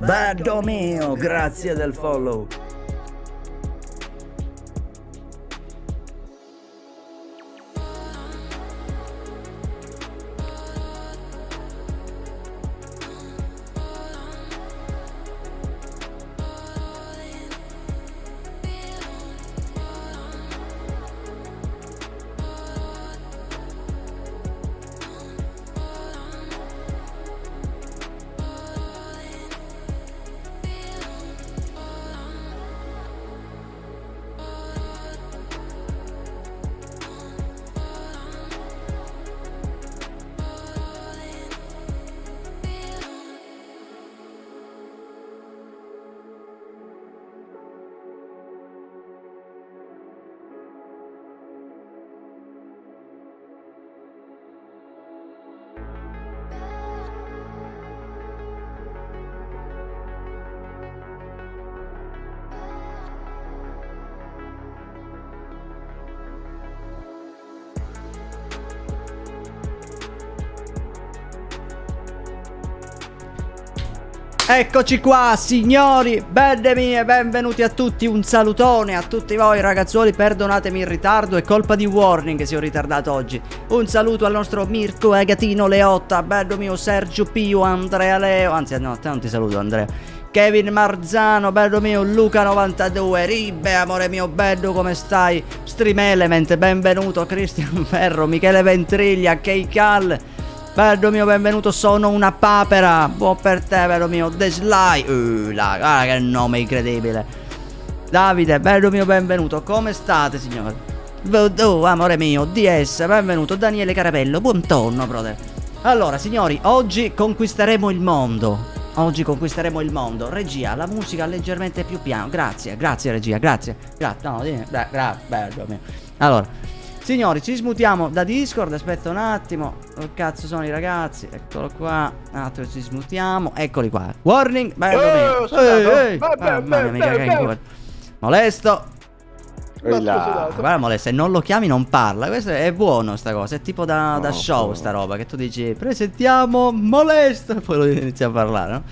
Bello mio, grazie del follow. Eccoci qua signori, belle mie, benvenuti a tutti, un salutone a tutti voi ragazzuoli, perdonatemi il ritardo, è colpa di Warning che si ho ritardato oggi. Un saluto al nostro Mirko Agatino Leotta, bello mio Sergio Pio, Andrea Leo, anzi no, te non ti saluto Andrea, Kevin Marzano, bello mio Luca92, Ribbe, amore mio bello, come stai? Stream Element, benvenuto Cristian Ferro, Michele Ventriglia, Keikal. Bello mio, benvenuto, sono una papera. Buon per te, bello mio. The Sly. Guarda che nome incredibile. Davide, bello mio, benvenuto. Come state, signori? Voodoo, amore mio. DS, benvenuto. Daniele Carabello, buon tonno, brother. Allora, signori, oggi conquisteremo il mondo. Oggi conquisteremo il mondo. Regia, la musica leggermente più piano. Grazie, grazie, regia, grazie. No, bello mio. Allora, signori, ci smutiamo da Discord, aspetta un attimo. Dove cazzo sono i ragazzi? Eccolo qua. Un attimo, ci smutiamo. Eccoli qua. Warning, bello mio. Molesto. Guarda Molesto, se non lo chiami non parla. Questo è buono sta cosa. È tipo da show sta roba. Che tu dici, presentiamo Molesto, e poi lo inizi a parlare, no?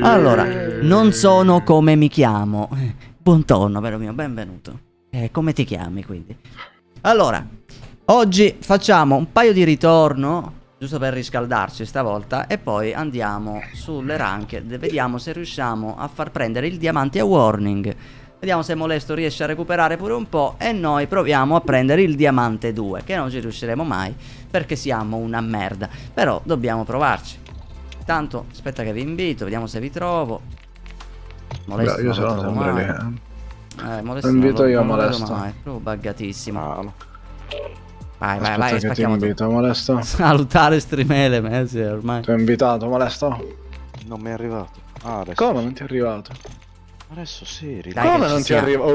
Allora, non sono come mi chiamo. Buongiorno, bello mio, benvenuto. Come ti chiami quindi? Allora, oggi facciamo un paio di ritorno, giusto per riscaldarci stavolta, e poi andiamo sulle ranked, vediamo se riusciamo a far prendere il diamante a Warning. Vediamo se Molesto riesce a recuperare pure un po' e noi proviamo a prendere il diamante 2, che non ci riusciremo mai perché siamo una merda, però dobbiamo provarci. Tanto, aspetta che vi invito, vediamo se vi trovo. Molesto, io sono sempre lì. Molesto lo invito io a Molesto. Proprio buggatissimo. No. Vai, spacchiamo ti invito, Molesto. Salutare Stream Element, ormai. Ti ho invitato, Molesto? Non mi è arrivato. Adesso. Come non ti è arrivato? Adesso sì, Dai, come non ti arriva?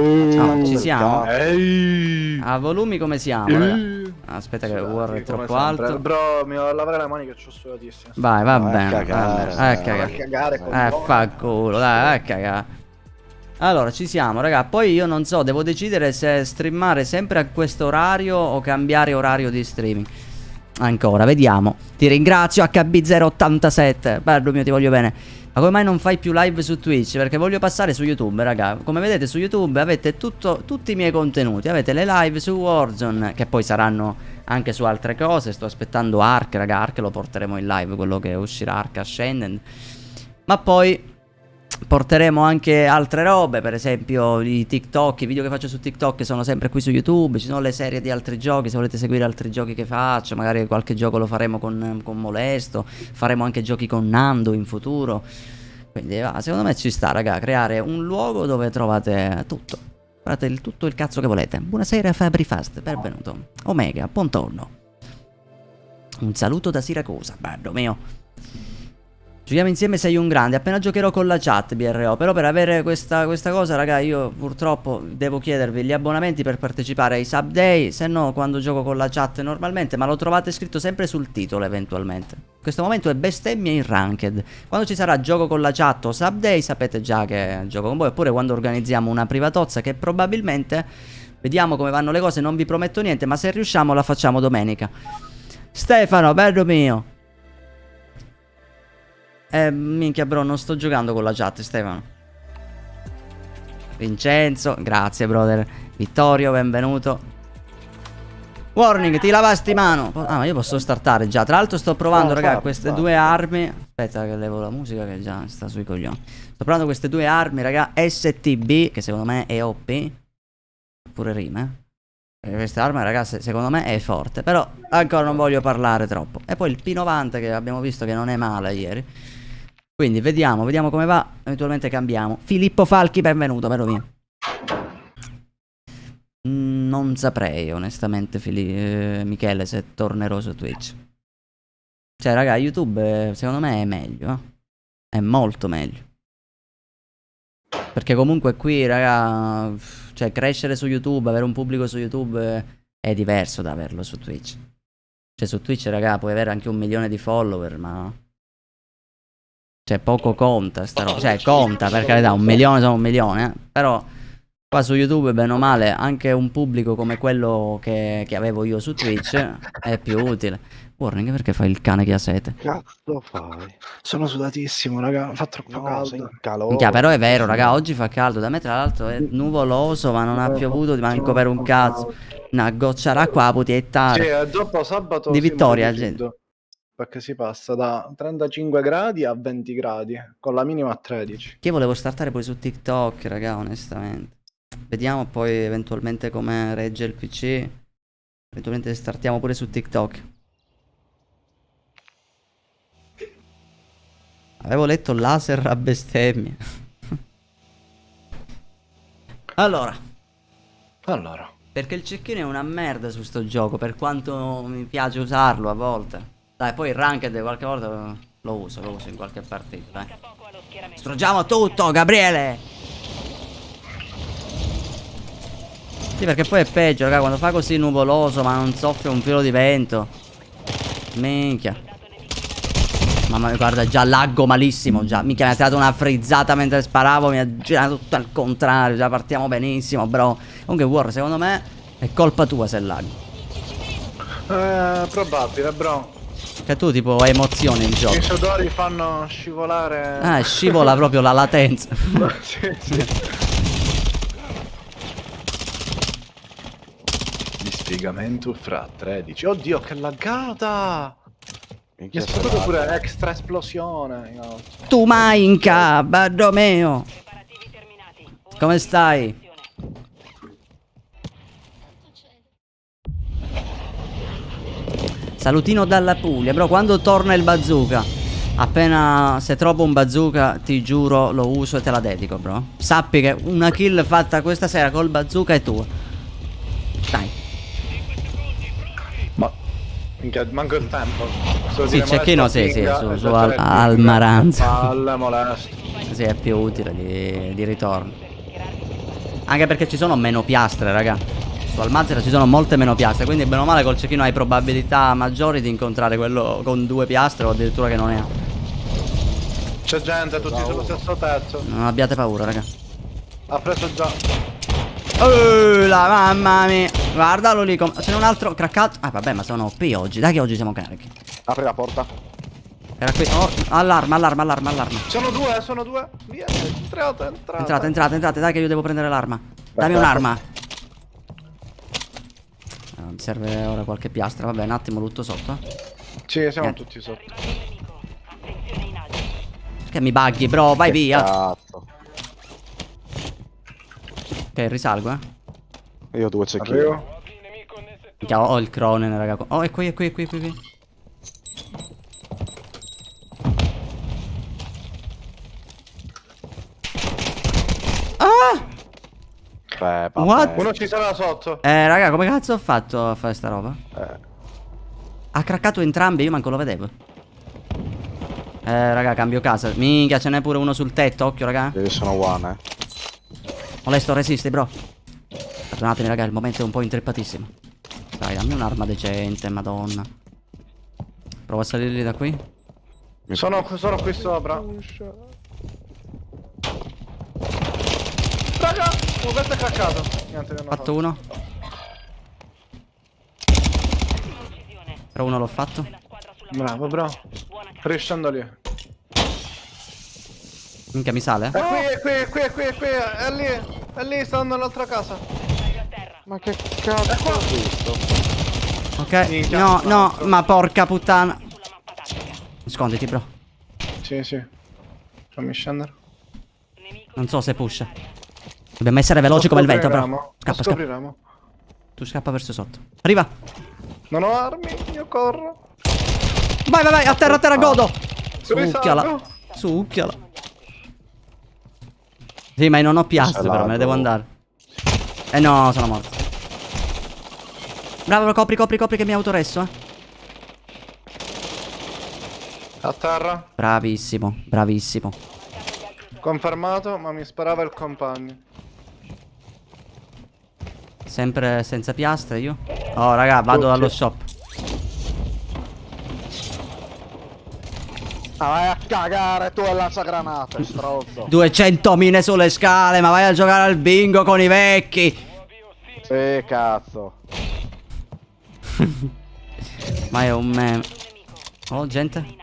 Ci siamo? A volumi come siamo? Aspetta che War è troppo alto. Bro, mi devo lavare le mani che c'ho sudatissime. Vai, va bene. Cagare. Fa culo, dai, cagare. Allora, ci siamo, raga. Poi io non so, devo decidere se streamare sempre a questo orario o cambiare orario di streaming. Ancora, vediamo. Ti ringrazio HB087. Bello mio, ti voglio bene. Ma come mai non fai più live su Twitch? Perché voglio passare su YouTube, raga. Come vedete su YouTube avete tutti i miei contenuti. Avete le live su Warzone, che poi saranno anche su altre cose. Sto aspettando Ark, raga. Ark lo porteremo in live, quello che uscirà, Ark Ascended. Ma poi porteremo anche altre robe, per esempio i TikTok, i video che faccio su TikTok sono sempre qui su YouTube. Ci sono le serie di altri giochi, se volete seguire altri giochi che faccio, magari qualche gioco lo faremo con Molesto, faremo anche giochi con Nando in futuro. Quindi secondo me ci sta, raga, creare un luogo dove trovate tutto. Trovate tutto il cazzo che volete. Buonasera Fabri Fast, benvenuto. Omega, buongiorno. Un saluto da Siracusa, bello mio. Giochiamo insieme, sei un grande. Appena giocherò con la chat BRO. Però per avere questa cosa, raga, io purtroppo devo chiedervi gli abbonamenti per partecipare ai sub day. Se no, quando gioco con la chat normalmente, ma lo trovate scritto sempre sul titolo eventualmente. In questo momento è bestemmia in ranked. Quando ci sarà gioco con la chat o sub day, sapete già che gioco con voi. Oppure quando organizziamo una privatozza, che probabilmente, vediamo come vanno le cose, non vi prometto niente, ma se riusciamo la facciamo domenica. Stefano, bello mio. Minchia bro, non sto giocando con la chat, Stefano. Vincenzo, grazie brother. Vittorio, benvenuto. Warning, ti lavasti mano. Ah, ma io posso startare già. Tra l'altro sto provando, raga, queste due armi. Aspetta che levo la musica che già sta sui coglioni. Sto provando queste due armi, raga, STB, che secondo me è OP. Pure rime. Questa arma, ragazzi, secondo me è forte. Però ancora non voglio parlare troppo. E poi il P90 che abbiamo visto che non è male ieri. Quindi vediamo come va. Eventualmente cambiamo. Filippo Falchi, benvenuto, vero mio. Non saprei onestamente Michele se tornerò su Twitch. Cioè raga, YouTube secondo me è meglio, è molto meglio. Perché comunque qui raga, cioè crescere su YouTube, avere un pubblico su YouTube è diverso da averlo su Twitch. Cioè su Twitch raga puoi avere anche 1 milione di follower, ma cioè poco conta sta roba. Cioè conta per carità, 1 milione sono 1 milione, però qua su YouTube, bene o male, anche un pubblico come quello che avevo io su Twitch è più utile. Warning, perché fai il cane che ha sete? Cazzo fai? Sono sudatissimo, raga. Fa troppo caldo. Minchia, però è vero, raga, oggi fa caldo. Da me, tra l'altro, è nuvoloso, ma non ha piovuto manco per un cazzo. Una goccia d'acqua la potiettare. Sì, dopo sabato di vittoria, gente. Perché si passa da 35 gradi a 20 gradi, con la minima a 13. Che io volevo startare poi su TikTok, raga, onestamente. Vediamo poi eventualmente come regge il PC. Eventualmente startiamo pure su TikTok. Avevo letto laser a bestemmie. Allora. Perché il cecchino è una merda su sto gioco, per quanto mi piace usarlo a volte. Dai, poi il ranked qualche volta lo uso in qualche partita, dai. Distruggiamo tutto, Gabriele! Sì, perché poi è peggio, raga, quando fa così nuvoloso ma non soffia un filo di vento. Minchia. Mamma mia, guarda, già laggo malissimo, già. Minchia, mi ha tirato una frizzata mentre sparavo, mi ha girato tutto al contrario, già partiamo benissimo, bro. Comunque, War, secondo me è colpa tua se laggo. Probabile, bro. Che tu tipo hai emozioni in gioco. I sudori fanno scivolare. Ah, scivola proprio la latenza. Sì. Dispiegamento fra 13. Oddio, che laggata! Mi è sparato pure extra esplosione. No. Tu manca, Bardomeo. Come stai? Salutino dalla Puglia, bro, quando torna il bazooka? Appena se trovo un bazooka, ti giuro, lo uso e te la dedico, bro. Sappi che una kill fatta questa sera col bazooka è tua. Dai. Ma minchia, manco il tempo. Sì, cecchino, sì, su al Maranza. Palle molesto. Sì, è più utile di ritorno. Anche perché ci sono meno piastre, raga. Su Almazera ci sono molte meno piastre, quindi bene o male col cecchino hai probabilità maggiori di incontrare quello con 2 piastre o addirittura che non ne ha. C'è gente tutti sullo stesso tetto. Non abbiate paura, raga. Ha preso già. La mamma mia. Guardalo lì. Ce n'è un altro craccato. Ah vabbè, ma sono OP oggi. Dai che oggi siamo carichi. Apri la porta. Era qui. Oh, allarma. Sono due. Via, Entrate. Dai che io devo prendere l'arma. Dammi un'arma. Mi serve ora qualche piastra. Vabbè, un attimo lutto sotto. Sì, siamo tutti sotto. Perché mi buggy, bro? Vai via. Cazzo. Ok, risalgo, Io ho 2 cecchini. Ho il Cronen, raga. Oh, è qui. Ah! What? Uno ci sarà sotto. Raga, come cazzo ho fatto a fare sta roba? Ha craccato entrambi, io manco lo vedevo. Raga, cambio casa. Minchia, ce n'è pure uno sul tetto, occhio, raga. Io sono one, Molesto, resisti, bro. Perdonatemi, raga, il momento è un po' intrippatissimo. Dai, dammi un'arma decente, madonna. Provo a salirli da qui. Sono qui sopra. Raga, questo è craccato. Niente, non ho Fatto uno. Però uno l'ho fatto. Bravo, bro. Riscendo lì. Minchia, mi sale? È lì, stanno nell'altra casa. Ma che cazzo ho visto? Ok. Minchia, No, un no, altro. ma porca puttana. Nasconditi, bro. Sì, sì. Fammi scendere. Non so se push. Dobbiamo essere veloci come il vento, bro. Lo Scappa, scappa. scopriremo. Tu scappa verso sotto. Arriva. Non ho armi, io corro. Vai, vai, vai. A terra, godo. Succhiala. Risalgo. Succhiala. Sì, ma io non ho piastre, però me ne devo andare. Eh no, sono morto. Bravo, copri che mi autoresso, eh. A terra. Bravissimo, bravissimo. Confermato, ma mi sparava il compagno. Sempre senza piastre io. Oh, raga, vado allo shop. Ah, vai a cagare tu e lanciagranate, stronzo. 200 mine sulle scale, ma vai a giocare al bingo con i vecchi. Sì, cazzo. Ma è un meme. Oh, gente.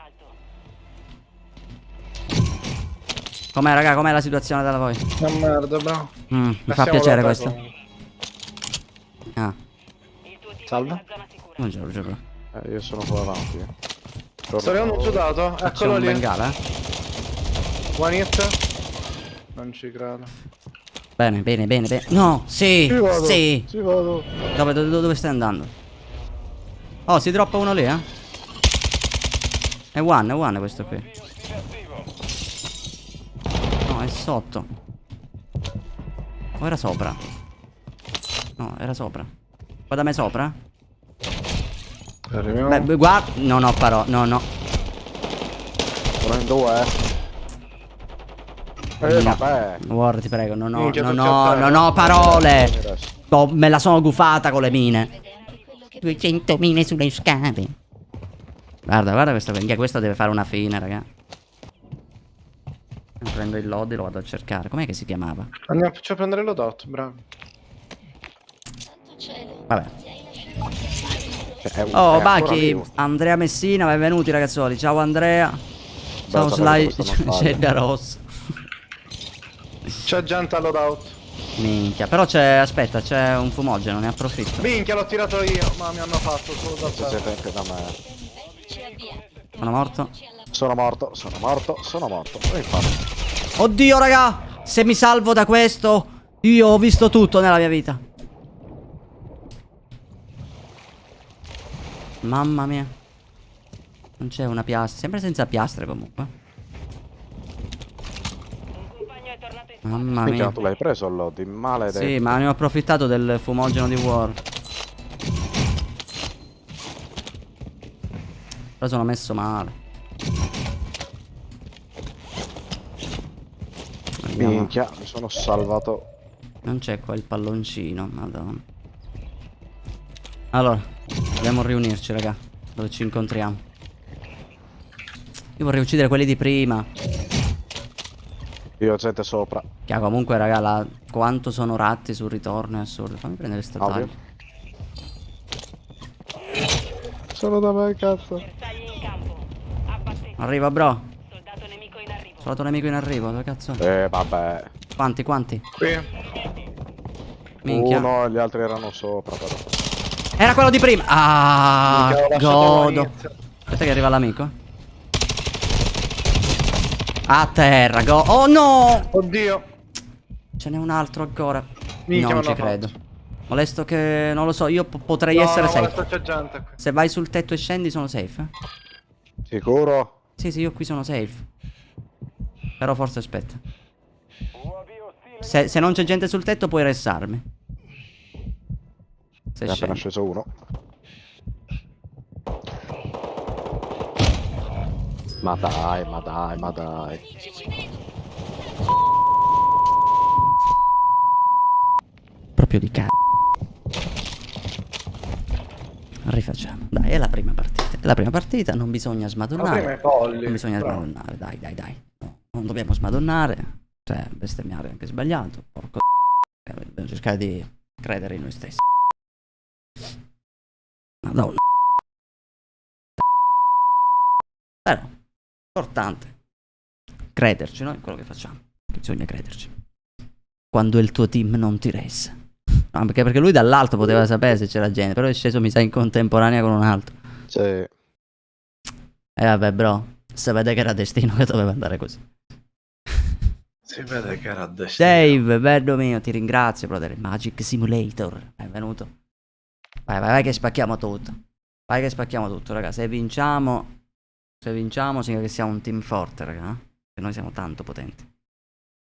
Com'è, raga? Com'è la situazione da voi? Una merda, bro. Mi fa piacere questo. Ah, Salve. buongiorno, bro. Io sono qua avanti. Sto arrivando un sudato. C'è Eccolo un lì. bengala, eh? One hit. Non ci credo. Bene, bene, bene, bene. No, sì, Ci vado, sì. ci vado. Dove stai andando? Oh, si droppa uno lì, eh? È one questo qui. No, è sotto. O era sopra? No, era sopra. Qua da me sopra? Arriviamo. Beh, guarda. Non ho parole. No, no. Sono in due, No. vabbè. Guarda, ti prego, non ho, Minchia, non tutti ho, a terra. non ho parole. Oh, me la sono gufata con le mine. 200 mine sulle scale. Guarda questo, minchia, questo deve fare una fine, raga. Prendo il load e lo vado a cercare. Com'è che si chiamava? Andiamo a prendere l'odot, bravo. Vabbè. È Oh, ancora Bacchi, vivo. Andrea Messina, benvenuti ragazzoli. Ciao Andrea. Ciao Bello Sly, sapere cosa non Scelga Ross. C'è gente all'odout. Minchia, però c'è, aspetta, c'è un fumogeno, ne approfitto. Minchia, l'ho tirato io, ma mi hanno fatto solo da Se siete anche da me. Sono morto. Sono morto, sono morto, sono morto. E infatti. Oddio, raga, se mi salvo da questo, io ho visto tutto nella mia vita. Mamma mia. Non c'è una piastra, sempre senza piastre comunque. Mamma Minchia, mia. tu l'hai preso il load, maledetto. Sì, ma ne ho approfittato del fumogeno di War. Però sono messo male. Andiamo. Minchia, mi sono salvato. Non c'è qua il palloncino, madonna. Allora, dobbiamo riunirci, raga. Dove ci incontriamo. Io vorrei uccidere quelli di prima. Io ho gente sopra. Che comunque, raga, quanto sono ratti sul ritorno è assurdo. Fammi prendere sta Ovvio. taglia. Sono da me, cazzo. Arriva, bro. Soldato nemico in arrivo, dove cazzo? Vabbè. Quanti? Qui. Minchia. Uno, gli altri erano sopra, però. Era quello di prima. Ah, Minchia, ho lasciato godo. one hit. Aspetta che arriva l'amico. A terra, oh no! Oddio. Ce n'è un altro ancora. Minchia, Non me ci l'ha credo. Molesto che... non lo so, io potrei No, essere no, safe. guarda, c'è gente qui. Se vai sul tetto e scendi sono safe, eh? Sicuro? Sì, io qui sono safe. Però forse aspetta. Se non c'è gente sul tetto puoi ressarmi. Se È appena scendi. sceso uno. Ma dai, ma dai, ma dai. Proprio di c***o. Rifacciamo. Dai, è la prima partita. È la prima partita, non bisogna Ma prima smadonnare. i polli. Non bisogna Bravo. smadonnare, dai. No, non dobbiamo smadonnare. Cioè, bestemmiare è anche sbagliato. Porco dobbiamo cercare di credere in noi stessi. Madonna. Però, importante. crederci, no? In quello che facciamo. Bisogna crederci. Quando il tuo team non ti ressa. No, perché lui dall'alto poteva sapere se c'era gente, però è sceso mi sa in contemporanea con un altro. Sì. E vabbè bro, sapete che era destino che doveva andare così. Si vede che era destino. Dave, bello mio, ti ringrazio brother. Magic Simulator, è venuto. Vai che spacchiamo tutto. Vai che spacchiamo tutto raga. Se vinciamo significa che siamo un team forte raga. Che noi siamo tanto potenti.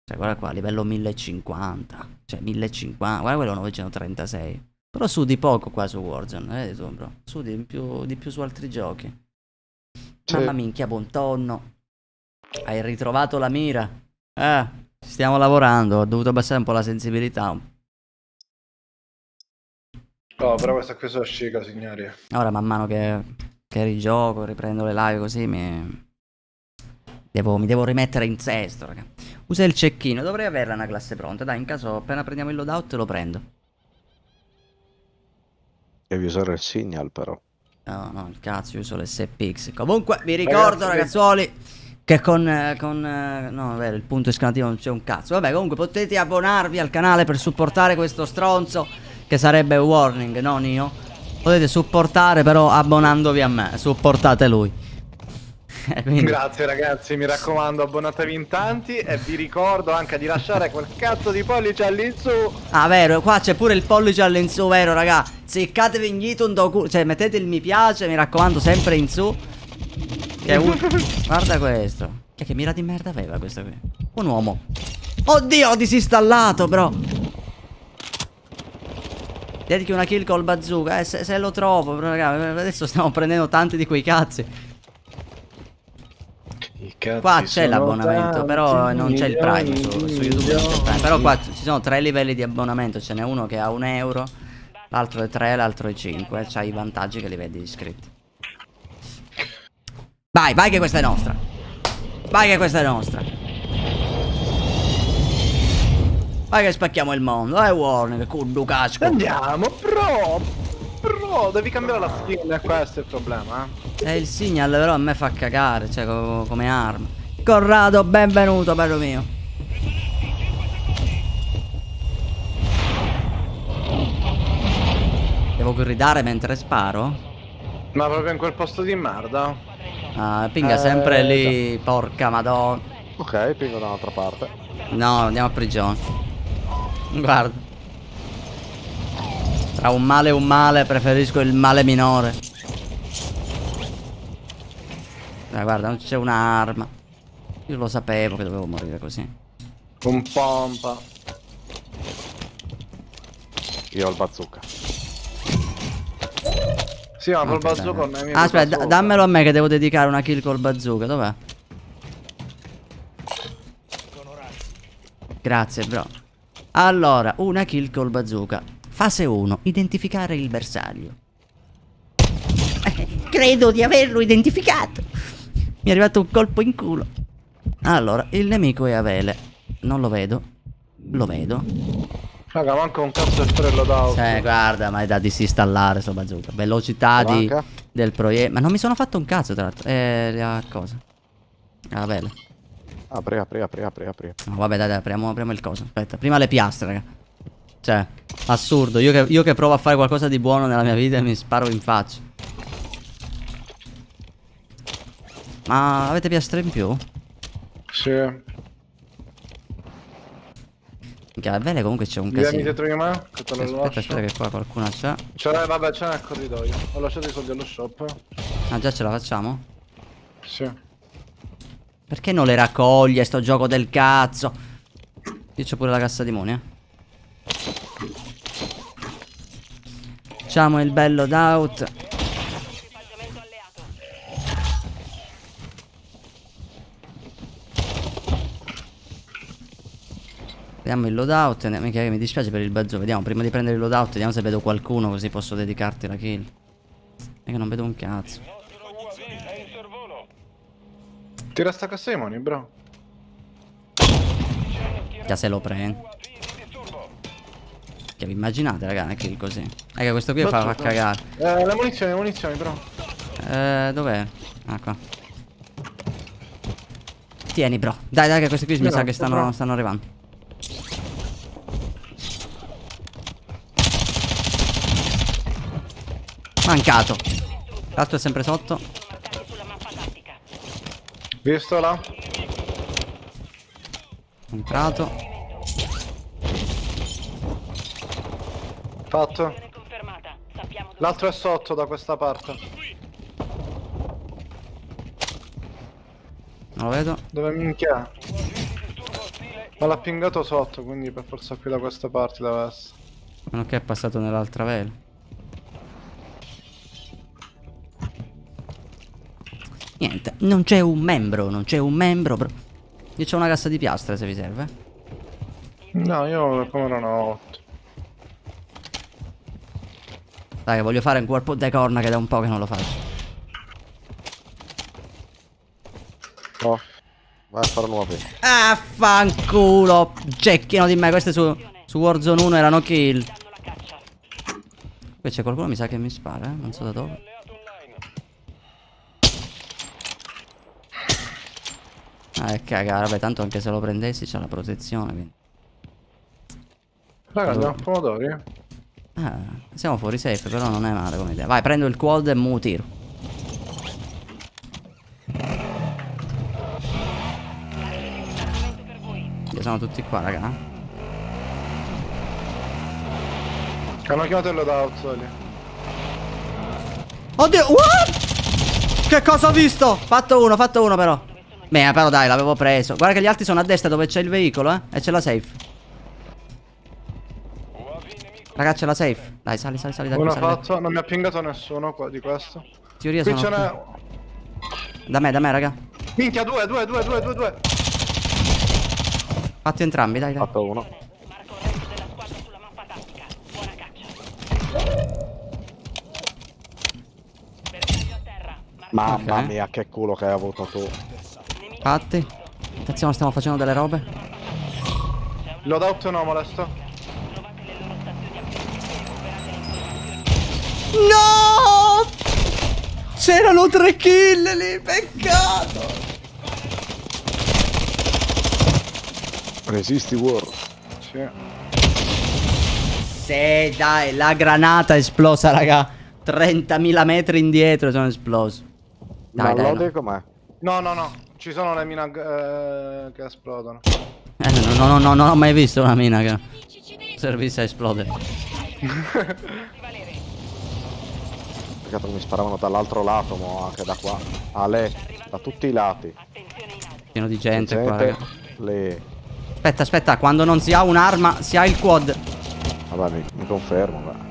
Cioè guarda qua, livello 1050. Cioè 1050, guarda quello 936. Però su di poco qua su Warzone, vedi tu bro. Su di più su altri giochi. Sì. Mamma minchia, buon tonno. Hai ritrovato la mira. Stiamo lavorando, ho dovuto abbassare un po' la sensibilità. Oh, però questa qui sono sciga, signori. Ora man mano che rigioco, riprendo le live così mi devo rimettere in sesto, raga. Usa il cecchino, dovrei averla una classe pronta. Dai, in caso appena prendiamo il loadout lo prendo. Devi usare il signal però. No, il cazzo, io uso l'SPX. Comunque, vi ricordo, ragazzuoli, che no, è vero, il punto esclamativo non c'è un cazzo. Vabbè, comunque potete abbonarvi al canale per supportare questo stronzo, che sarebbe Warning, non io. Potete supportare però abbonandovi a me, supportate lui. Quindi... Grazie ragazzi, mi raccomando, abbonatevi in tanti e vi ricordo anche di lasciare quel cazzo di pollice all'insù. Ah vero, qua c'è pure il pollice all'insù, vero raga. Seccatevi in gito cioè mettete il mi piace, mi raccomando, sempre in su. Che guarda questo. Che mira di merda aveva questo qui. Un uomo. Oddio, ho disinstallato bro. Dedichi una kill col bazooka, se lo trovo, raga. Adesso stiamo prendendo tanti di quei cazzi. Qua c'è l'abbonamento, però non c'è il Prime su YouTube, non c'è il Prime. Però qua ci sono 3 livelli di abbonamento. Ce n'è uno che ha 1 euro, l'altro è 3, l'altro è 5. C'hai i vantaggi che li vedi iscritti. Vai che questa è nostra. Vai che questa è nostra. Vai che spacchiamo il mondo. Warning, culo casco. Andiamo, bro, devi cambiare la skin, questo è il problema, Il signal però a me fa cagare, cioè come arma. Corrado, benvenuto, bello mio. Devo gridare mentre sparo? Ma proprio in quel posto di merda. Ah, pinga sempre lì, porca madonna. Ok, pingo da un'altra parte. No, andiamo a prigione. Guarda. Tra un male e un male, preferisco il male minore. Guarda, non c'è un'arma. Io lo sapevo che dovevo morire così. Un pompa. Io ho il bazooka. Sì, ma col bazooka non è mio. Aspetta, dammelo a me che devo dedicare una kill col bazooka. Dov'è? Grazie, bro. Allora, una kill col bazooka. Fase 1, identificare il bersaglio. Credo di averlo identificato. Mi è arrivato un colpo in culo. Allora, il nemico è a vele. Non lo vedo. Lo vedo. Raga, manca un cazzo il frello d'auto. Guarda, ma è da disinstallare sto bazooka. Velocità del proiettile. Ma non mi sono fatto un cazzo tra l'altro. Cosa? A vele. Apri. No, vabbè, dai, apriamo il coso. Aspetta, prima le piastre, raga. Cioè, assurdo. Io che provo a fare qualcosa di buono nella mia vita e mi sparo in faccia. Ma avete piastre in più? Sì. Minchia, a vele comunque c'è un Vieni casino. dietro di me, che te lo lascio. Aspetta che qua qualcuno c'è. Vabbè, c'è nel corridoio. Ho lasciato i soldi allo shop. Ah, già ce la facciamo? Sì. Perché non le raccoglie sto gioco del cazzo? Io c'ho pure la cassa di money, Facciamo il bello loadout. Vediamo il loadout. Mi dispiace per il bazooka. Vediamo, prima di prendere il loadout, vediamo se vedo qualcuno, così posso dedicarti la kill. È che non vedo un cazzo. Tira sta cassa di money, bro. Già se lo prendo. Che vi immaginate, raga, una kill così? Che questo qui fa cagare. Le munizioni, bro. Dov'è? Ah, qua. Tieni, bro. Dai, dai, che questi qui mi sa che bro. stanno arrivando. Mancato. L'altro è sempre sotto. Visto là? Entrato. Fatto. L'altro è sotto da questa parte. Non lo vedo. Dove minchia? Ma l'ha pingato sotto, quindi per forza qui da queste parti deve essere. A meno che è passato nell'altra vela. Niente, non c'è un membro, non c'è un membro, bro. Io c'ho una cassa di piastre se vi serve. No, io come non ho 8. Dai, che voglio fare un colpo de corna che da un po' che non lo faccio. Oh, vai a fare nuovi. Ah, fanculo. Cecchino di me, queste su Warzone 1 erano kill. Qui c'è qualcuno mi sa che mi spara, non so da dove. Cagare, vabbè, tanto anche se lo prendessi c'è la protezione, quindi. Raga, andiamo a pomodori. Siamo fuori safe, però non è male come idea. Vai, prendo il quad e mu tiro. Sono tutti qua, raga. Hanno chiamato il loadout lì. Oddio, what? Che cosa ho visto? Fatto uno però. Beh, però dai, l'avevo preso. Guarda che gli altri sono a destra dove c'è il veicolo, e c'è la safe. Raga, c'è la safe. Dai, sali da qui. Uno Sali da qui. fatto, non mi ha pingato nessuno qua di questo. Teoria Qui sono ce n'è. qui. Da me, raga. Minchia, due. Fatti entrambi, dai. Fatto uno. Mamma Ok. mia, che culo che hai avuto tu. Fatti. Attenzione, stiamo facendo delle robe. Loadout no, molesto. No! C'erano 3 kill lì, peccato. Resisti, War. Sì. Sì, dai, la granata è esplosa, raga. 30.000 metri indietro sono esplosi. Ma Dai, dai. l'ode com'è? No. Ci sono le mine che esplodono. No, non ho mai visto una mina che servisse a esplodere. Perché mi sparavano dall'altro lato, mo anche da qua. Da tutti i lati. Pieno di gente qua, raga. Le... Aspetta, quando non si ha un'arma, si ha il quad. Vabbè, mi confermo, beh.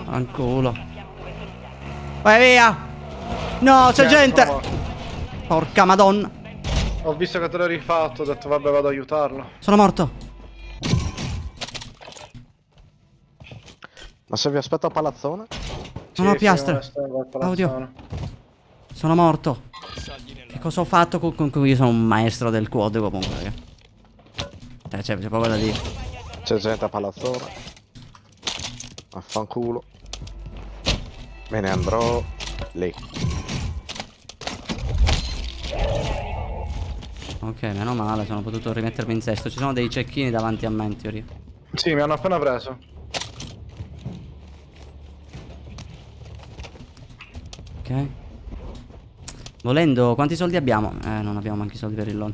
Fanculo. Vai via. No, c'è gente. Porca madonna. Ho visto che te l'ho rifatto, ho detto vabbè vado ad aiutarlo. Sono morto. Ma se vi aspetto a palazzone? Non ho piastre. Oddio. Oddio. Sono morto. Che cosa ho fatto con io sono un maestro del quad comunque, raga. C'è poco da dire. C'è gente a palazzone. Affanculo. Me ne andrò lì. Ok, meno male, sono potuto rimettermi in sesto. Ci sono dei cecchini davanti a me in teoria. Sì, mi hanno appena preso. Ok. Volendo, quanti soldi abbiamo? Non abbiamo neanche i soldi per il load.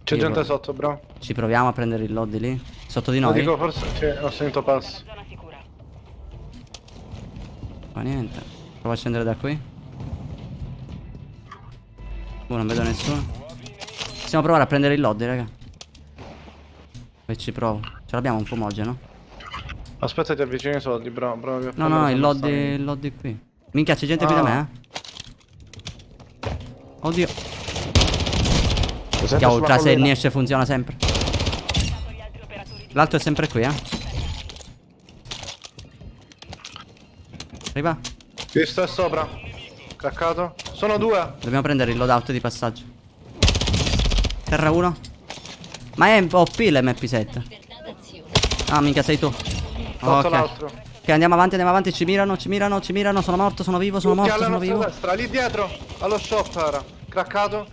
C'è Io gente voglio- sotto, bro. Ci proviamo a prendere il load di lì? Sotto di Lo noi? dico forse. Sì, ho sentito passo. Fa niente. Provo a scendere da qui. Non vedo nessuno. Possiamo provare a prendere il load, raga. Poi ci provo. Ce l'abbiamo un fumogeno? Aspetta, ti avvicini i soldi, bro. Provi a No, prendere il se load, non stanno. il load è qui. Minchia, c'è gente qui da me, Oddio. Chiavo, il classe Niesce funziona sempre. L'altro è sempre qui, Arriva. Visto è sopra. Craccato. Sono due. Dobbiamo prendere il loadout di passaggio. Terra 1. Ma è OP l'MP7. Ah, minchia, sei tu. Sotto Ok. l'altro. Ok, andiamo avanti, ci mirano, sono morto, sono vivo, sono Tutti morto, alla sono nostra vivo. destra, lì dietro, allo shop era. Craccato.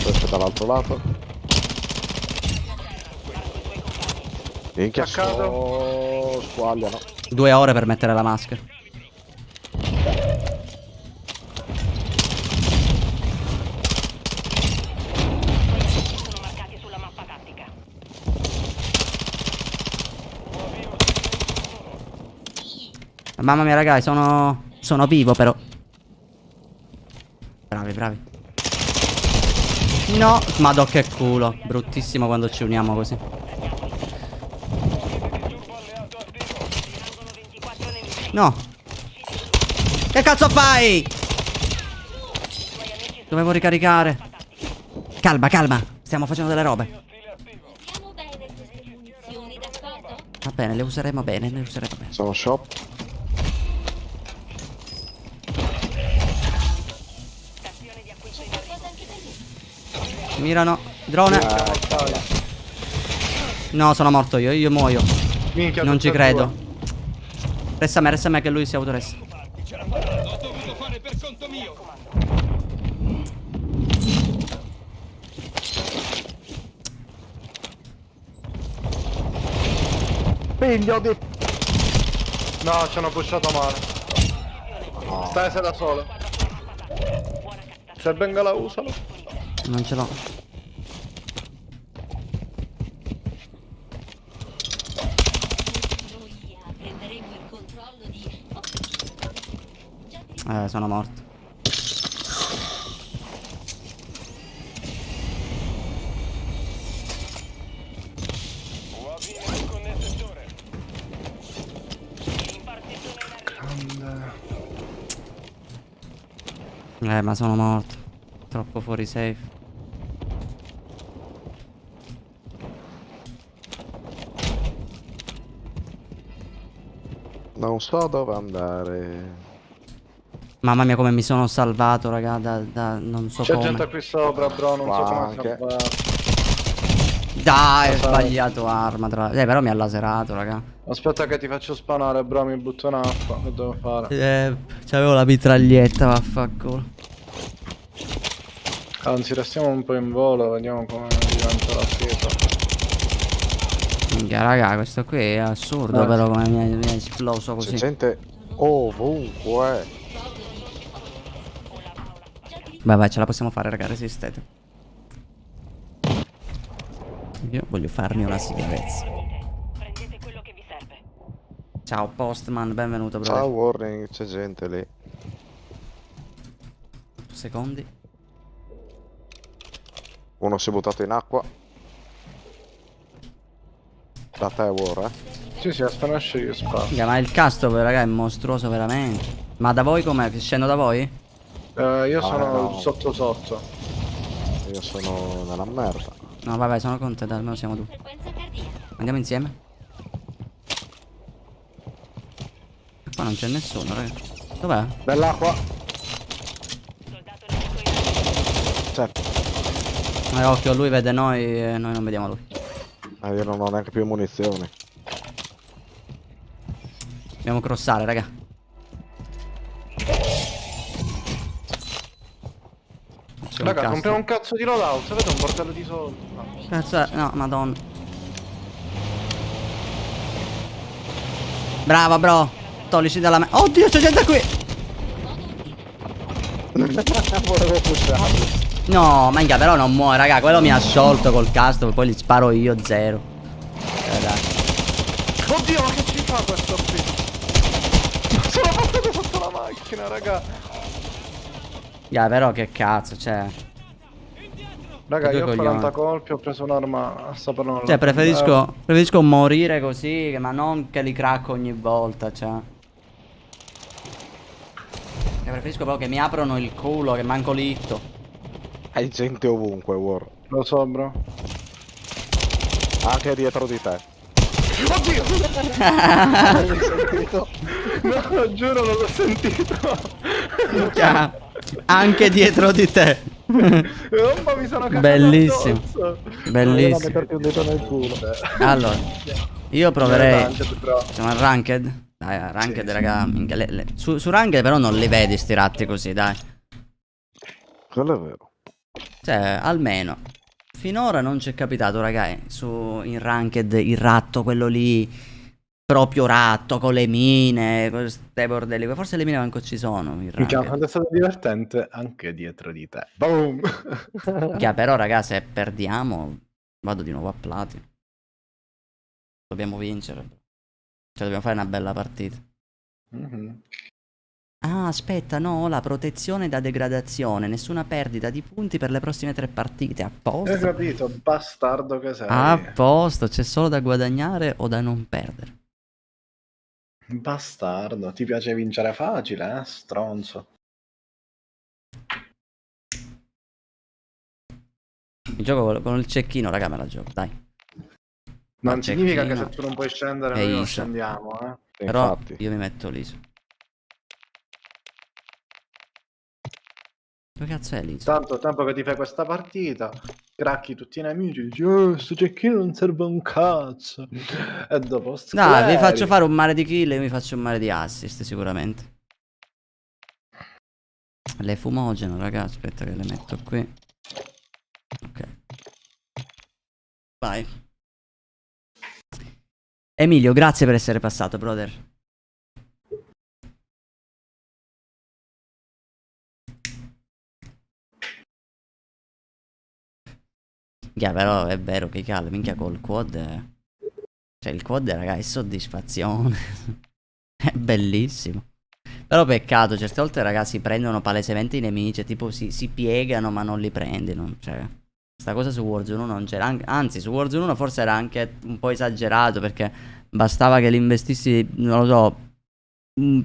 Questo dall'altro lato. Minchia, Craccato. squagliano. 2 ore per mettere la maschera. Sono marcati sulla mappa tattica. Mamma mia, ragazzi, sono vivo però. Bravi, bravi. No, madò che culo. Bruttissimo quando ci uniamo così. No. Che cazzo fai? Dovevo ricaricare. Calma, calma. Stiamo facendo delle robe. Usiamo bene queste munizioni, d'accordo? Va bene, le useremo bene, le useremo bene. Sono shop. C'è qualcosa anche per me. Mirano. Drone. No, sono morto io muoio. Minchia, Non tutti ci e credo. due. Resta a me che lui si autoresta. L'ho dovuto fare per conto mio. Figlio di... No, ci hanno pushato male. Stai da solo. Se venga la usalo. Non ce l'ho. Noi prenderemo il controllo di... Sono morto. Ma sono morto. Troppo fuori safe. Non so dove andare. Mamma mia come mi sono salvato, raga, da non so C'è come. gente qui sopra, bro, non so Qua come anche. salvarsi. Dai, ho sbagliato arma però mi ha laserato, raga. Aspetta che ti faccio spanare, bro, mi butto in acqua. Che devo fare? C'avevo la mitraglietta, vaffanculo. Anzi, restiamo un po' in volo, vediamo come diventa la seta. Minchia, raga, questo qui è assurdo, però come mi è esploso C'è così. gente ovunque. Vai, ce la possiamo fare, raga, resistete. Io voglio farmi una sicurezza. Prendete quello che vi serve. Ciao, Postman, benvenuto, bro. Ciao Warning, c'è gente lì. Secondi. Uno si è buttato in acqua. Da te, War, Sì, sì, appena esce io sparo. Minchia, ma il castro, raga, è mostruoso veramente. Ma da voi com'è? Scendo da voi? Io sono no. sotto sotto. Io sono nella merda. No, vabbè, sono con te, dai, almeno siamo due. Frequenza cardiaca. Andiamo insieme. Qua non c'è nessuno, raga. Dov'è? Nell'acqua. Soldato nemico in Certo. Occhio, lui vede noi e noi non vediamo lui. Io non ho neanche più munizioni. Dobbiamo crossare, raga. C'è un Raga, castro. compriamo un cazzo di loadout, avete un bordello di soldi. No. Cazzo è? No, madonna. Brava, bro. Toglici dalla me. Oddio, c'è gente qui. Volevo pushare. No, minchia, però non muore, raga. Quello mi ha sciolto col castro. Poi gli sparo io zero. Dai. Oddio, ma che ci fa questo qui? Sono passato sotto la macchina, raga. Yeah, però che cazzo, cioè. Raga, Due io ho coglioni. 40 colpi, ho preso un'arma a saperlo. Cioè, preferisco morire così, ma non che li cracco ogni volta, cioè. Preferisco proprio che mi aprono il culo, che manco litto. Hai gente ovunque, War. Lo so, bro. Anche dietro di te. Oddio! Hai sentito? No, giuro, non l'ho sentito. Minchia. Anche dietro di te. Ma mi sono cagato Bellissimo. addosso. Bellissimo. metterti un dito nel culo. Allora, io proverei. Ranked, però. Siamo al ranked? Dai, ranked, Sì, raga. Minchia, su ranked però non li vedi sti ratti così, dai. Quello è vero. Cioè, almeno. Finora non ci è capitato, raga, in ranked il ratto, quello lì. Proprio ratto, con le mine, con queste bordelli. Forse le mine manco ci sono in Minchia, ranked. quanto è stato divertente anche dietro di te. Boom! Minchia, però, raga, se perdiamo, vado di nuovo a platino. Dobbiamo vincere. Cioè, dobbiamo fare una bella partita. Mhm. Ah, aspetta, no, la protezione da degradazione. Nessuna perdita di punti per le prossime 3 partite. A Hai posto. capito, bastardo che sei. A posto, c'è solo da guadagnare o da non perdere. Bastardo, ti piace vincere facile, stronzo. Mi gioco con il cecchino, raga, me la gioco, dai. Non Ma significa che cecchino. se tu non puoi scendere È noi non ISO. scendiamo, Però Infatti. io mi metto l'ISO. Dove cazzo è l'ISO? Tanto tempo che ti fai questa partita, cracchi tutti i nemici, dici, oh, sto cecchino non serve un cazzo. E dopo Dai, vi scleri. faccio fare un mare di kill e vi faccio un mare di assist, sicuramente. Le fumogeno, raga, aspetta che le metto qui. Ok. Vai. Emilio, grazie per essere passato, brother. Yeah, però è vero che cala, minchia col quad. Cioè il quad, raga, è soddisfazione. È bellissimo. Però peccato, certe volte ragazzi prendono palesemente i nemici, tipo si piegano ma non li prendi, non, cioè, sta cosa su Warzone 1 non c'era, anzi su Warzone 1 forse era anche un po' esagerato perché bastava che li investissi, non lo so,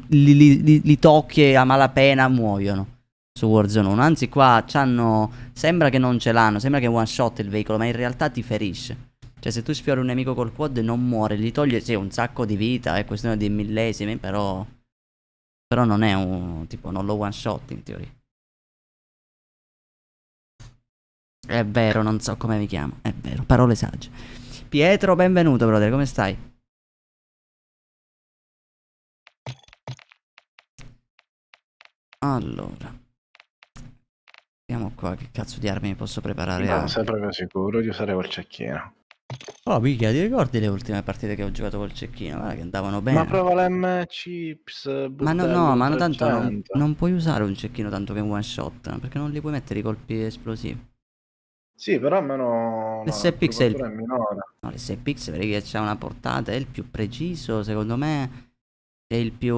li tocchi e a malapena muoiono su Warzone 1, anzi qua c'hanno, sembra che non ce l'hanno, sembra che one shot il veicolo, ma in realtà ti ferisce. Cioè se tu sfiori un nemico col quad non muore, gli toglie sì un sacco di vita, è questione di millesimi, però non è un tipo, non lo one shot in teoria. È vero, non so come mi chiamo. È vero, parole sagge. Pietro, benvenuto, brother, come stai? Allora, vediamo qua che cazzo di armi mi posso preparare. No, sei proprio sicuro di usare quel cecchino. Oh, mica, ti ricordi le ultime partite che ho giocato col cecchino? Guarda che andavano bene. Ma prova l'M chips, Ma no, ma tanto 300. non puoi usare un cecchino tanto che è un one shot, perché non gli puoi mettere i colpi esplosivi. Sì, però almeno no, la SPX è il... curvatura è minore. No, l'SPX perché c'ha una portata, è il più preciso, secondo me, è il più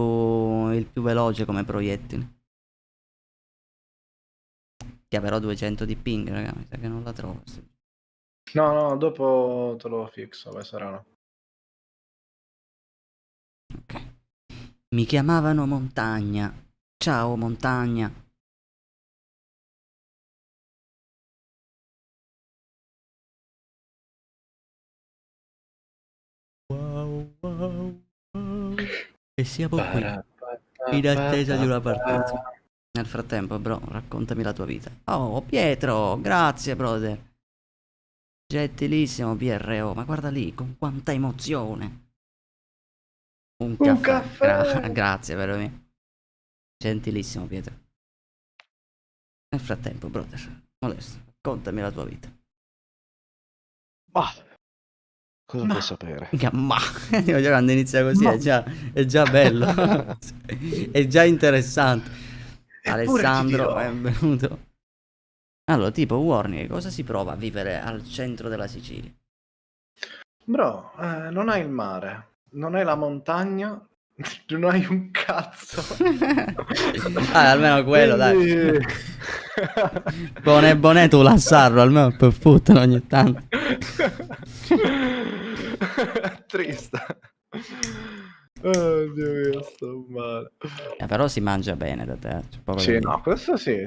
veloce come proiettile. Che ha però 200 di ping, raga, mi sa che non la trovo. No, dopo te lo fixo, vai Serano. Ok. Mi chiamavano Montagna. Ciao Montagna. Wow, wow, wow. E siamo qui, in attesa di una partita. Nel frattempo, bro, raccontami la tua vita. Oh, Pietro, grazie, brother. Gentilissimo, PRO, ma guarda lì, con quanta emozione. Un caffè. Grazie, vero mio. Gentilissimo, Pietro. Nel frattempo, brother, Modesto, raccontami la tua vita. Ma cosa vuoi sapere? Ma quando inizia così è già bello. È già interessante. Alessandro è venuto. Allora, tipo, warning, cosa si prova a vivere al centro della Sicilia? Bro, non hai il mare, non hai la montagna, non hai un cazzo. Almeno quello, Quindi... dai. Bonè tu lassarlo, almeno per fottere ogni tanto. Triste. Oh Dio mio, sto male. Però si mangia bene da te. C'è poco da Sì, dire. no, questo sì.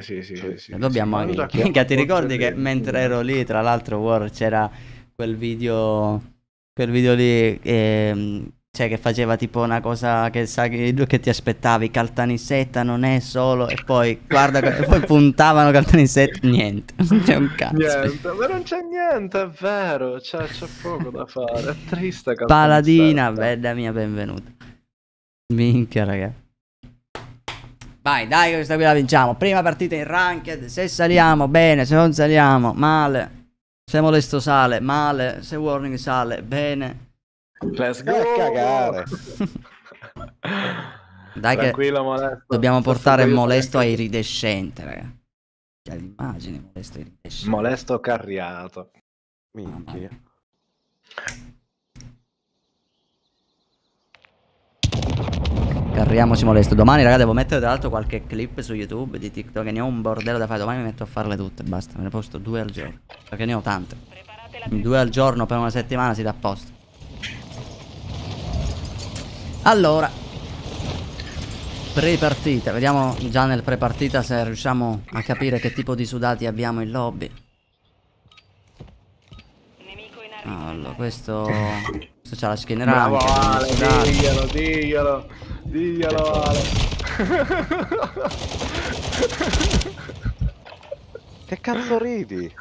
Dobbiamo Si mangia anche. che Minchia, ti a ricordi forza che di- mentre ero lì, tra l'altro, War, c'era quel video. Quel video lì. Cioè che faceva tipo una cosa che sa che ti aspettavi, Caltanissetta non è solo, e poi guarda e poi puntavano Caltanissetta, niente, non c'è un cazzo. Niente, ma non c'è niente, è vero, c'è poco da fare, è triste Caltanissetta. Paladina, bella mia, benvenuta. Minchia, raga. Vai, dai, che questa qui la vinciamo. Prima partita in ranked, se saliamo bene, se non saliamo male. Se Molesto sale, male. Se Warning sale, bene. Let's go! Cagare. Dai che Tranquillo, Molesto. dobbiamo portare Io Molesto sono a iridescente, raga. Cioè, l'immagine Molesto iridescente. Molesto carriato. Minchia. Carriamoci Molesto. Domani, raga, devo mettere tra l'altro qualche clip su YouTube di TikTok, che ne ho un bordello da fare. Domani mi metto a farle tutte, basta. Me ne posto 2 al giorno, perché ne ho tante. 2 al giorno per una settimana si dà a posto. Allora, pre-partita. Vediamo già nel pre-partita se riusciamo a capire che tipo di sudati abbiamo in lobby. Allora, questo c'ha la skin Bravo rank. Ale, diglielo Ale. Che cazzo ridi?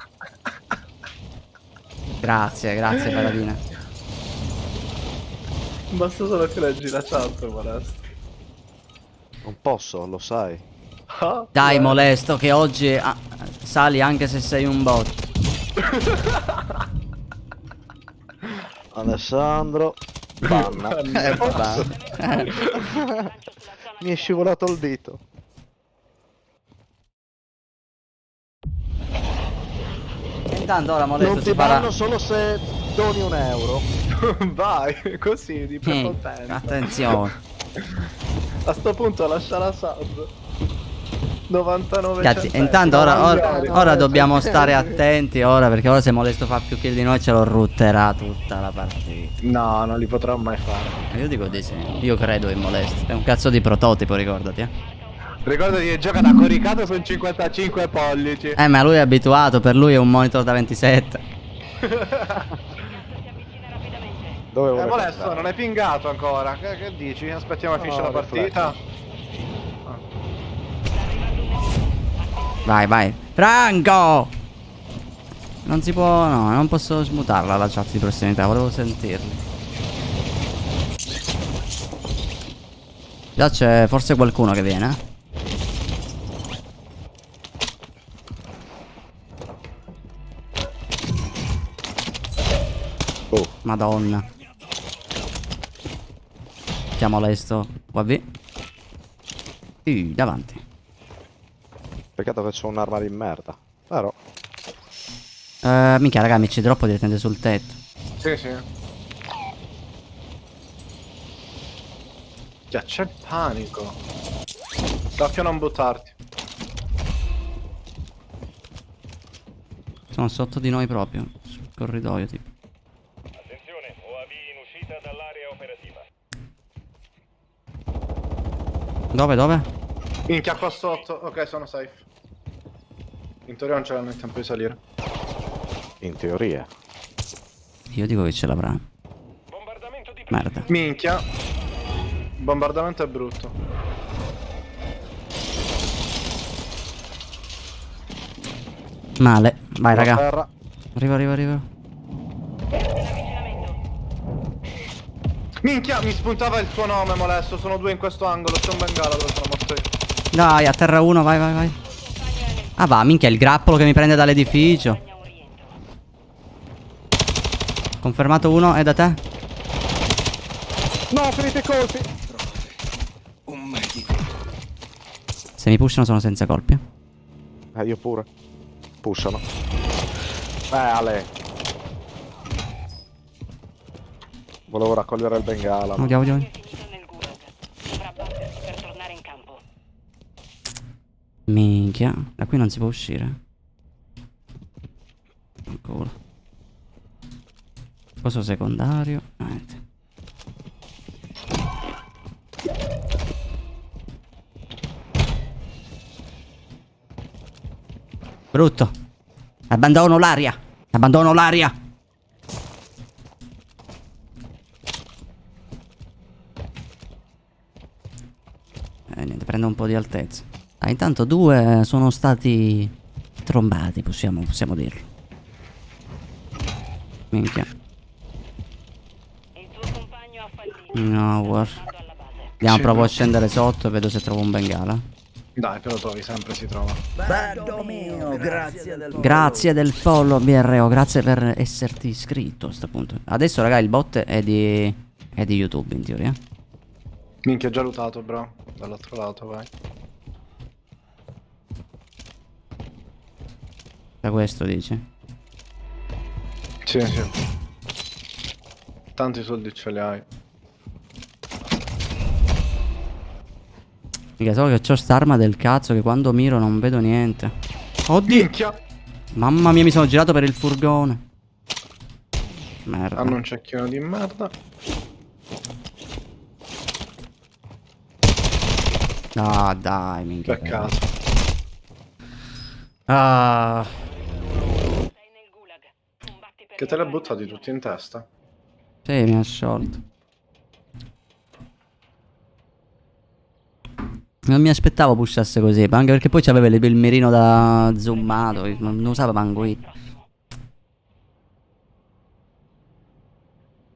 Grazie, Paladina. Basta solo che leggi la chat, Molesto. Non posso, lo sai. Ah, Dai beh. Molesto che oggi sali anche se sei un bot. Alessandro. Banna. Mi è scivolato il dito. Intanto ora Molesto Non si ti farà. banno solo se doni €1. Vai, così di prepotenza. Attenzione. A sto punto lascia la sub. 99 Ragazzi, centesimi. intanto ora no, dobbiamo cioè- stare attenti ora, perché ora se Molesto fa più kill di noi ce lo rutterà tutta la partita. No, non li potrò mai fare. Io dico di sì. Io credo in Molesto. È un cazzo di prototipo, ricordati. Ricordati che gioca da coricato su 55 pollici. Ma lui è abituato, per lui è un monitor da 27. Dove vuole Molesto, andare? non è pingato ancora. Che dici? Aspettiamo che finisce No, la partita. Vai. Franco! Non si può. No, non posso smutarla la chat di prossimità, volevo sentirli. Già c'è forse qualcuno che viene. Oh, Madonna. Chiamo Lesto. UAV. Davanti. peccato che c'ho un'arma di merda. Però. Minchia, raga, mi ci droppo direttamente sul tetto. Sì, sì. C'è panico. Doppio non buttarti. Sono sotto di noi proprio. Sul corridoio, tipo. Attenzione, OAV in uscita dall'area operativa. Dove? Minchia qua sotto. Ok, sono safe. In teoria non ce l'hanno il tempo di salire. In teoria. Io dico che ce l'avrà. Bombardamento di Merda. Minchia. Bombardamento è brutto. Male. Vai, raga. Terra. Arrivo. Minchia, mi spuntava il tuo nome, Molesto. Sono due in questo angolo. C'è un bengala dove sono morto io. Dai, a terra uno, vai. Ah, va, minchia, il grappolo che mi prende dall'edificio. Confermato uno, è da te? No, finite i colpi. Se mi pushano sono senza colpi. Io pure. Pushano. Ale. Volevo raccogliere il bengala. ma- Andiamo. Minchia, da qui non si può uscire. Ancora. Coso secondario. Niente. Brutto. Abbandono l'aria. prendo un po' di altezza. Ah, intanto 2 sono stati trombati, possiamo dirlo. Minchia. Il tuo compagno ha fallito. No, guarda. Tornando alla base. Andiamo, Sì, provo no. a scendere sotto e vedo se trovo un bengala. Dai, che lo trovi, sempre si trova. Grazie del follow, BRO, grazie per esserti iscritto a sto punto. Adesso, raga, il bot è di YouTube in teoria. Minchia, già lootato, bro. Dall'altro lato, vai. Da questo dici? Sì, sì. Tanti soldi ce li hai. Mica solo che c'ho st'arma del cazzo che quando miro non vedo niente. Oddio! Minchia! Mamma mia, mi sono girato per il furgone. Merda. Hanno un cecchino di merda. Ah, dai, minchia. Peccato. Ah. Sei nel gulag. Combatti per Che te li ha buttati tutti in testa? Sì, mi ha sciolto. Non mi aspettavo pushasse così, anche perché poi c'aveva il mirino da zoomato, non usava manco io.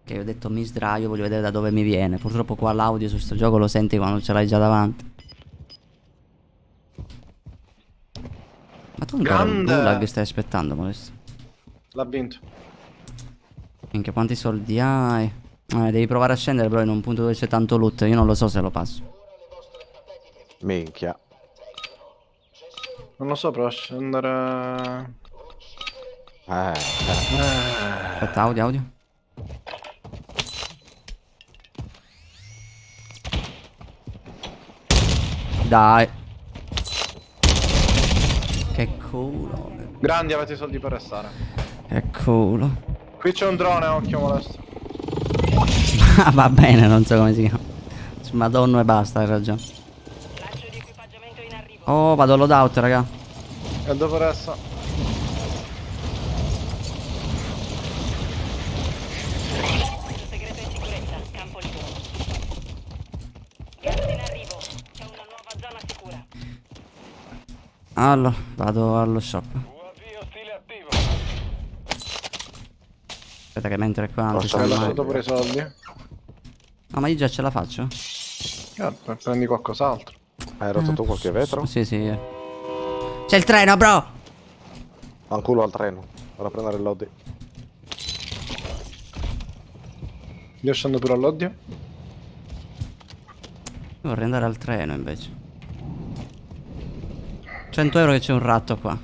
Ok, ho detto mi sdraio, voglio vedere da dove mi viene. Purtroppo qua l'audio su sto gioco lo senti quando ce l'hai già davanti. Ma tu ancora il Grande! gulag stai aspettando, Modesto? L'ha vinto. Minchia, quanti soldi hai? Devi provare a scendere però in un punto dove c'è tanto loot, io non lo so se lo passo. Minchia. Non lo so, provo a scendere... Aspetta, audio. Dai. Che culo. Grandi, avete i soldi per restare. Che culo. Qui c'è un drone, occhio molesto. Ah, va bene, non so come si chiama. Madonna e basta, hai ragione. lancio di equipaggiamento in arrivo. Oh, vado loadout, raga. E dove resta? Passaggio segreto in sicurezza. Campo libero. Gas in arrivo. C'è una nuova zona sicura. Allora, vado allo shop. UAV ostile attivo. Aspetta che mentre qua non ci Forza, Hai sono lasciato mai. pure i soldi? No, ma io già ce la faccio. Prendi qualcos'altro. Hai rotto tu qualche vetro? Sì, sì. C'è il treno, bro! Fanculo al treno. Vado a prendere il lobby. Io scendo pure all'odio. Vorrei andare al treno invece. 100 euro che c'è un ratto qua.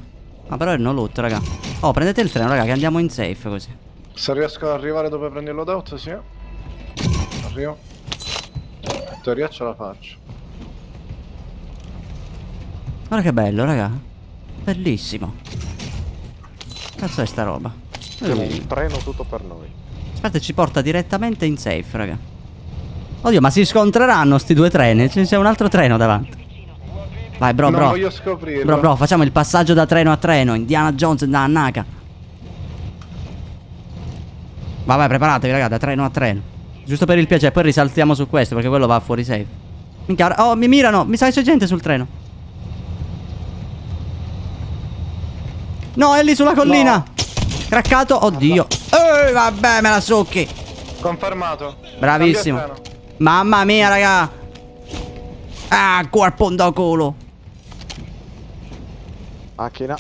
Ma però è no loot, raga. Oh, prendete il treno, raga, che andiamo in safe così. Se riesco ad arrivare dove prendi il loadout, sì. Arrivo. In teoria ce la faccio. Guarda che bello, raga. Bellissimo. Cazzo è sta roba? Abbiamo un treno tutto per noi. Aspetta, ci porta direttamente in safe, raga. Oddio, ma si scontreranno sti due treni? C'è un altro treno davanti. Vai, bro, non bro. voglio scoprirlo. Bro, facciamo il passaggio da treno a treno. Indiana Jones da Naka. Vai, preparatevi, raga, da treno a treno. Giusto per il piacere, poi risaltiamo su questo, perché quello va fuori safe. Minchia, oh, mi mirano. Mi sa che c'è gente sul treno. No, è lì sulla collina. No. Craccato, oddio. Vabbè, me la succhi. Confermato. Bravissimo. Cambia il treno. Mamma mia, raga. Ah, corpo da culo. Macchina.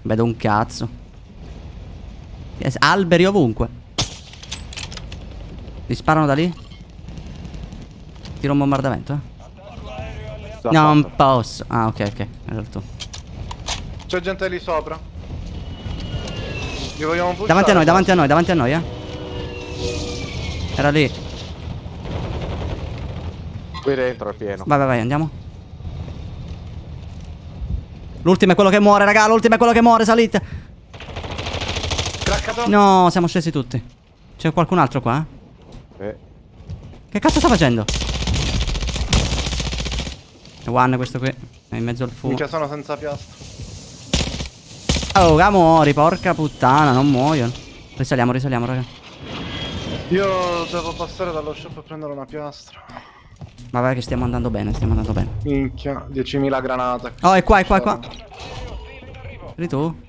Vedo un cazzo. Yes, alberi ovunque. Ti sparano da lì? Tiro un bombardamento, Già Non fatto. posso. Ah, ok, era il tuo. C'è gente lì sopra. Li vogliamo pushare? Davanti a noi, Era lì. Qui dentro è pieno. Vai, andiamo. L'ultimo è quello che muore, raga. L'ultimo è quello che muore, salite. Craccato. No, siamo scesi tutti. C'è qualcun altro qua? Che cazzo sta facendo? One questo qui. È in mezzo al fumo. Minchia, sono senza piastra. Oh, muori, porca puttana, non muoiono. Risaliamo, raga. Io devo passare dallo shop a prendere una piastra. Ma vai che stiamo andando bene, stiamo andando bene. Minchia, 10.000 granate. Oh, è qua, è qua, è qua. Eri tu?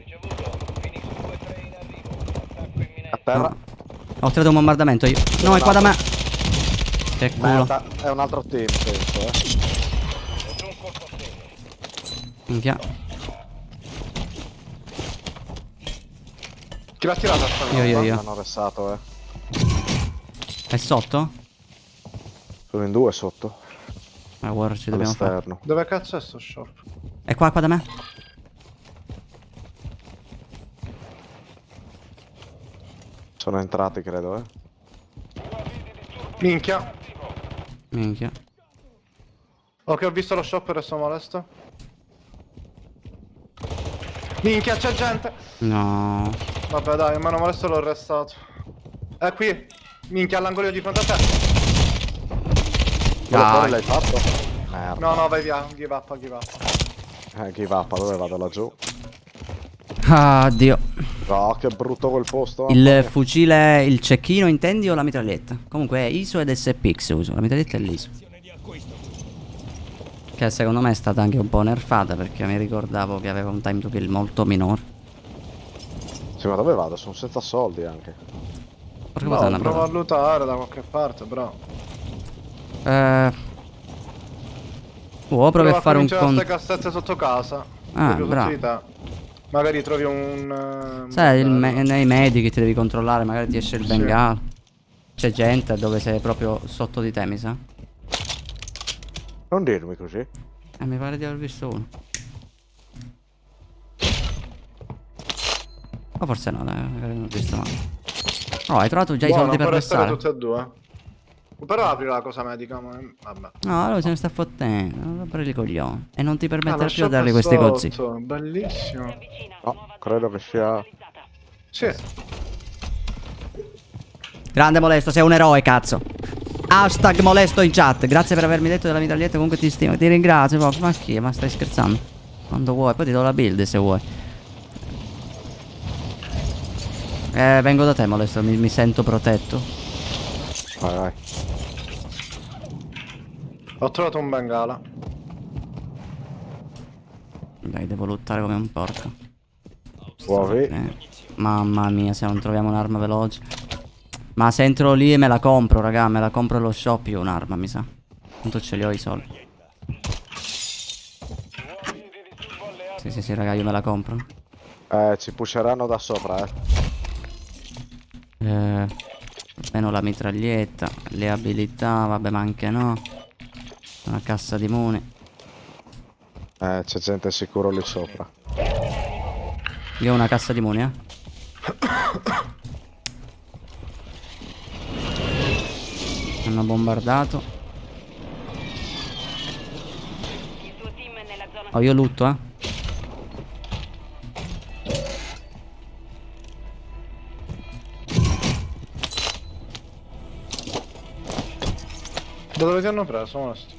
A terra. No. Ho tirato un bombardamento io. No, è qua da me. Che culo. Merda, è un altro team, penso, Minchia. Chi l'ha tirata sta Io. roba? Hanno restato, È sotto? Sono in 2 sotto. Guarda, ci dobbiamo fare. All'esterno. Dove cazzo è sto shop? È qua da me? Sono entrati, credo, Minchia. Minchia. Ok, ho visto lo shop e resto molesto. Minchia, c'è gente. No. Vabbè dai, meno molesto l'ho arrestato. È qui. Minchia, all'angolo di fronte a te. Dai. L'hai fatto? Merda. No, vai via. Give up. Give up, dove vado laggiù? Ah, Dio. No, che brutto quel posto. Il fucile, il cecchino intendi o la mitraglietta? Comunque è ISO ed SPX uso, la mitraglietta è l'ISO. Che secondo me è stata anche un po' nerfata perché mi ricordavo che aveva un time to kill molto minore. Sì, ma dove vado? Sono senza soldi anche. Porca No, puttana, provo a bro. lootare da qualche parte, bro. Provi a fare un queste conto. cassette sotto casa. Ah, Proprio bravo. sotto di te. Magari trovi un... Sai, nei medici ti devi controllare, magari ti esce il Sì. bengala. C'è gente dove sei proprio sotto di te, mi sa. Non dirmi così. Mi pare di aver visto uno. O forse no, dai, magari non ho visto male. Oh, hai trovato già i Buono, soldi per può restare restare? tutti e due. Però apri la cosa medica, ma... Vabbè. No, lui se ne sta fottendo, non rompere i coglioni. E non ti Ah, permettere lo più di shop dargli è questi cozzi. sotto, bellissimo. No, credo che sia... Sì. Grande Molesto, sei un eroe, cazzo. Hashtag Molesto in chat. Grazie per avermi detto della mitraglietta, comunque ti stimo. Ti ringrazio, proprio. Ma chi? Ma stai scherzando? Quando vuoi, poi ti do la build se vuoi. Vengo da te, Molesto, mi sento protetto. Vai. Ho trovato un bengala. Dai, devo lottare come un porco. Muovi. Mamma mia, se non troviamo un'arma veloce. Ma se entro lì e me la compro, raga, me la compro allo shop io un'arma, mi sa. Tanto ce li ho i soldi. Sì, raga, io me la compro. Ci pusheranno da sopra, Almeno la mitraglietta, le abilità, vabbè, ma anche no. Una cassa di muni. C'è gente sicuro lì sopra. Io ho una cassa di muni, Hanno bombardato. Oh, io lutto, Da dove ti hanno preso, onesto?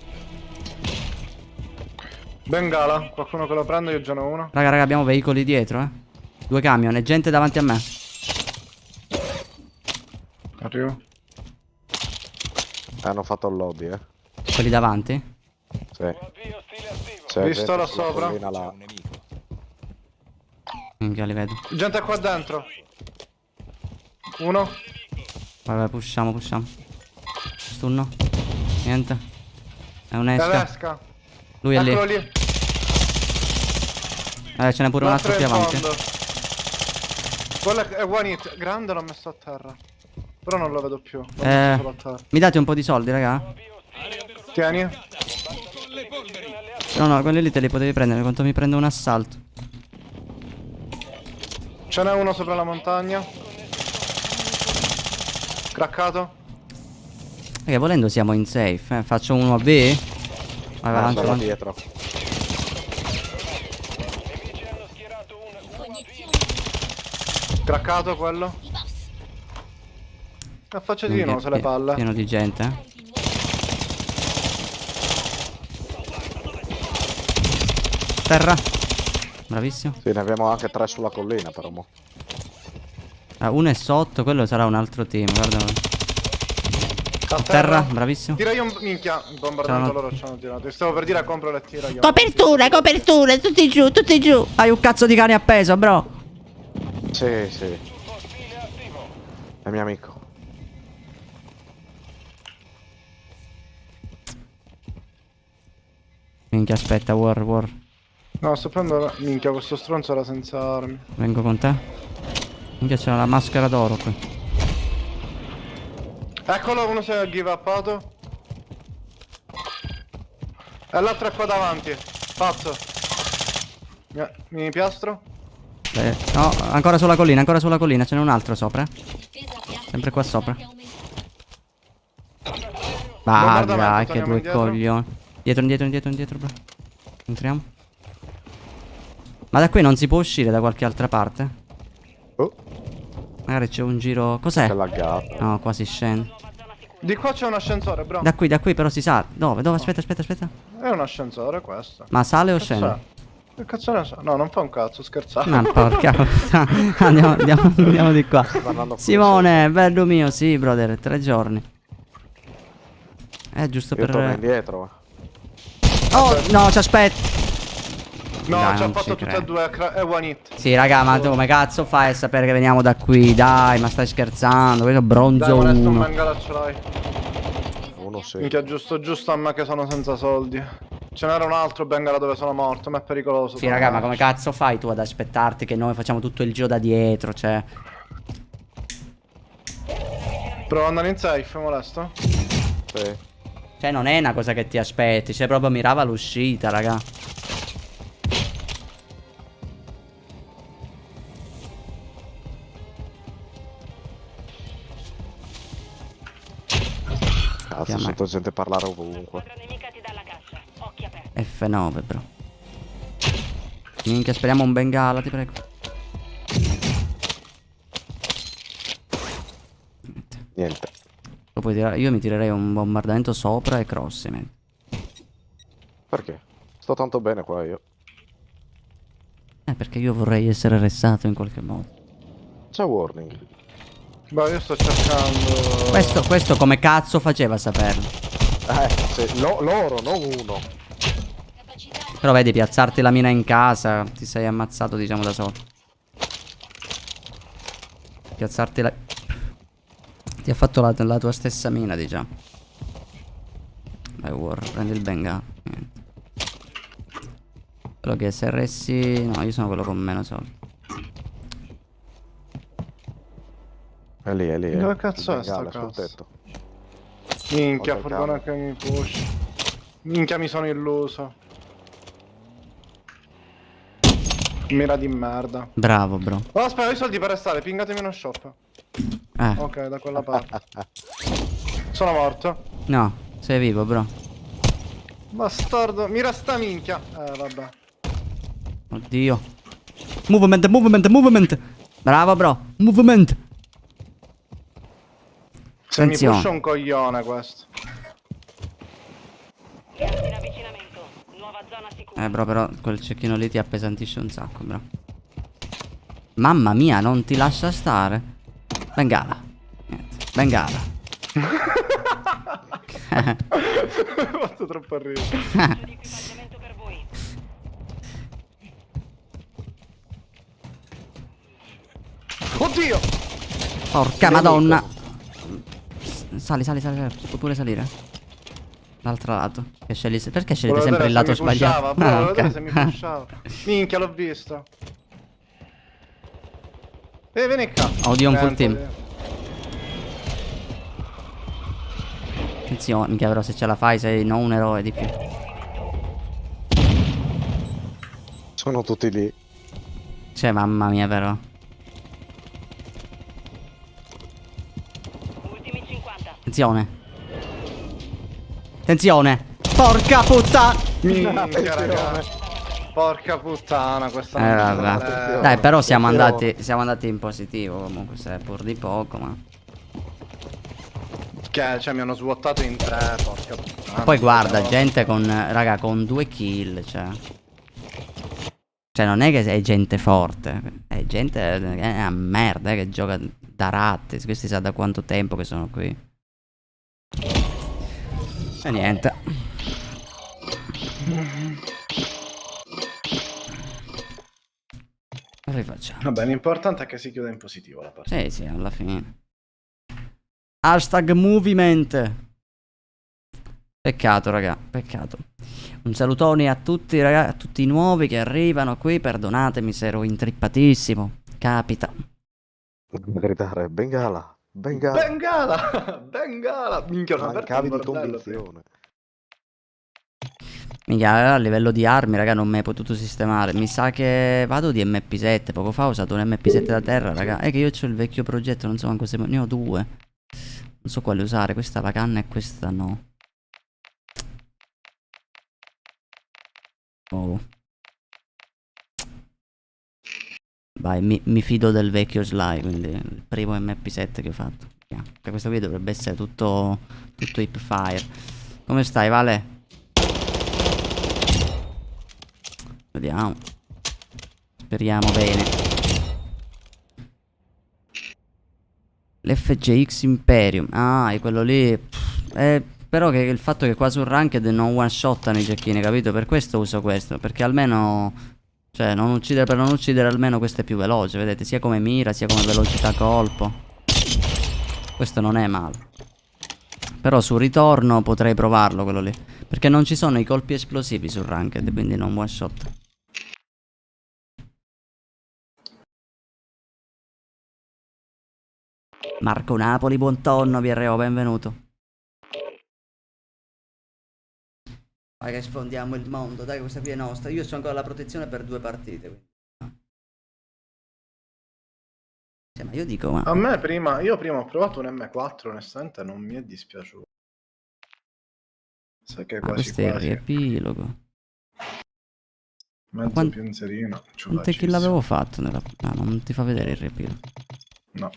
Bengala, qualcuno che lo prende, io già ne ho uno. Raga, abbiamo veicoli dietro, 2 camion e gente davanti a me. Arrivo. Hanno fatto il lobby, Quelli davanti? Sì. C'è Visto gente là sulla sopra? collina là. Minchia, li vedo. Gente qua dentro. Uno. Vai, pushiamo. Stunno. Niente. È un'esca. Tedesca. Lui è lì. Eccolo lì. Ce n'è pure un altro L'altro più è in avanti. fondo. Quello è one hit. Grande, l'ho messo a terra. Però non lo vedo più. L'ho messo solo a terra. Mi date un po' di soldi, raga? Tieni. No, quelli lì te li potevi prendere. Quanto mi prende un assalto? Ce n'è uno sopra la montagna. Craccato. Perché volendo siamo in safe, Faccio uno a V. Vai, avanti, Sono avanti. dietro. Craccato quello. A faccia di no, se le palle. Pieno di gente, Terra. Bravissimo. Sì, ne abbiamo anche 3 sulla collina, però mo. Uno è sotto, quello sarà un altro team, guarda. A Terra, bravissimo. Tira io un... Minchia, il bombardamento Ciao. loro ci hanno tirato. Stavo per dire compro e tira io. Copertura, copertura, tutti giù, tutti giù. Hai un cazzo di cane appeso, bro. Sì, sì. È mio amico. Minchia, aspetta, war. No, sto prendendo... Minchia, questo stronzo era senza armi. Vengo con te. Minchia, c'è la maschera d'oro qui. Eccolo, uno si è give upato. E l'altro è qua davanti. Pazzo. Mi piastro. No, ancora sulla collina, ce n'è un altro sopra. Difesa piazza Sempre qua sopra. che aumenta. Vai, Bombardamento, che torniamo due indietro. coglioni. Indietro, bro. Entriamo. Ma da qui non si può uscire da qualche altra parte? Oh, Magari c'è un giro... Cos'è? che laggato. No, qua si scende. Di qua c'è un ascensore, bro. Da qui però si sa. Dove? Aspetta. È un ascensore questo. Ma sale o Cazzo scende? è? Che cazzo ne so? No, non fa un cazzo, scherzavo. Ma porca puttana. Andiamo di qua. andando Simone, bello mio, sì, brother, 3 giorni. Giusto Io torno per... indietro. Oh, no, ci aspetta. No, Dai, ci ha non fatto ci tutte e credo. due. È one hit. Sì, raga, ma tu come cazzo fai a sapere che veniamo da qui? Dai, ma stai scherzando? Questo è Dai, bronzo onesto, un 1. bengala ce l'hai. Uno sì. Minchia, giusto a me che sono senza soldi. Ce n'era un altro bengala dove sono morto, ma è pericoloso. Sì, raga, ma come cazzo fai tu ad aspettarti che noi facciamo tutto il giro da dietro, cioè... Provo ad andare in safe, molesto. Sì. Cioè, non è una cosa che ti aspetti, cioè proprio mirava l'uscita, raga. Cazzo, Chiama- sento gente parlare ovunque. Squadra nemica ti dà la caccia. Occhi aperti. F9, bro. Minchia, speriamo un bengala, ti prego. Niente. Lo puoi tirare- Io mi tirerei un bombardamento sopra e cross, man. Perché? Sto tanto bene qua io. Perché io vorrei essere ressato in qualche modo. C'è warning. Beh, io sto cercando. Questo come cazzo faceva a saperlo? Sì. Loro, non uno. Capacità Però vedi, piazzarti la mina in casa, ti sei ammazzato, diciamo, da solo. Piazzarti la... Ti ha fatto la tua stessa mina, diciamo. Vai, War, prendi il bengala. Niente. Quello che SRS... No, io sono quello con meno soldi. È lì, è lì. Dove cazzo è Bengala sta sul cazzo? tetto. Minchia, Oltre il furgone camion. che mi push. Minchia, mi sono illuso. Mira di merda. Bravo, bro. Oh, aspetta, ho i soldi per restare, pingatemi uno shop. Ok, da quella parte. Sono morto. No, sei vivo, bro. Bastardo, mira sta minchia. Vabbè. Oddio. Movement. Bravo, bro. Movement. Se mi Attenzione. pusha un coglione questo. Gas in avvicinamento. Nuova zona sicura. Bro, però quel cecchino lì ti appesantisce un sacco, bro. Mamma mia, non ti lascia stare. Bengala. Niente. Bengala. Ho fatto troppo ridere. Di equipaggiamento per voi. Oddio! Porca madonna. Sali. Puoi pure salire. L'altro lato. Perché scegliete Volevo sempre il vedere lato se mi pushava, sbagliato? bro, volevo ok. vedere se mi pushava. Minchia, l'ho visto. Vieni qua. Odio un full team. Niente. Attenzione, minchia, però se ce la fai sei non un eroe di più. Sono tutti lì. Cioè, mamma mia, però. Ultimi 50. Attenzione. Porca puttana. Minchia, raga. Porca puttana, questa Vabbè. Dai, però siamo andati in positivo comunque, seppur di poco, ma... Che, cioè, mi hanno svuotato in 3, porca puttana. Poi guarda, gente con, raga, con 2 kill, cioè... Cioè, non è che è gente forte, è gente, è una merda, che gioca da ratti. Questi sa da quanto tempo che sono qui. E niente. Rifacciamo. Vabbè, l'importante è che si chiuda in positivo la partita. Sì, sì, alla fine. Hashtag movement. Peccato, raga, peccato. Un salutone a tutti, raga, a tutti i nuovi che arrivano qui. Perdonatemi se ero intrippatissimo. Capita. Gridare Bengala, Bengala. Bengala! Bengala! Minchia, una Mancavi di bordello, convinzione. Mica a livello di armi, raga, non mi hai potuto sistemare. Mi sa che vado di MP7. Poco fa ho usato un MP7 da terra, raga. È che io ho il vecchio progetto, non so manco se ne ho due. Non so quale usare. Questa la canna e questa no. Oh. Vai, mi fido del vecchio Sly, quindi il primo MP7 che ho fatto. Che questo qui dovrebbe essere tutto hipfire. Come stai, Vale? Vediamo. Speriamo bene. L'FGX Imperium. Ah, è quello lì. Però che il fatto che qua sul ranked non one shottano i cecchini, capito? Per questo uso questo. Perché almeno, cioè, non uccidere per non uccidere, almeno questo è più veloce. Vedete, sia come mira, sia come velocità colpo. Questo non è male. Però sul ritorno potrei provarlo quello lì. Perché non ci sono i colpi esplosivi sul ranked, quindi non one shot. Marco Napoli, buon tonno, VRO, benvenuto. Vai che sfondiamo il mondo, dai, questa qui è nostra. Io ho ancora la protezione per 2 partite. Quindi. Cioè, ma io dico, ma... A me prima, io prima ho provato un M4, onestamente non mi è dispiaciuto. Sai che quasi questo è il quasi riepilogo. mezzo pinzerino. Quante kill l'avevo fatto nella... Ah, non ti fa vedere il riepilogo. No.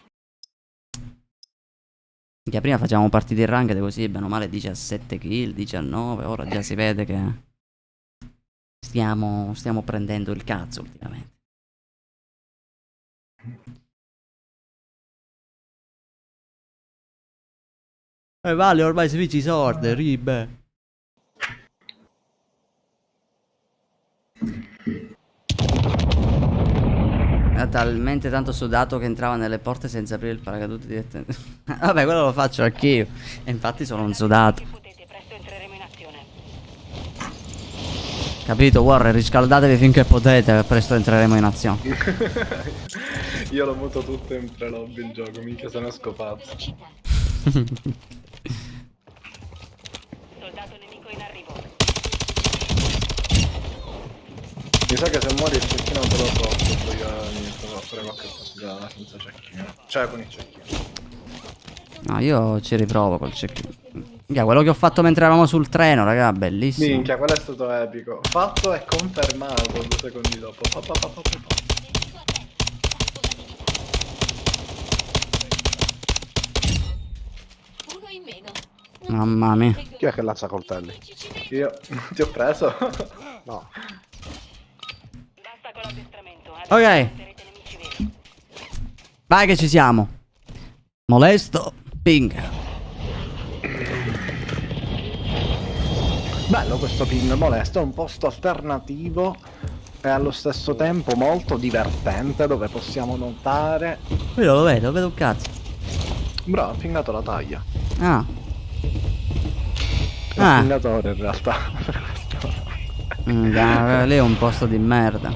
Che prima facevamo partite in ranked così, bene o male 17 kill, 19, ora già si vede che stiamo prendendo il cazzo ultimamente. Vale, ormai si dice sword, ribe. Era talmente tanto sudato che entrava nelle porte senza aprire il paracadute direttamente. Vabbè, quello lo faccio anch'io. E infatti sono un sudato. Capito, Warrior, riscaldatevi finché potete, presto entreremo in azione. Io lo muto tutto in pre-lobby il gioco, minchia se ne esco pazzo. Soldato nemico in arrivo. Mi sa che se muori il cecchino non te lo posso, poi io inizio a fare qualche partita senza cecchino. Cioè con il cecchino. No, io ci riprovo col cecchino. Quello che ho fatto mentre eravamo sul treno, raga, bellissimo. Minchia, quello è stato epico. Fatto e confermato 2 secondi dopo. Uno in meno. Mamma mia. Chi è che lancia coltelli? Io ti ho preso? No. Basta con l'addestramento. Ok. Sarete nemici veri. Vai che ci siamo. Molesto. Ping. Bello questo ping molesto, è un posto alternativo e allo stesso tempo molto divertente dove possiamo notare. Io lo vedo un cazzo. Bravo, ha pingato la taglia. Ah. Un pingatore in realtà. Lì è un posto di merda.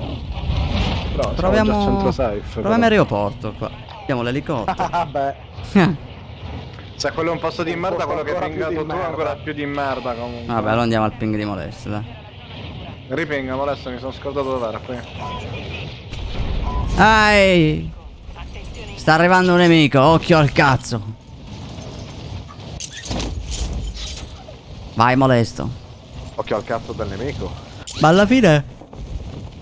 Però Proviamo. centro safe. Proviamo aeroporto qua. Abbiamo l'elicottero. Vabbè. Se quello è un posto di merda, quello che hai Ancora più pingato di tu è merda. ancora più di merda comunque. Vabbè, allora andiamo al ping di molesto, dai. Ripinga, molesto, mi sono scordato dove era qui. Ai! Sta arrivando un nemico, occhio al cazzo. Vai molesto. Occhio al cazzo del nemico. Ma alla fine...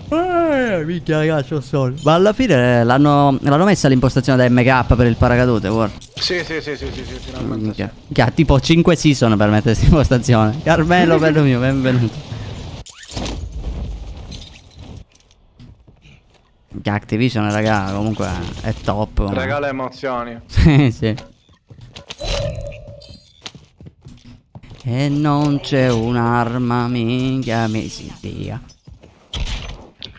minchia ragazzi, ho solo. Ma alla fine l'hanno messa l'impostazione da MK per il paracadute, guarda. Sì, finalmente Minchia. Minchia, tipo 5 season per mettere questa impostazione. Carmelo, bello mio, benvenuto. Minchia, Activision, raga, comunque è top. sì. Regala emozioni. Sì, sì. E non c'è un'arma, minchia, mi si dia.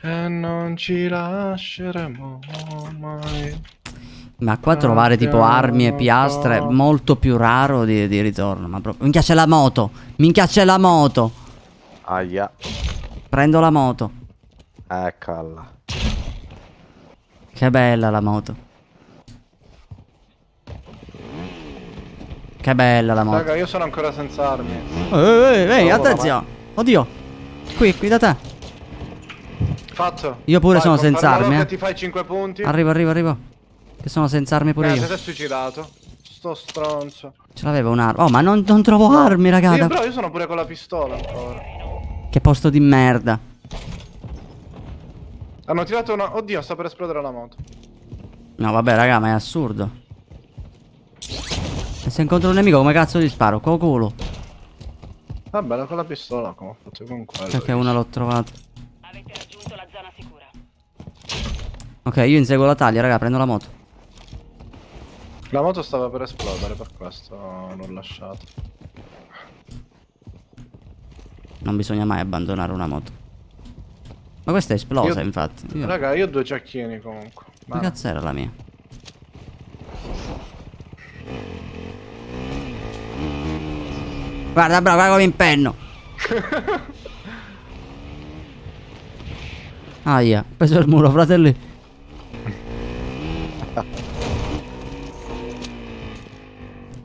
E non ci lasceremo mai. Ma qua trovare tipo armi e piastre è molto più raro di ritorno. Ma proprio. Minchia c'è la moto. Minchia c'è la moto. Aia. Prendo la moto. Eccola. Che bella la moto. Che bella la moto. Raga, io sono ancora senza armi. Ehi, attenzione. Oddio. Qui da te. Fatto. Io pure Vai, sono con senza Farmelo armi, che eh. ti fai 5 punti. Arrivo. Che sono senza armi pure io. Ti sei suicidato. Sto stronzo. Ce l'avevo un'arma. Oh, ma non trovo armi, raga. Bro, io sono pure con la pistola ancora. Che posto di merda. Hanno tirato una... Oddio, sta per esplodere la moto. No, vabbè, raga, ma è assurdo. E se incontro un nemico, come cazzo gli sparo? Con culo. Vabbè, con la pistola come ho fatto con quello. Perché una l'ho trovata. Avete raggiunto la zona sicura. Ok, io inseguo la taglia, raga, prendo la moto. La moto stava per esplodere, per questo l'ho lasciato. Non bisogna mai abbandonare una moto. Ma questa è esplosa, Io- infatti. Raga, io ho 2 giacchini comunque. Che cazzo era la mia? Guarda come impenno. Aia, ho preso il muro, fratelli.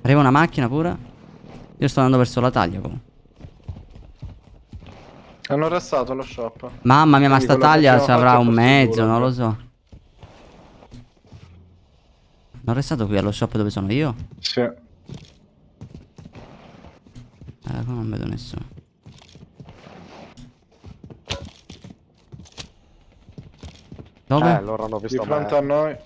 Arriva una macchina pure. Io sto andando verso la taglia comunque. Hanno arrestato lo shop. Mamma mia, ma Quindi sta quello che taglia abbiamo ci avrà fatto un è mezzo, sicuro, non bro. lo so. Non restato qui allo shop dove sono io? Sì. Qua non vedo nessuno. Dove? Loro hanno Di visto fronte a me. noi.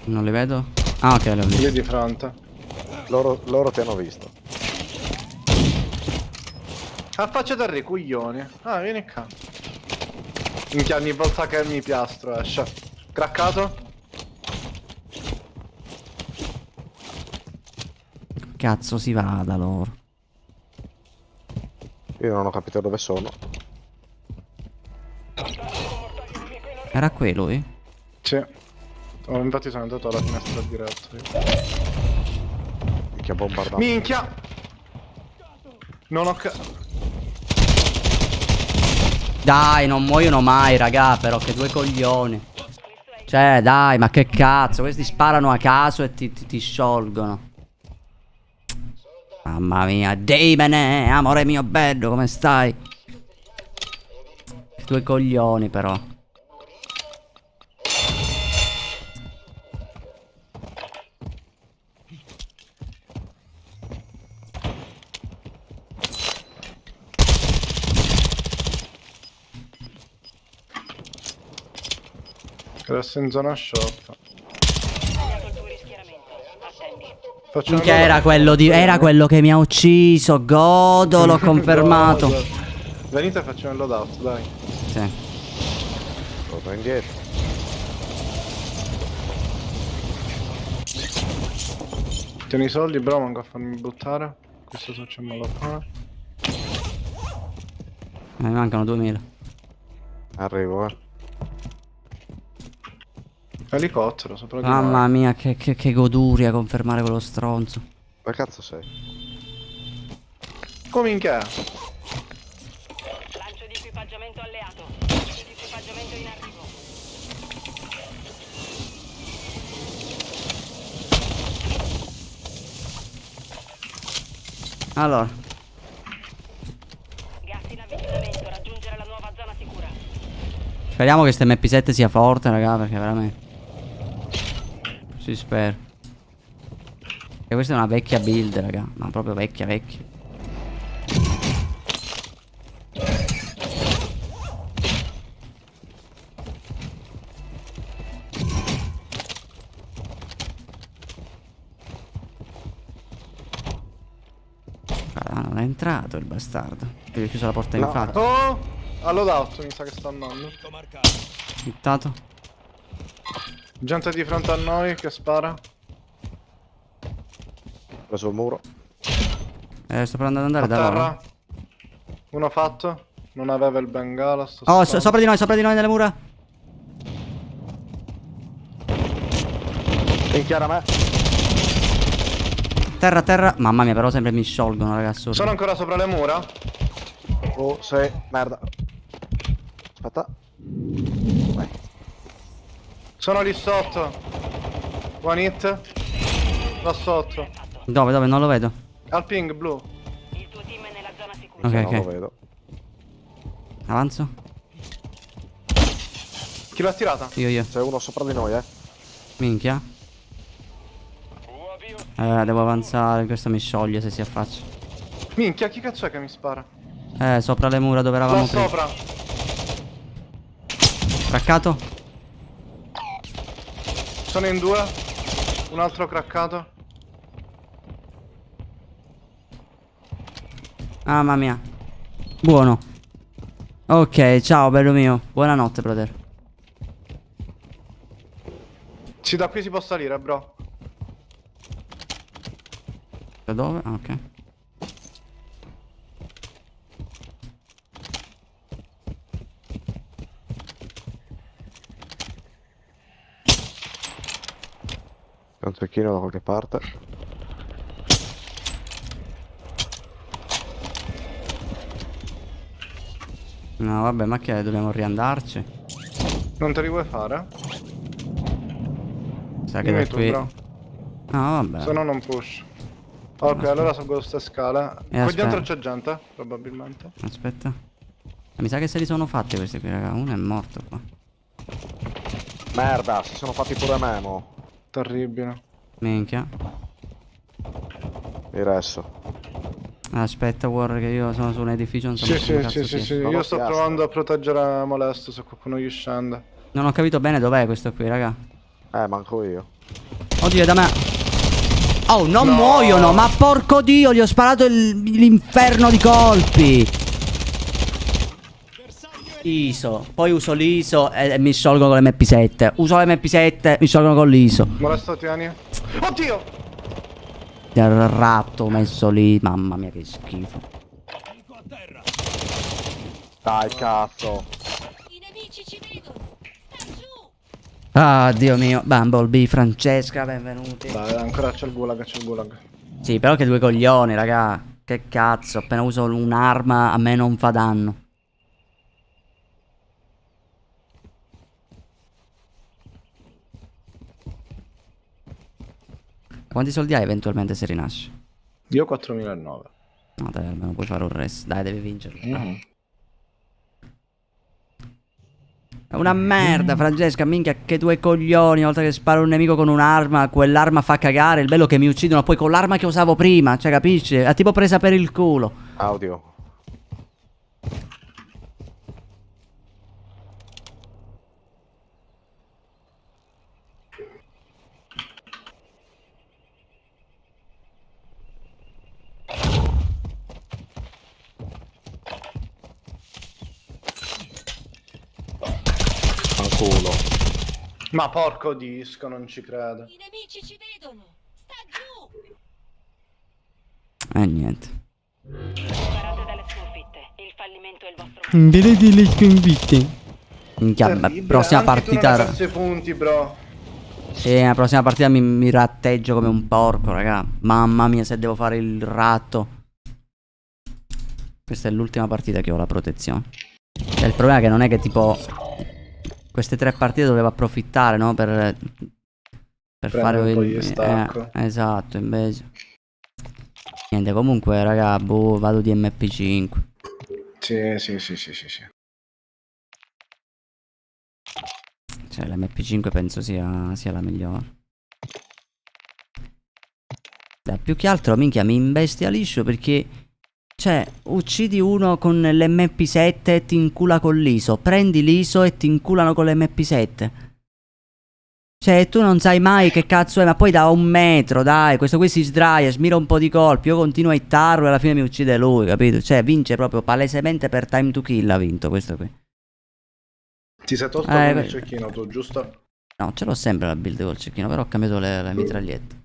Non li vedo? Ah, ok, li ho visti. Lì di fronte. Loro ti hanno visto. Affacciati a ricoglioni. Ah, vieni qua. Minchia, ogni volta che mi piastro esce. Craccato? Cazzo si vada loro. Io non ho capito dove sono. Era qui lui? Sì. Oh, infatti sono andato alla finestra diretto. Minchia bombardato. Minchia! Non ho Dai, non muoiono mai, raga, però che due coglioni. Cioè, dai, ma che cazzo, questi sparano a caso e ti sciolgono. Mamma mia, Damone, amore mio bello, come stai? Che due coglioni, però. Adesso in zona shop. Tagliato il tuo rischiaramento. Attendi. Facciamo Minchia, era quello che mi ha ucciso. Godo, l'ho confermato. Venite e facciamo il loadout, dai. Sì. Torno indietro. Tieni i soldi, bro, manco a farmi buttare. Questo facciamolo qua. Mi mancano 2000. Arrivo, Elicottero sopra di noi. Mamma mia, che goduria confermare quello stronzo. Dove cazzo sei? Come in che? Lancio di equipaggiamento alleato. Lancio di equipaggiamento in arrivo. Allora, Gas in avvicinamento. Raggiungere la nuova zona sicura. speriamo che ste MP7 sia forte, raga, perché veramente si spera. E questa è una vecchia build, raga, ma proprio vecchia. Guarda, non è entrato il bastardo. Gli ho chiuso la porta in No. faccia. Oh! A loadout mi sa che sta andando. Hittato. Gente di fronte a noi che spara. Preso il muro. Sto provando ad andare A da terra. loro. Uno fatto. Non aveva il bengala. Sto Oh, stando. sopra di noi nelle mura. Minchia me. Terra. Mamma mia, però sempre mi sciolgono, ragazzi. Sono ancora sopra le mura? Oh, sì, merda. Aspetta. Vai. Sono lì sotto. One hit. Da sotto. Dove? Non lo vedo. Al ping blu. Il tuo team è nella zona sicura. Ok, Non lo ok. vedo. Avanzo. Chi l'ha tirata? Io. C'è uno sopra di noi, Minchia. Devo avanzare, questo mi scioglie se si affaccia. Minchia, chi cazzo è che mi spara? Sopra le mura dove eravamo Là prima. sopra. Craccato? Sono in due. Un altro craccato. Mamma mia. Buono. Ok, ciao bello mio. Buonanotte, brother. Sì, da qui si può salire, bro. Da dove? Ah, ok. C'è un cecchino da qualche parte. No, vabbè, ma che dobbiamo riandarci? Non te li vuoi fare? Sa che Dimmi da tu, qui. bro. No, vabbè. Se no non push. Ok, allora salgo queste scale. Qui aspetta. dentro c'è gente, probabilmente. Aspetta. Mi sa che se li sono fatti questi qui, raga. Uno è morto qua. Merda, si sono fatti pure Memo. Terribile. Minchia. Il resto. Aspetta, War, che io sono su un edificio, non so Sì, come sì, cazzo sì, sì, sia. sì. Non Io ho sto piastra. provando a proteggere Molesto se qualcuno gli scende. Non ho capito bene dov'è questo qui, raga. Manco io. Oddio, è da me. Oh, non No. muoiono, ma porco dio, gli ho sparato l'inferno di colpi. ISO. Poi uso l'ISO e mi sciolgo con l'MP7. Uso l'MP7, mi sciolgono con l'ISO. Molesto, tieni. Oddio! Il ratto messo lì, mamma mia che schifo. Dai, cazzo. I nemici ci vedono. Sta giù. Ah, Dio mio. Bumblebee, Francesca, benvenuti. Dai, ancora c'è il gulag, c'è il gulag. Sì, però che due coglioni, raga. Che cazzo, appena uso un'arma a me non fa danno. Quanti soldi hai eventualmente se rinasci? Io 4009. No dai, almeno puoi fare un rest. Dai, devi vincere. È una merda, Francesca, minchia, che due coglioni. Una volta che sparo un nemico con un'arma, quell'arma fa cagare. Il bello è che mi uccidono poi con l'arma che usavo prima. Cioè, capisci? È tipo presa per il culo. Audio. Fanculo. Ma porco disco, non ci credo. I nemici ci vedono. Sta giù. Niente. Imparate dalle sconfitte. Il fallimento è il vostro male. Vedi le sconfitte. Minchia, Terribile, prossima anche partita. tu non hai perso i punti, bro. La prossima partita mi ratteggio come un porco, raga. Mamma mia, se devo fare il ratto. Questa è l'ultima partita che ho la protezione. E il problema è che non è che tipo queste 3 partite dovevo approfittare, no? Per fare un po' il di stacco. esatto, invece. Niente, comunque, raga, boh, vado di MP5. Sì, sì, sì, sì, sì, sì. Cioè, l'MP5 penso sia la migliore. Dai, più che altro, minchia, mi imbestialisco perché, cioè, uccidi uno con l'MP7 e ti incula con l'ISO. Prendi l'ISO e ti inculano con l'MP7. Cioè, tu non sai mai che cazzo è, ma poi da 1 metro, dai, questo qui si sdraia, smira un po' di colpi, io continuo a hittarlo e alla fine mi uccide lui, capito? Cioè, vince proprio palesemente per time to kill, ha vinto questo qui. Ti sei tolto il beh. cecchino tu, giusto? No, ce l'ho sempre la build col cecchino, però ho cambiato le mitragliette.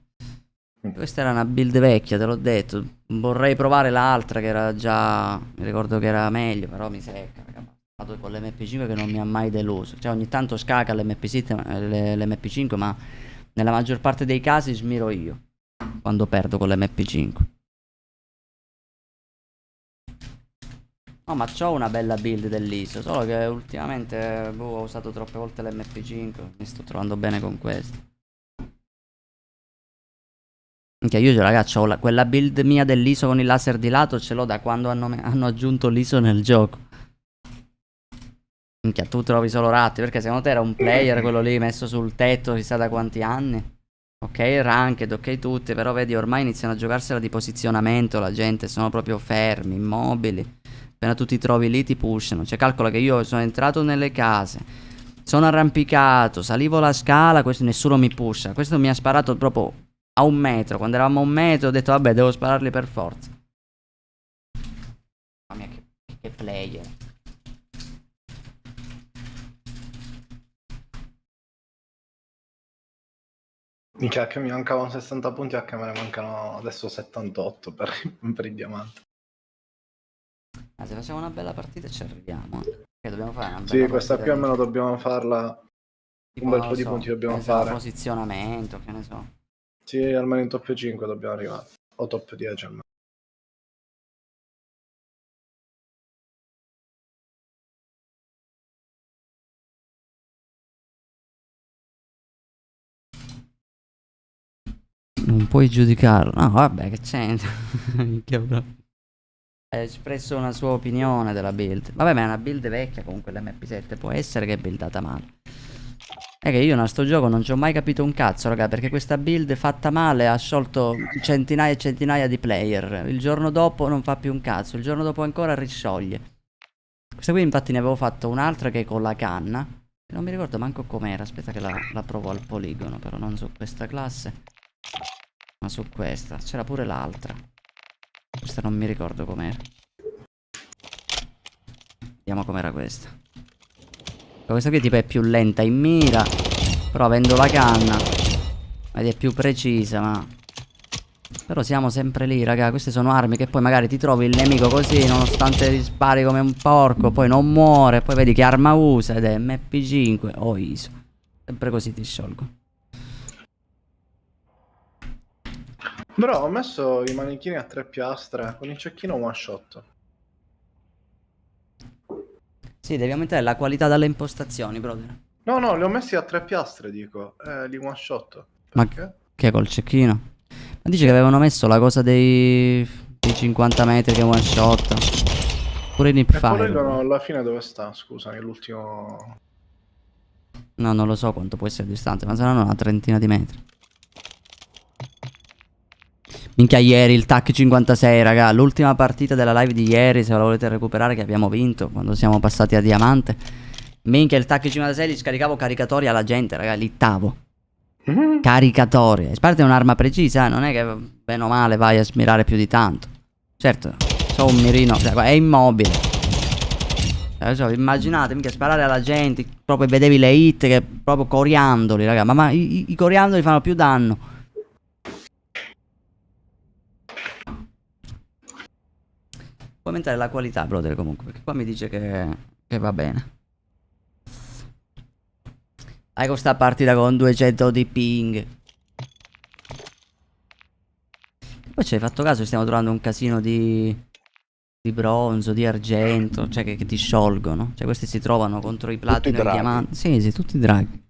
Questa era una build vecchia, te l'ho detto. Vorrei provare l'altra che era già... Mi ricordo che era meglio, però mi secca, raga. Vado con l'MP5 che non mi ha mai deluso. Cioè ogni tanto scarica l'MP5, ma nella maggior parte dei casi smiro io quando perdo con l'MP5. No, ma c'ho una bella build dell'ISO, solo che ultimamente ho usato troppe volte l'MP5, mi sto trovando bene con questo. Minchia, io ragazzi ho quella build mia dell'ISO con il laser di lato, ce l'ho da quando hanno aggiunto l'ISO nel gioco. Minchia, tu trovi solo ratti, perché secondo te era un player quello lì messo sul tetto chissà da quanti anni? Ok, ranked, ok tutti, però vedi ormai iniziano a giocarsela di posizionamento la gente, sono proprio fermi, immobili. Appena tu ti trovi lì ti pushano. Cioè calcola che io sono entrato nelle case, sono arrampicato, salivo la scala, questo nessuno mi pusha. Questo mi ha sparato proprio a 1 metro. Quando eravamo a 1 metro ho detto vabbè devo spararli per forza. Mamma mia che player. Minchia, che mi mancavano 60 punti, a che me ne mancano adesso 78 per i diamanti. Ma se facciamo una bella partita ci arriviamo. Che dobbiamo fare una bella Sì, questa partita più o meno dobbiamo farla. tipo, Un bel non po' lo di so, punti dobbiamo esatto, fare. posizionamento, che ne so. Sì, almeno in top 5 dobbiamo arrivare. O top 10 almeno. Non puoi giudicarlo. No, vabbè, che c'entra. Minchia, bro. Ha espresso una sua opinione della build. Vabbè, ma è una build vecchia comunque l'MP7. Può essere che è buildata male. È che io in sto gioco non ci ho mai capito un cazzo, raga. Perché questa build fatta male ha sciolto centinaia e centinaia di player. Il giorno dopo non fa più un cazzo. Il giorno dopo ancora riscioglie. Questa qui infatti ne avevo fatto un'altra che è con la canna. Non mi ricordo manco com'era. Aspetta che la provo al poligono. Però non su questa classe, ma su questa. C'era pure l'altra. Questa non mi ricordo com'era. Vediamo com'era questa. Questa qui tipo è più lenta in mira, però avendo la canna ed è più precisa, ma però siamo sempre lì, raga. Queste sono armi che poi magari ti trovi il nemico così, nonostante ti spari come un porco, poi non muore, poi vedi che arma usa ed è MP5 o ISO. Sempre così ti sciolgo. Bro, ho messo i manichini a 3 piastre con il cecchino one shot. Sì, devi aumentare la qualità dalle impostazioni, brother. No, li ho messi a 3 piastre, dico. Li one shot. Ma Perché? che col cecchino? Ma dice che avevano messo la cosa dei 50 metri che one shot. Pure in E hipfire. quello alla fine dove sta? Scusami, l'ultimo... No, non lo so quanto può essere distante, ma saranno una trentina di metri. Minchia, ieri il TAC 56, raga. L'ultima partita della live di ieri, se la volete recuperare, che abbiamo vinto quando siamo passati a diamante. Minchia, il TAC 56 li scaricavo caricatori alla gente, raga. Littavo. Caricatori. Sparte è un'arma precisa, non è che bene o male vai a smirare più di tanto. Certo, so un mirino, cioè, è immobile. Cioè, immaginate, minchia, sparare alla gente, proprio vedevi le hit che proprio coriandoli, raga. Ma i coriandoli fanno più danno. Puoi aumentare la qualità, brother, comunque, perché qua mi dice che va bene. Hai questa partita con 200 di ping. Poi ci hai fatto caso, stiamo trovando un casino di bronzo, di argento, cioè che ti sciolgono. Cioè questi si trovano contro i platino e i diamanti. Sì, tutti draghi.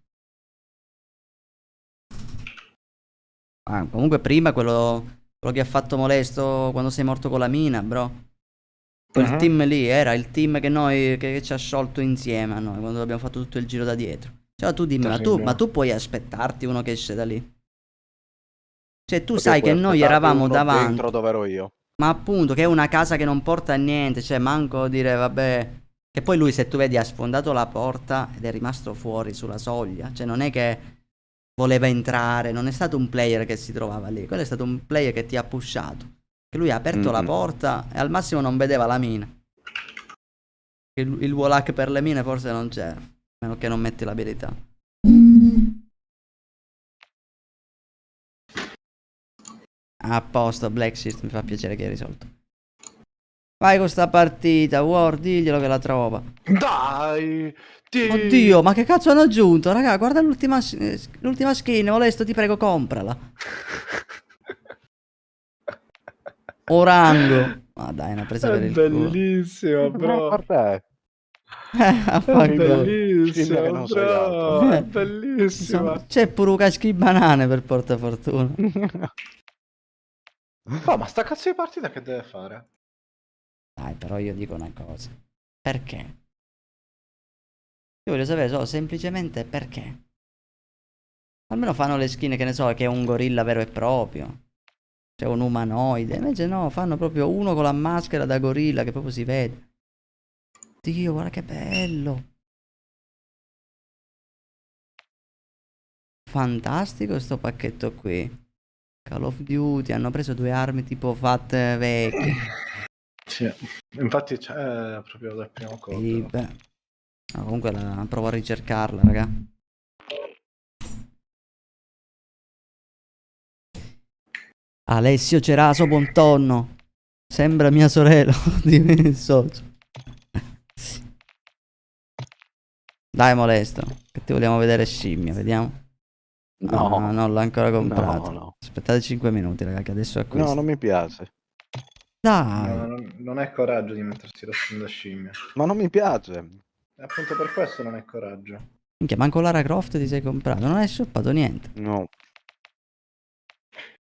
Ah, comunque prima quello che ha fatto molesto quando sei morto con la mina, bro. Quel team lì era il team che noi che ci ha sciolto insieme a noi quando abbiamo fatto tutto il giro da dietro. Cioè tu dimmi, ma tu puoi aspettarti uno che esce da lì? Cioè tu sai che noi eravamo davanti dentro dove ero io. Ma appunto che è una casa che non porta a niente. Cioè manco dire vabbè. Che poi lui se tu vedi ha sfondato la porta ed è rimasto fuori sulla soglia. Cioè non è che voleva entrare. Non è stato un player che si trovava lì. Quello è stato un player che ti ha pushato. Che lui ha aperto la porta e al massimo non vedeva la mina. Il wallhack per le mine forse non c'era. A meno che non metti l'abilità. A posto, Black Shirt, mi fa piacere che hai risolto. Vai con sta partita, War, diglielo che la trova. Dai! Oddio, ma che cazzo hanno aggiunto? Raga, guarda l'ultima skin, Molesto, ti prego, comprala. Orango. Ma dai, una presa per È il culo. bellissimo, bro. Per te. È Affanculo. Scimmia che bellissimo, non sei bro. altro. È bellissimo. C'è pure un caschi banane per portafortuna. Oh, ma sta cazzo di partita che deve fare? Dai, però io dico una cosa. Perché? Io voglio sapere solo semplicemente perché. Almeno fanno le skin, che ne so, che è un gorilla vero e proprio. Cioè un umanoide. Invece no, fanno proprio uno con la maschera da gorilla che proprio si vede. Dio, guarda che bello. Fantastico sto pacchetto qui. Call of Duty, hanno preso 2 armi tipo fatte vecchie. Sì, infatti c'è proprio dal primo Sì, colpo. beh. No, comunque provo a ricercarla, raga. Alessio Ceraso, buon tonno. Sembra mia sorella. Oddio, socio. Dai, Molesto, che ti vogliamo vedere scimmia, vediamo. No. No, non l'ho ancora comprato. No. Aspettate 5 minuti, raga, che adesso acquisto. No, non mi piace. Dai. No, non è coraggio di mettersi la skin da scimmia. Ma non mi piace. E appunto per questo non è coraggio. Minchia, manco Lara Croft ti sei comprato. Non hai shoppato niente. No.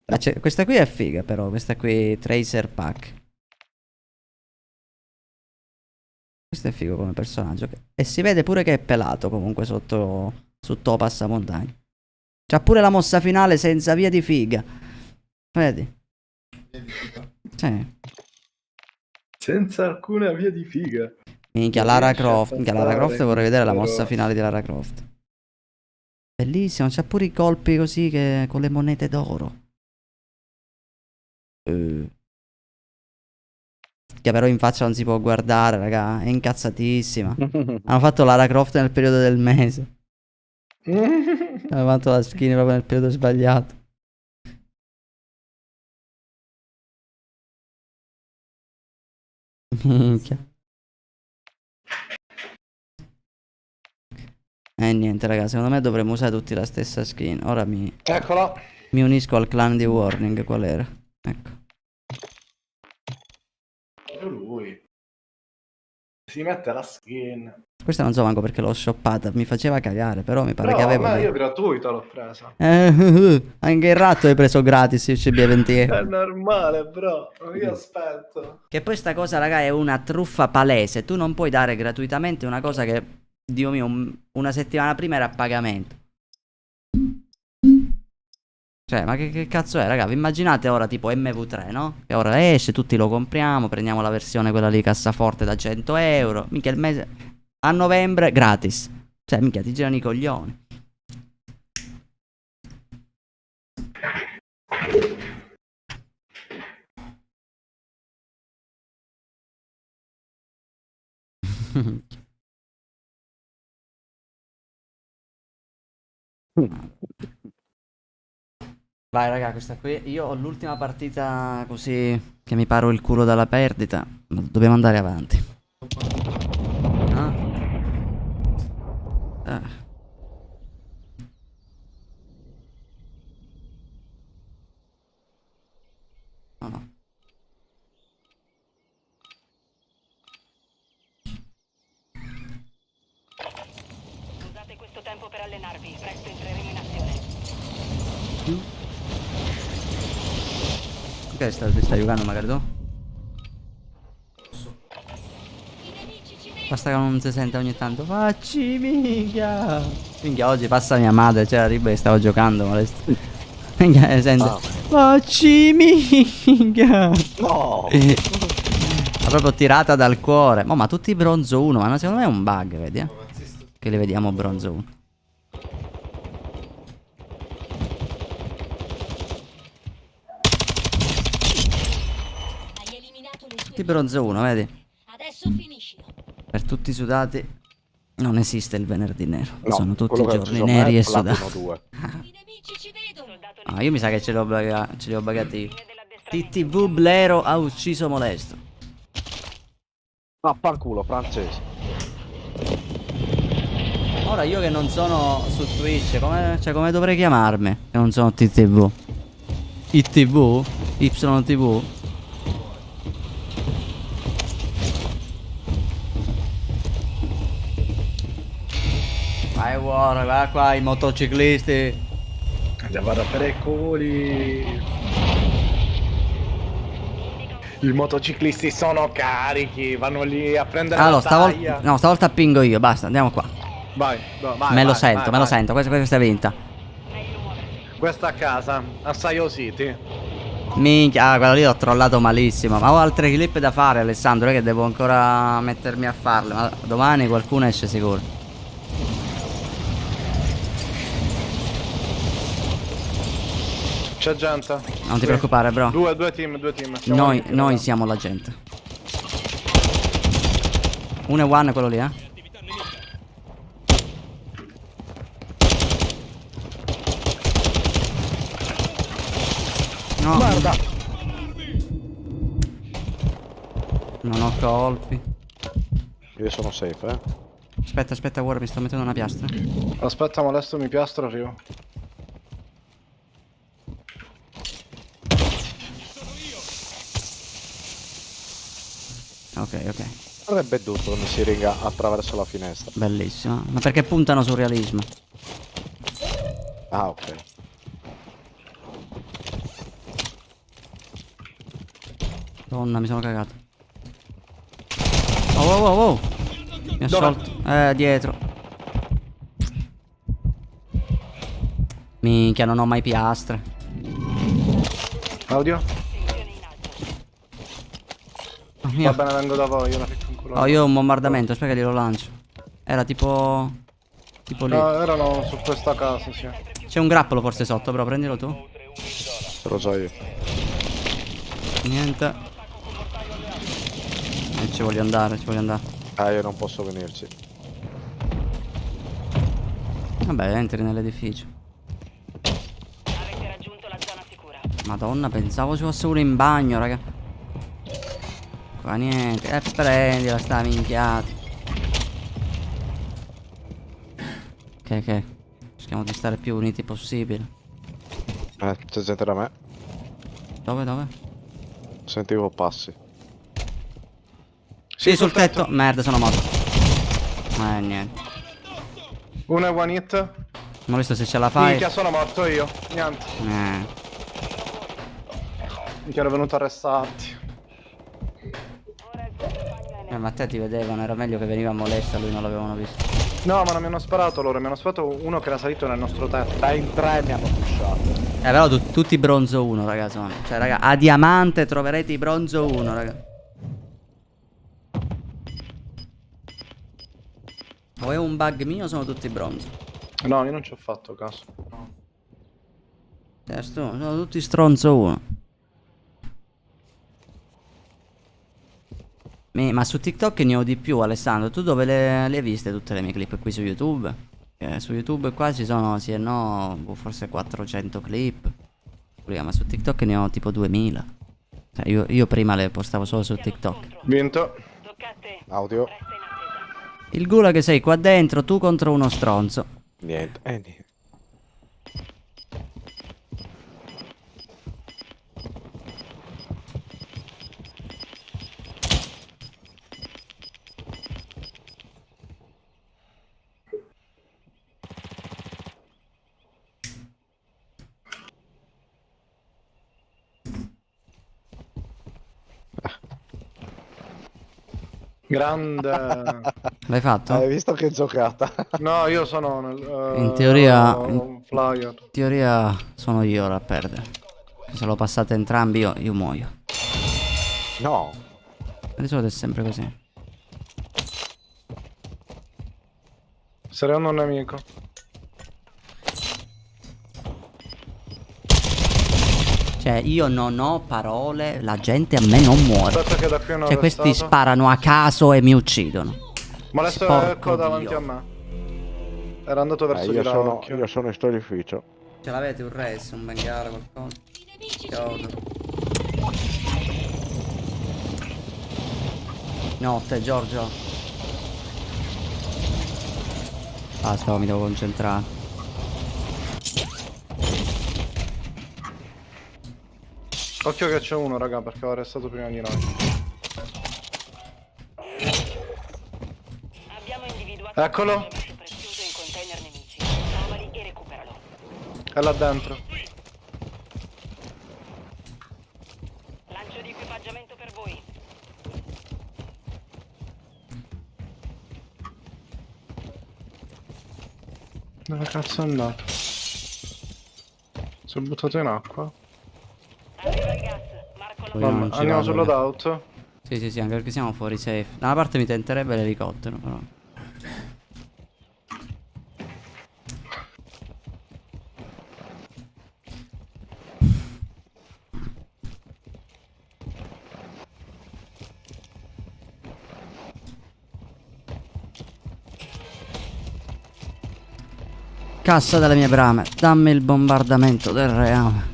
Ah, questa qui è figa, però. Questa qui, Tracer Pack. Questo è figo come personaggio. E si vede pure che è pelato comunque sotto il passamontagna. C'ha pure la mossa finale senza via di figa. Vedi? Sì. Senza alcuna via di figa. Minchia, Non Lara riesce a Croft. Minchia, Lara passare Croft, vorrei vedere la però- mossa finale di Lara Croft. Bellissimo, c'ha pure i colpi così che con le monete d'oro. Che però in faccia non si può guardare, raga. È incazzatissima. Hanno fatto Lara Croft nel periodo del mese. Hanno fatto la skin proprio nel periodo sbagliato. Minchia. Niente, raga, secondo me dovremmo usare tutti la stessa skin. Ora mi Eccola. unisco al clan di Warning. Qual era? Ecco. Lui. Si mette la skin. Questa non so manco perché l'ho shoppata. Mi faceva cagare, però mi pare Però che a avevo. me io gratuito l'ho presa. Anche il ratto hai preso gratis il CB20. È normale, bro. Io aspetto. Che poi sta cosa, raga, è una truffa palese. Tu non puoi dare gratuitamente una cosa che, Dio mio, una settimana prima era a pagamento. Cioè, ma che cazzo è, raga? Vi immaginate ora tipo MV3, no? Che ora esce, tutti lo compriamo, prendiamo la versione quella lì cassaforte da 100 euro. Minchia, il mese a novembre gratis. Cioè, minchia, ti girano i coglioni. Vai, raga, questa qui. Io ho l'ultima partita così che mi paro il culo dalla perdita. Ma dobbiamo andare avanti. Ah. No, no. Usate questo tempo per allenarvi. Presto entreremo in azione. Ok, stai giocando magari tu? I nemici ci vedono. Basta che non si sente ogni tanto. Facci minchia. Minchia, oggi passa mia madre, c'era Riba che stavo giocando, ma minchia, sente. Facci minchia. No! Ma proprio tirata dal cuore. Ma tutti bronzo 1, ma secondo me è un bug, vedi? Che li vediamo bronzo 1. Hai eliminato le sue Tutti bronzo 1, vedi? Adesso finiscilo. Per tutti i sudati non esiste il venerdì nero. No, Sono tutti quello che giorni ci sono neri è e Platino sudati. 2. I nemici ci vedono. Soldato Ah, io mi sa che ce li ho pagati. fine della TTV Blero ha ucciso Molesto. Vaffanculo, francese. Ora io che non sono su Twitch, come dovrei chiamarmi? Che non sono TTV. ITV? YTV? Vai War, va qua i motociclisti. Andiamo a rompere i culi. I motociclisti sono carichi, vanno lì a prendere Allora, la taglia. stavolta pingo io, basta, andiamo qua. Vai, Me lo sento, questa è vinta. Questa a casa, a Saio City. Minchia, quello lì l'ho trollato malissimo. Ma ho altre clip da fare, Alessandro, che devo ancora mettermi a farle. Ma domani qualcuno esce sicuro. C'è gente. Non ti preoccupare, bro. Due team. Siamo lì, Noi siamo la gente. 1-1 quello lì, eh. No. Guarda. Non ho colpi. Io sono safe, eh. Aspetta, guarda, mi sto mettendo una piastra. Aspetta, Molesto, mi piastro, arrivo. Ok. Sarebbe tutto come si ringa attraverso la finestra. Bellissimo. Ma perché puntano sul realismo? Ah, ok. Donna, mi sono cagato. Oh. Mi ha sciolto. Dietro. Minchia, non ho mai piastre. Audio? Oh, mio. Va bene, vengo da voi, io la ficco in culo. Oh, io ho un bombardamento, aspetta che glielo lancio. Era tipo lì. No, erano su questa casa, sì. C'è un grappolo forse sotto, però prendilo tu. Te lo so io. Niente. Ci voglio andare. Io non posso venirci. Vabbè, entri nell'edificio. Avete raggiunto la zona sicura. Madonna, pensavo ci fosse uno in bagno, raga. Qua niente. Prendila, sta minchiata. Ok. Cerchiamo di stare più uniti possibile. C'è gente da me. Dove? Sentivo passi. Sì, sul tetto. Merda, sono morto. Niente. Uno è one hit. Non ho visto se ce la fai. Minchia, sono morto io. Niente. Minchia, ero venuto a arrestarti. Ma a te ti vedevano, era meglio che veniva Molesta, lui non l'avevano visto. No, ma non mi hanno sparato loro, mi hanno sparato uno che era salito nel nostro tetto. Dai, in 3 mi hanno pushato. Però tutti bronzo 1, raga, sono. Cioè, raga, a diamante troverete i bronzo 1, raga. O è un bug mio o sono tutti bronzo? No, io non ci ho fatto caso. Sono tutti stronzo 1. Ma su TikTok ne ho di più, Alessandro. Tu dove le hai viste tutte le mie clip? Qui su YouTube? Su YouTube qua ci sono, sì e no, forse 400 clip. Ma su TikTok ne ho tipo 2000. Cioè, io prima le postavo solo su TikTok. Vinto. Tocca a te. Audio. Resta in attesa. Il gula che sei qua dentro, tu contro uno stronzo. Niente. Niente. Grande. L'hai fatto? Hai visto che giocata? No, io sono nel... In teoria- flyer. In teoria sono io ora a perdere. Se lo passate entrambi io muoio. No. Di solito è sempre così. Sarei un nemico. Cioè io non ho parole, la gente a me non muore. Aspetta che da qui hanno Cioè questi arrestato. sparano a caso e mi uccidono. Ma adesso Sporco ecco davanti Dio. a me. Era andato verso di io là. sono in storifficio. Ce l'avete un res, un bengala, qualcosa? Chiodo. Notte, Giorgio. Basta, mi devo concentrare. Occhio che c'è uno, raga, perché ho arrestato prima di noi. Abbiamo individuato Eccolo. un elemento prezioso in container nemici. Trovali e recuperalo. È là dentro. Lancio di equipaggiamento per voi. Dove cazzo è andato? Si è buttato in acqua? Arriva il gas. Marco la Poi non Vabbè, ci andiamo vado, sull'loadout. Sì, sì, anche perché siamo fuori safe. Da una parte mi tenterebbe l'elicottero, però. Cassa delle mie brame, dammi il bombardamento del reame.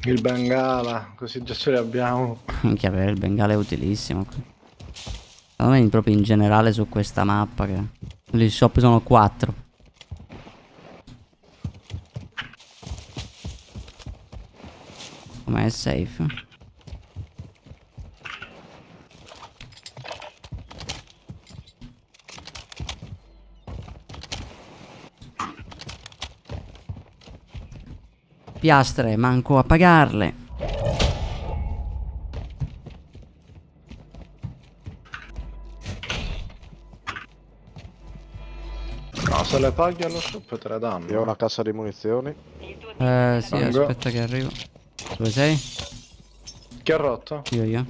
Il Bengala, così già ce li abbiamo. Minchia, per il bengala è utilissimo. Secondo me proprio in generale su questa mappa che gli shop sono 4. Com'è safe? Piastre, manco a pagarle. No, se le paghi allo shop te le danno. Io ho una cassa di munizioni. Il tuo team Sì, Tango. aspetta che arrivo. Dove sei? Chi ha rotto? Io. Io.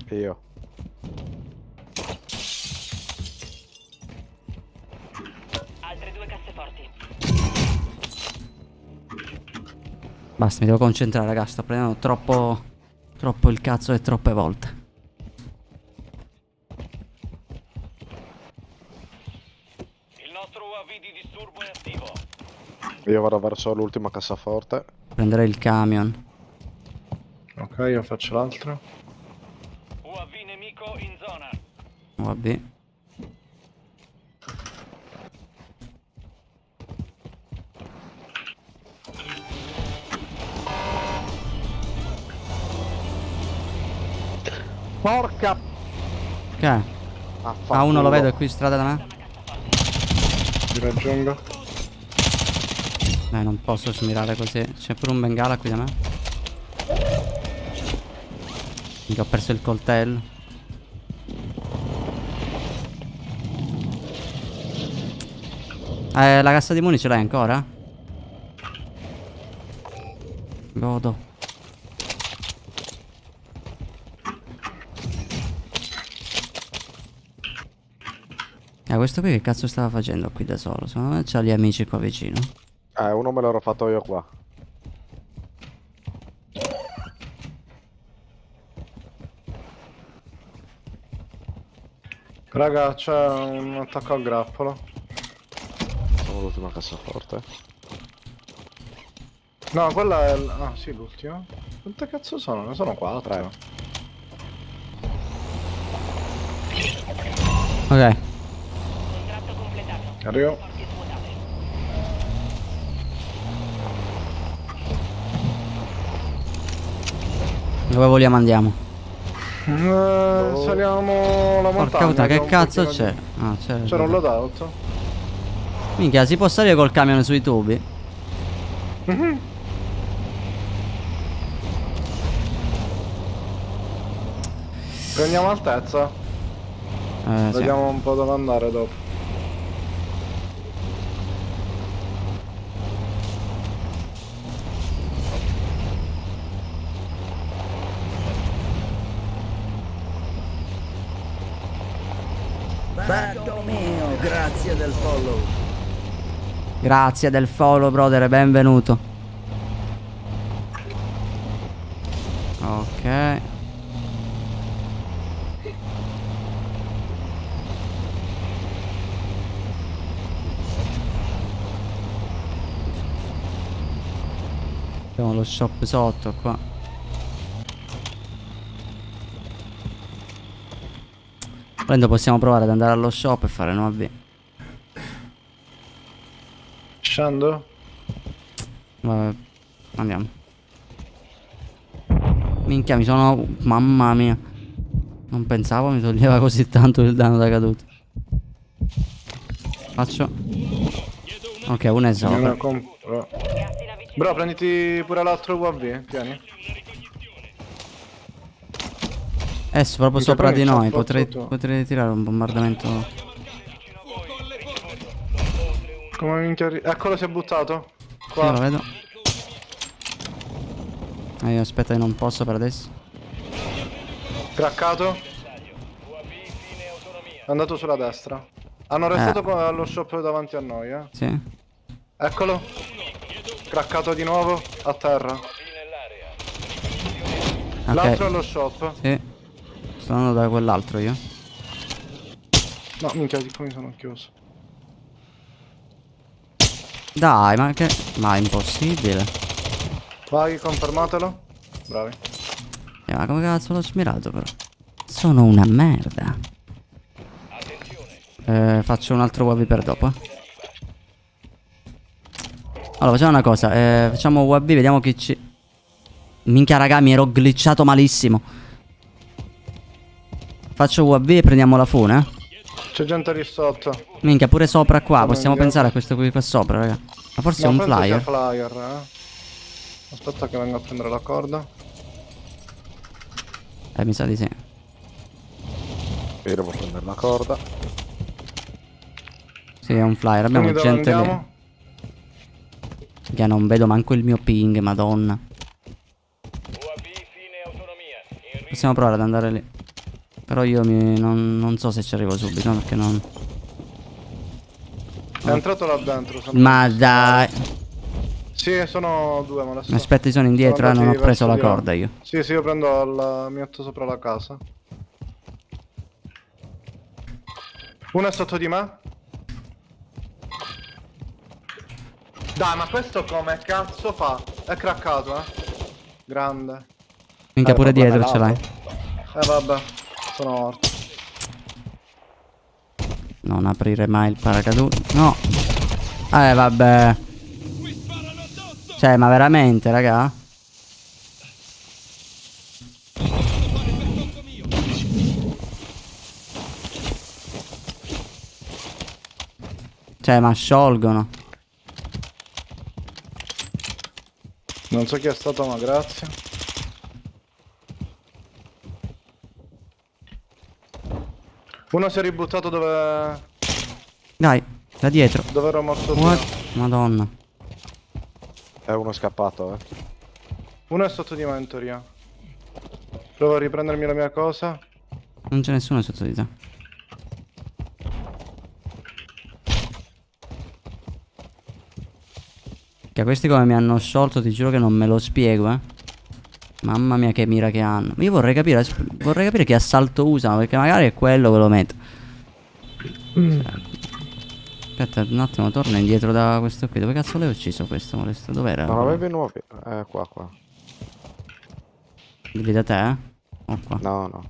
altre 2 casseforti. Basta, mi devo concentrare, raga. Sto prendendo troppo il cazzo e troppe volte. Il nostro UAV di disturbo è attivo. Io vado verso l'ultima cassaforte. Prenderei il camion. Ok, io faccio l'altro. UAV nemico in zona. Vabbè. Porca! Che è? Ah, uno lo vedo, è qui in strada da me. Ti raggiungo. Non posso smirare così. C'è pure un bengala qui da me. Minchia, ho perso il coltello. La cassa di muni ce l'hai ancora? Godo. Questo qui che cazzo stava facendo qui da solo? Secondo me c'ha gli amici qua vicino. Uno me l'ero fatto io qua. Raga, c'è un attacco a grappolo. Siamo l'ultima cassaforte. No, quella è ah, sì, l'ultima. Quante cazzo sono? Ne sono 4. 3. Ok. Contratto completato. Arrivo. Porti svuotate. Dove vogliamo andiamo? Saliamo la montagna. Porca puttana, c'è che un cazzo pochino c'è? di- Ah, C'era un loadout. Minchia, si può salire col camion sui tubi? Prendiamo altezza. Sì. Vediamo un po' dove andare dopo. Bartomeo, grazie del follow. Grazie del follow, brother, benvenuto. Ok. Abbiamo lo shop sotto qua. Volendo possiamo provare ad andare allo shop e fare una V. Scendo? Vabbè, andiamo. Minchia, mi sono... Mamma mia. Non pensavo mi toglieva così tanto il danno da caduta. Faccio. Ok, uno è sopra. Compro. Bro, prenditi pure l'altro UAV, tieni. Proprio sopra di noi. Potrei Potrei tirare un bombardamento. Come minchia... Eccolo, si è buttato. Io lo Qua. vedo. Io aspetta, io non posso per adesso. Craccato. È andato sulla destra. Hanno restato qua allo shop davanti a noi, Sì. Eccolo. Craccato di nuovo. A terra. Ok. L'altro allo shop. Sì. Sto andando da quell'altro io. No, minchia, di come sono chiuso. Dai, ma che... Ma è impossibile. Vai, confermatelo. Bravi. Ma come cazzo l'ho smirato però? Sono una merda. Faccio un altro UAV per dopo. Allora facciamo una cosa. Facciamo UAV, vediamo chi ci... Minchia raga, mi ero glitchato malissimo. Faccio UAV e prendiamo la fune. C'è gente lì sotto. Minchia, pure sopra qua. Possiamo vediamo. pensare a questo qui qua sopra, raga. Ma forse è No, un penso sia flyer. flyer, Aspetta che vengo a prendere la corda. Mi sa di sì. Io devo prendere la corda. Sì, è un flyer. Abbiamo Quindi dove gente lì. andiamo? Che non vedo manco il mio ping, madonna. UAV fine autonomia. Possiamo provare ad andare lì. Però io non so se ci arrivo subito, perché non... È entrato là dentro. Ma dai. Sì, sono due, ma adesso... Aspetta, sono indietro, Sono non ho andati preso la verso di là. corda io. Sì, sì, io prendo mi metto sopra la casa. Uno è sotto di me. Dai, ma questo come cazzo fa? È craccato, Grande. Minchia, pure il problema dietro è ce l'hai. Vabbè, sono morto. Non aprire mai il paracadute. No. Vabbè. Cioè, ma veramente, raga? Cioè, ma sciolgono. Non so chi è stato, ma grazie. Uno si è ributtato dove Dai, da dietro. ero morto What? prima. Madonna. È uno scappato, Uno è sotto di me in teoria. Provo a riprendermi la mia cosa. Non c'è nessuno sotto di te. Che questi come mi hanno sciolto, ti giuro che non me lo spiego, Mamma mia che mira che hanno. Io vorrei capire che assalto usano, perché magari è quello che lo metto. Aspetta un attimo, torno indietro da questo qui. Dove cazzo l'hai ucciso questo molesto? Dov'era? Non avevi nuovi? Qua. Lì da te, O qua? No.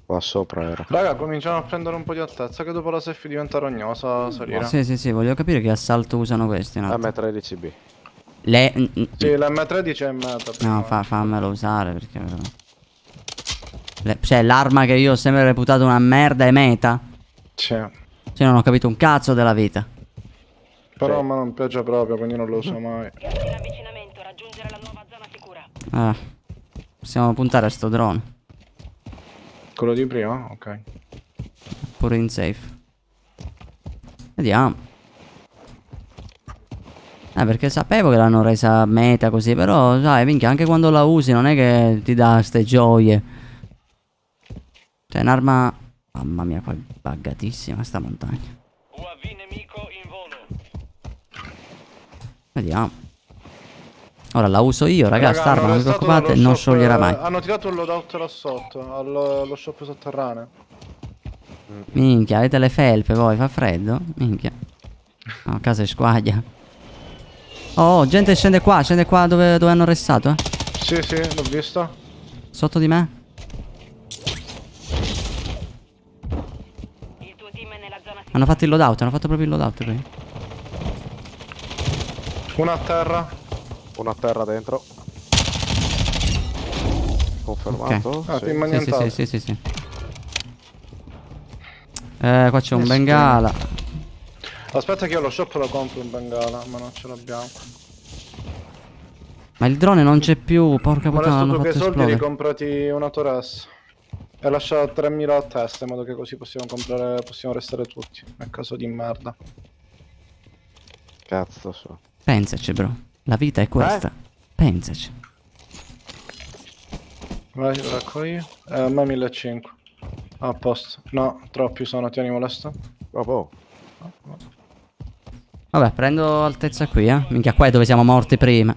Qua sopra era. Raga, cominciamo a prendere un po' di altezza, che dopo la safe diventa rognosa a salire. Sì, voglio capire che assalto usano questi un attimo. M13B. Sì, l'M13 è in meta. No, fammelo usare perché... Cioè, l'arma che io ho sempre reputato una merda è meta. Sì. Cioè, non ho capito un cazzo della vita. Però a me non piace proprio, quindi non lo uso mai. Gas in avvicinamento, raggiungere la nuova zona sicura. Possiamo puntare a sto drone. Quello di prima? Ok. Pure in safe. Vediamo. Perché sapevo che l'hanno resa meta così. Però, sai, minchia, anche quando la usi non è che ti dà ste gioie. Cioè, è un'arma... Mamma mia, qua è buggatissima sta montagna. UAV nemico in volo. Vediamo. Ora la uso io, raga, sta arma, non vi hanno preoccupate, restato non dallo scioglierà shop, mai. Hanno tirato un loadout là sotto, allo shop sotterraneo. Minchia, avete le felpe voi, fa freddo? Minchia. No, casa è squaglia. Oh, gente scende qua dove hanno restato, Sì, l'ho visto. Sotto di me? Il tuo team è nella zona Hanno fatto il loadout, hanno fatto proprio il loadout qui. Uno a terra. Uno a terra dentro. Confermato? Ah, Sì. team Sì, annientato. sì. Qua c'è un bengala. Aspetta che io lo shop lo compro in Bengala, ma non ce l'abbiamo. Ma il drone non c'è più, porca Ma puttana, adesso l'hanno tu che fatto soldi esplodere. ricomprati una Torres. E lascia 3000 a testa in modo che così possiamo comprare, possiamo restare tutti. Nel caso di merda. Cazzo so. Pensaci, bro. La vita è questa. Pensaci. Vai, lo racco io. A me 1500. A posto. No, troppi sono, tieni molesto. Oh. Vabbè, prendo altezza qui, eh. Minchia, qua è dove siamo morti prima.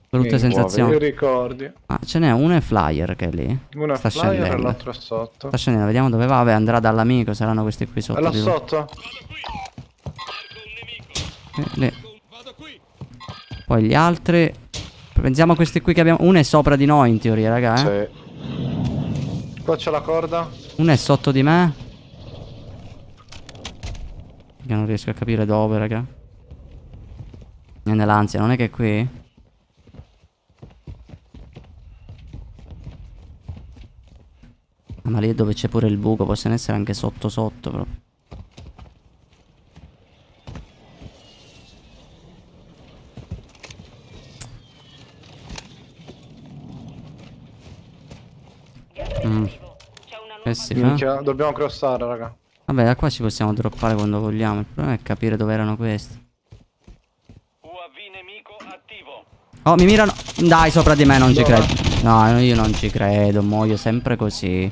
Brutte I sensazioni. ricordi. Ah, ce n'è uno è flyer che è lì. Uno è Sta flyer e scendendo. l'altro è sotto. Sta scendendo, vediamo dove va. Vabbè, andrà dall'amico, saranno questi qui sotto. È là di lui. sotto? Lì. Poi gli altri. Pensiamo a questi qui che abbiamo. Uno è sopra di noi in teoria, raga, eh. Sì. Qua c'è la corda. Uno è sotto di me. Io non riesco a capire dove, raga. È nell'ansia, non è che è qui? Ah, ma lì è dove c'è pure il buco, possono essere anche sotto sotto proprio. C'è una nuova Che si fa? Minchia, dobbiamo crossare, raga. Vabbè, da qua ci possiamo droppare quando vogliamo. Il problema è capire dove erano questi. UAV nemico attivo. Oh, mi mirano. Dai, sopra di me, non ci Dove? credo. No, io non ci credo, muoio sempre così.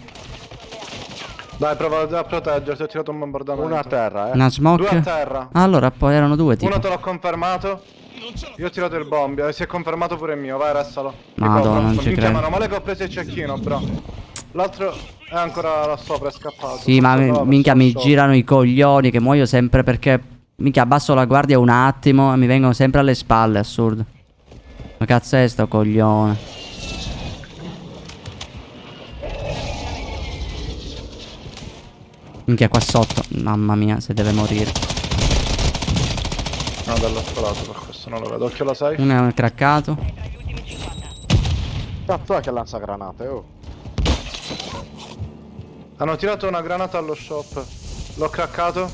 Dai, prova a proteggerti, ho tirato un bombardamento. Uno a terra, Una Due a smoke. terra. Allora, poi erano due tipo. Uno te l'ho confermato. Io ho tirato il bomb e si è confermato pure il mio, vai restalo. Madonna, non ci Minchia, credo. mano male che ho preso il cecchino, bro. L'altro è ancora là sopra, è scappato. Sì, ma Stava minchia verso mi il shop. girano i coglioni che muoio sempre perché minchia abbasso la guardia un attimo e mi vengono sempre alle spalle, assurdo. Ma cazzo è sto coglione? Minchia qua sotto, mamma mia, se deve morire. No, dall'altro lato, per questo non lo vedo. Occhio la sai? Uno è craccato. tra gli ultimi 50. Cazzo è che lancia granate, oh. Hanno tirato una granata allo shop. L'ho craccato.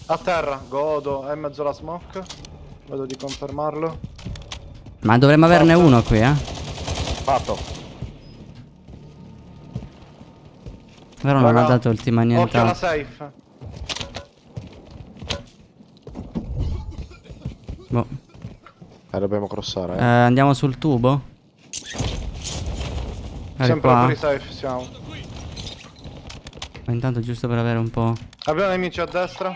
A terra, godo, è in mezzo alla smoke. Vedo di confermarlo. Ma dovremmo averne uno qui, eh. Fatto. Però non ha Raga, dato il team Occhio alla annientato. safe. Boh. Dobbiamo crossare, Andiamo sul tubo? Sempre qua. fuori safe siamo. Ma intanto giusto per avere un po'. Abbiamo nemici a destra.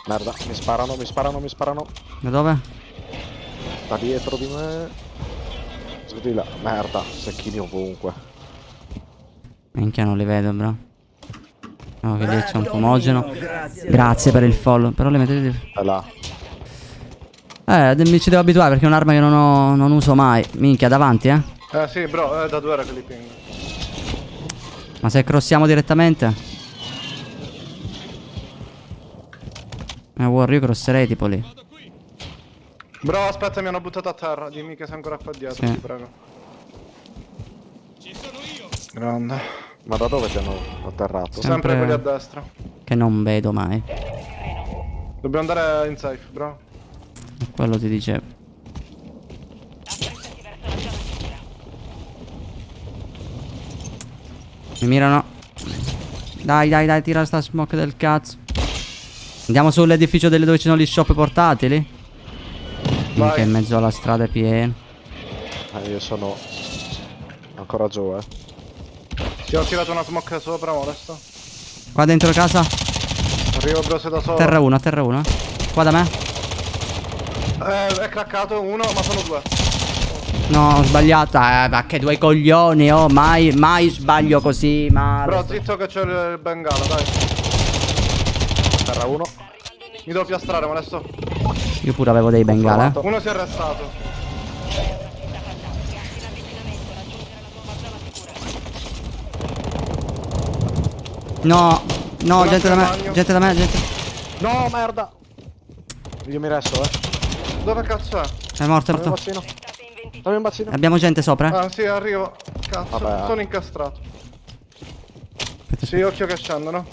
Merda, mi sparano. Da dove? Da dietro di me. Su di là. Merda, secchini ovunque. Minchia non li vedo, bro. No, che lì c'è un fumogeno. Grazie. Grazie per il follow. Però le mettete di. È là. Mi ci devo abituare perché è un'arma che non uso mai. Minchia, davanti, eh. Sì, bro, da 2 ore che li ping. Ma se crossiamo direttamente? War, io crosserei tipo lì. Bro, aspetta, mi hanno buttato a terra. Dimmi che sei ancora qua dietro, Sì. ti prego. Grande. Ma da dove ti hanno atterrato? Sì. Sempre quelli a Sempre- destra. Che non vedo mai. Dobbiamo andare in safe, bro. Quello ti dicevo. Apprestati verso la zona sicura. Mi mirano. Dai, tira sta smoke del cazzo. Andiamo sull'edificio dove ci sono gli shop portatili. Minchia, in mezzo alla strada è pieno. Io sono ancora giù, Ti ho tirato una smoke sopra, molesto. Qua dentro casa. Arrivo, bro, sei da solo. A terra uno. Qua da me. È craccato uno, ma sono 2. No, ho sbagliato. Ma che due coglioni, oh. Mai sbaglio così, male. Bro, zitto che c'è il bengala, dai. Terra 1. Mi devo piastrare, molesto. Io pure avevo dei bengala. Uno si è arrestato. No, no, Uno gente da al me, bagno. gente da me, gente. No, merda! Io mi resto, Dove cazzo è? È morto, è Dammi un morto. bacino. Dammi un bacino. Abbiamo gente sopra? Ah sì, arrivo. Cazzo, Vabbè. sono incastrato. Aspetta, Sì, occhio che scendono.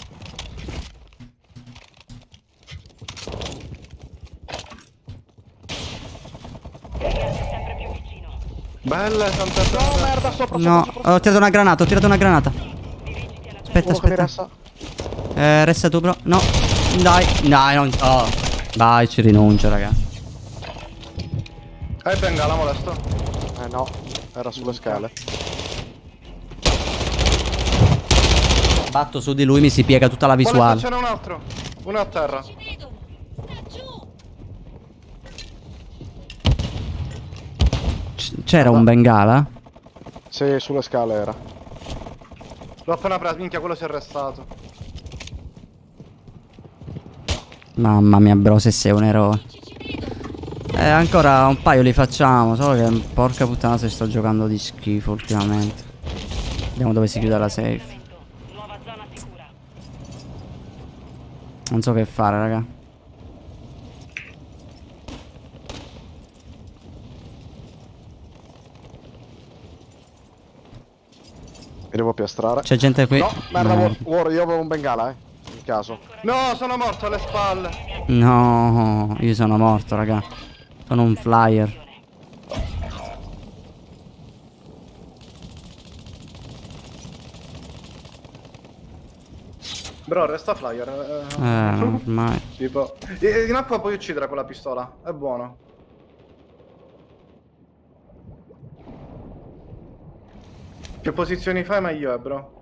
Sempre più vicino. Belle, tante No, merda, sopra, no, ho tirato una granata, ho tirato una granata. Aspetta, Uno che mi aspetta. resta. Resta tu, bro. No, dai, dai, non. Oh. Vai, ci rinuncio, raga. Hai bengala, molesto. No, era sulle scale. Batto su di lui, mi si piega tutta la Molesto, visuale. c'era un altro. Uno a terra. Ci vedono! Sta giù! C'era un bengala? Sì, sulle scale era. L'ho appena preso, minchia, quello si è arrestato. Mamma mia, bro, se sei un eroe. Ci vedono! Ancora un paio li facciamo. Solo che porca puttana se sto giocando di schifo ultimamente. Vediamo dove si chiude la safe. Nuova zona sicura. Non so che fare, raga. Mi devo piastrare. C'è gente qui. No, merda, No. War, io avevo un bengala, in caso. No, sono morto alle spalle. No, io sono morto, raga. Sono un flyer. Bro, resta flyer. Ormai. Tipo. In acqua puoi uccidere con la pistola. È buono. Che posizioni fai meglio è, bro.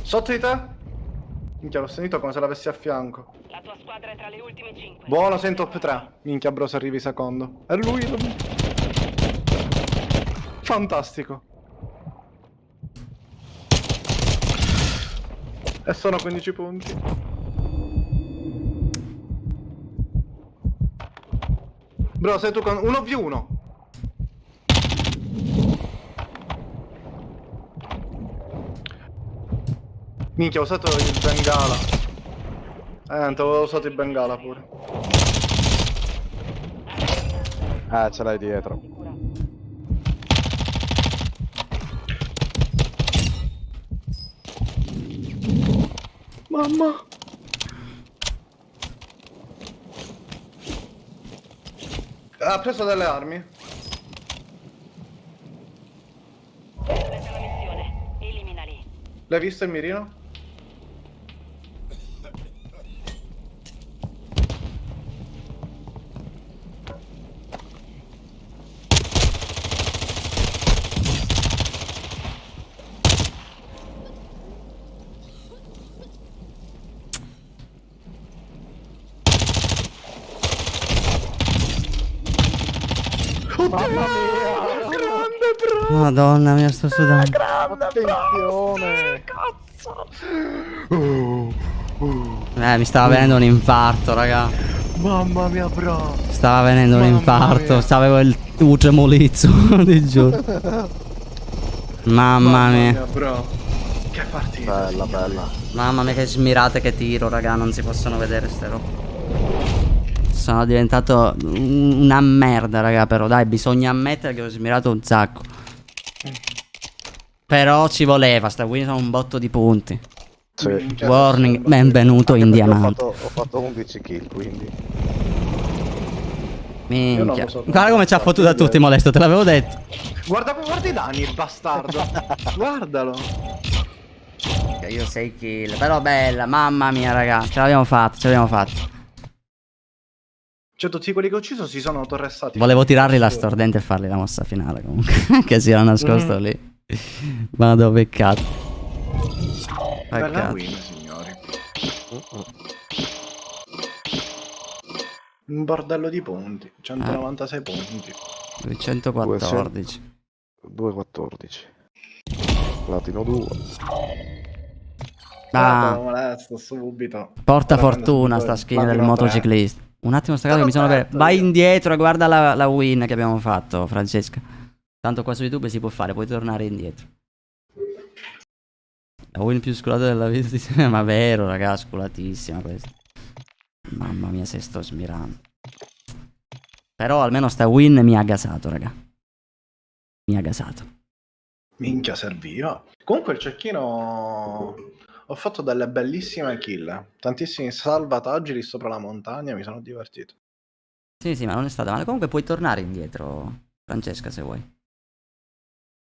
Sotto di te? Minchia, l'ho sentito come se l'avessi a fianco. La tua squadra è tra le ultime 5. Buono, sei in top 3. Minchia, bro, se arrivi secondo. È lui. Fantastico. E sono 15 punti. Bro, sei tu con 1v1. Minchia, ho usato il bengala. Niente, avevo usato il bengala pure. Ce l'hai dietro. Mamma. Ha preso delle armi. Completa la missione. Eliminali. L'hai visto il mirino? Mamma mia! Grande, bro! Madonna mia, sto sudando. Attenzione! Mi stava venendo un infarto, raga. Mamma mia, bro! Stava venendo un Mamma infarto. mia. Avevo il tremolizzo, ti giuro. Mamma mia. bro! Che partita! Bella, bella. Mamma mia, che smirate che tiro, raga. Non si possono vedere ste robe. Sono diventato una merda, raga. Però dai, bisogna ammettere che ho smirato un sacco. Però ci voleva, sta qui sono un botto di punti. Sì. Minchia, Warning, sembra- benvenuto in Perché diamante. ho fatto 11 kill, quindi. Io non Minchia. lo so. Guarda come ci ha fottuto a tutti, Molesto, te l'avevo detto. Guarda i danni, il bastardo! Guardalo! Io 6 kill, però bella, mamma mia, raga. Ce l'abbiamo fatta, ce l'abbiamo fatta. Cioè, tutti quelli che ho ucciso si sono torressati. Volevo tirarli la stordente e fargli la mossa finale comunque. Che si era nascosto lì. Vado, peccato. Bella Peccato. win, signori. Un bordello di punti. 196 punti. 114. 2-14. Platino 2. Ah, Lo molesto subito. porta Ora prendo fortuna subito sta skin del platino 3. motociclista. Un attimo staccato che mi sono detto Vai io. indietro e guarda la win che abbiamo fatto, Francesca. Tanto qua su YouTube si può fare, puoi tornare indietro. La win più sculata della vita. Ma vero, raga, sculatissima questa. Mamma mia, se sto smirando. Però almeno sta win mi ha gasato, raga. Mi ha gasato. Minchia, serviva. Comunque il cecchino... Ho fatto delle bellissime kill. Tantissimi salvataggi lì sopra la montagna, mi sono divertito. Sì, sì, ma non è stata male. Comunque puoi tornare indietro, Francesca, se vuoi.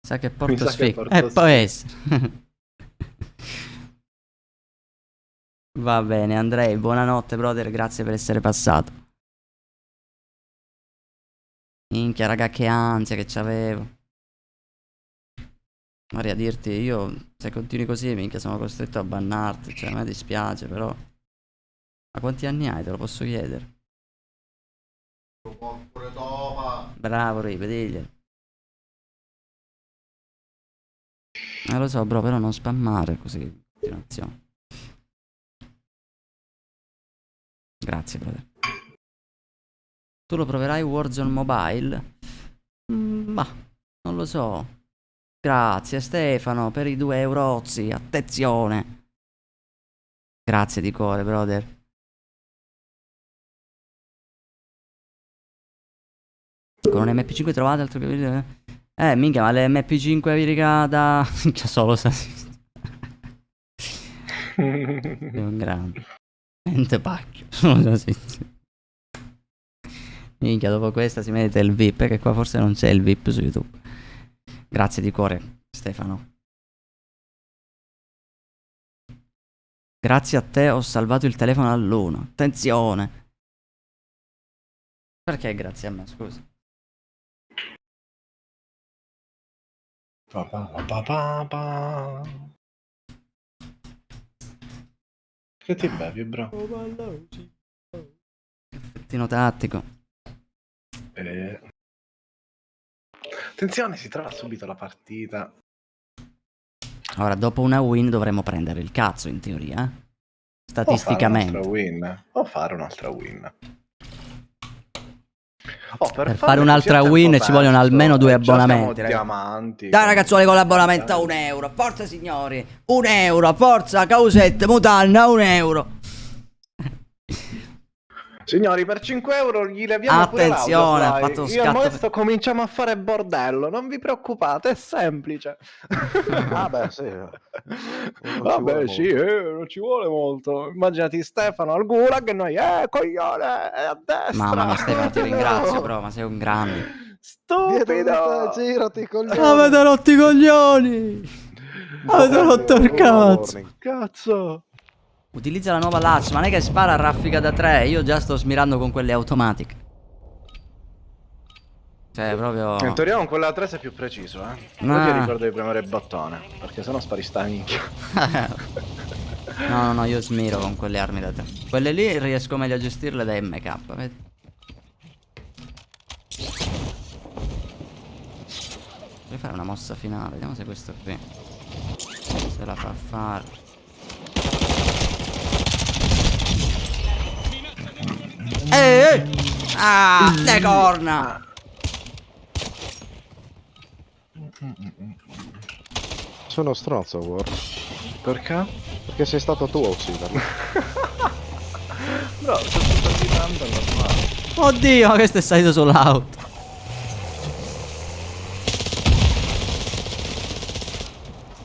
Sa che porto sa che sfiga. porto Può essere. Va bene, Andrei, buonanotte, brother, grazie per essere passato. Minchia, raga, che ansia che c'avevo. Maria, a dirti, io, se continui così, minchia, sono costretto a bannarti. Cioè, a me dispiace, però... Ma quanti anni hai? Te lo posso chiedere? Bravo, Ripe, diglielo. Lo so, bro, però non spammare così in continuazione. Grazie, brother. Tu lo proverai Warzone Mobile? Ma, non lo so. Grazie Stefano per i 2 eurozzi. Attenzione. Grazie di cuore, brother. Con un MP5 trovate altro che... minchia, ma le MP5 Virica da... Minchia, solo sa... È un grande. Niente pacchio. Minchia, dopo questa si mette il VIP, che qua forse non c'è il VIP su YouTube. Grazie di cuore, Stefano. Grazie a te ho salvato il telefono all'1. Attenzione. Perché grazie a me, scusa? Che ti bevi, bro? Effettino tattico. Attenzione, si trova subito la partita. Ora, dopo una win dovremmo prendere il cazzo, in teoria, O statisticamente. fare un'altra win. Oh, Per fare un'altra win ci vogliono almeno 2 abbonamenti, raga. Diamanti. Dai ragazzuoli, con l'abbonamento a 1 euro. Forza signori, 1 euro. Forza Causette, Mutanna, 1 euro. Signori, per 5 euro gli leviamo pure Attenzione, ha l'auto, fatto Io e scatto. Modesto cominciamo a fare bordello. Non vi preoccupate, è semplice. Ah beh, sì. Vabbè, sì, non ci vuole molto. Immaginati Stefano al gulag e noi, coglione, è a destra. Mamma mia, Stefano, ti ringrazio, bro, ma sei un grande. Stupido. Girati, coglione. Avete rotto i coglioni. Avete rotto il cazzo. Cazzo. Utilizza la nuova latch, ma non è che spara a raffica da 3. Io già sto smirando con quelle automatiche. Cioè, proprio... In teoria con quella 3 sei più preciso, eh. No. Poi ti ricordo di premere il bottone, perché sennò spari sta minchia. No, io smiro con quelle armi da 3. Quelle lì riesco meglio a gestirle da MK, vedi? Devo fare una mossa finale, vediamo se questo qui se la fa fare. Ah, le corna! Sono stronzo, War. Perché? Perché sei stato tu a ucciderlo. Bro, se sto gridando è normale. Oddio, ma questo è salito sull'auto.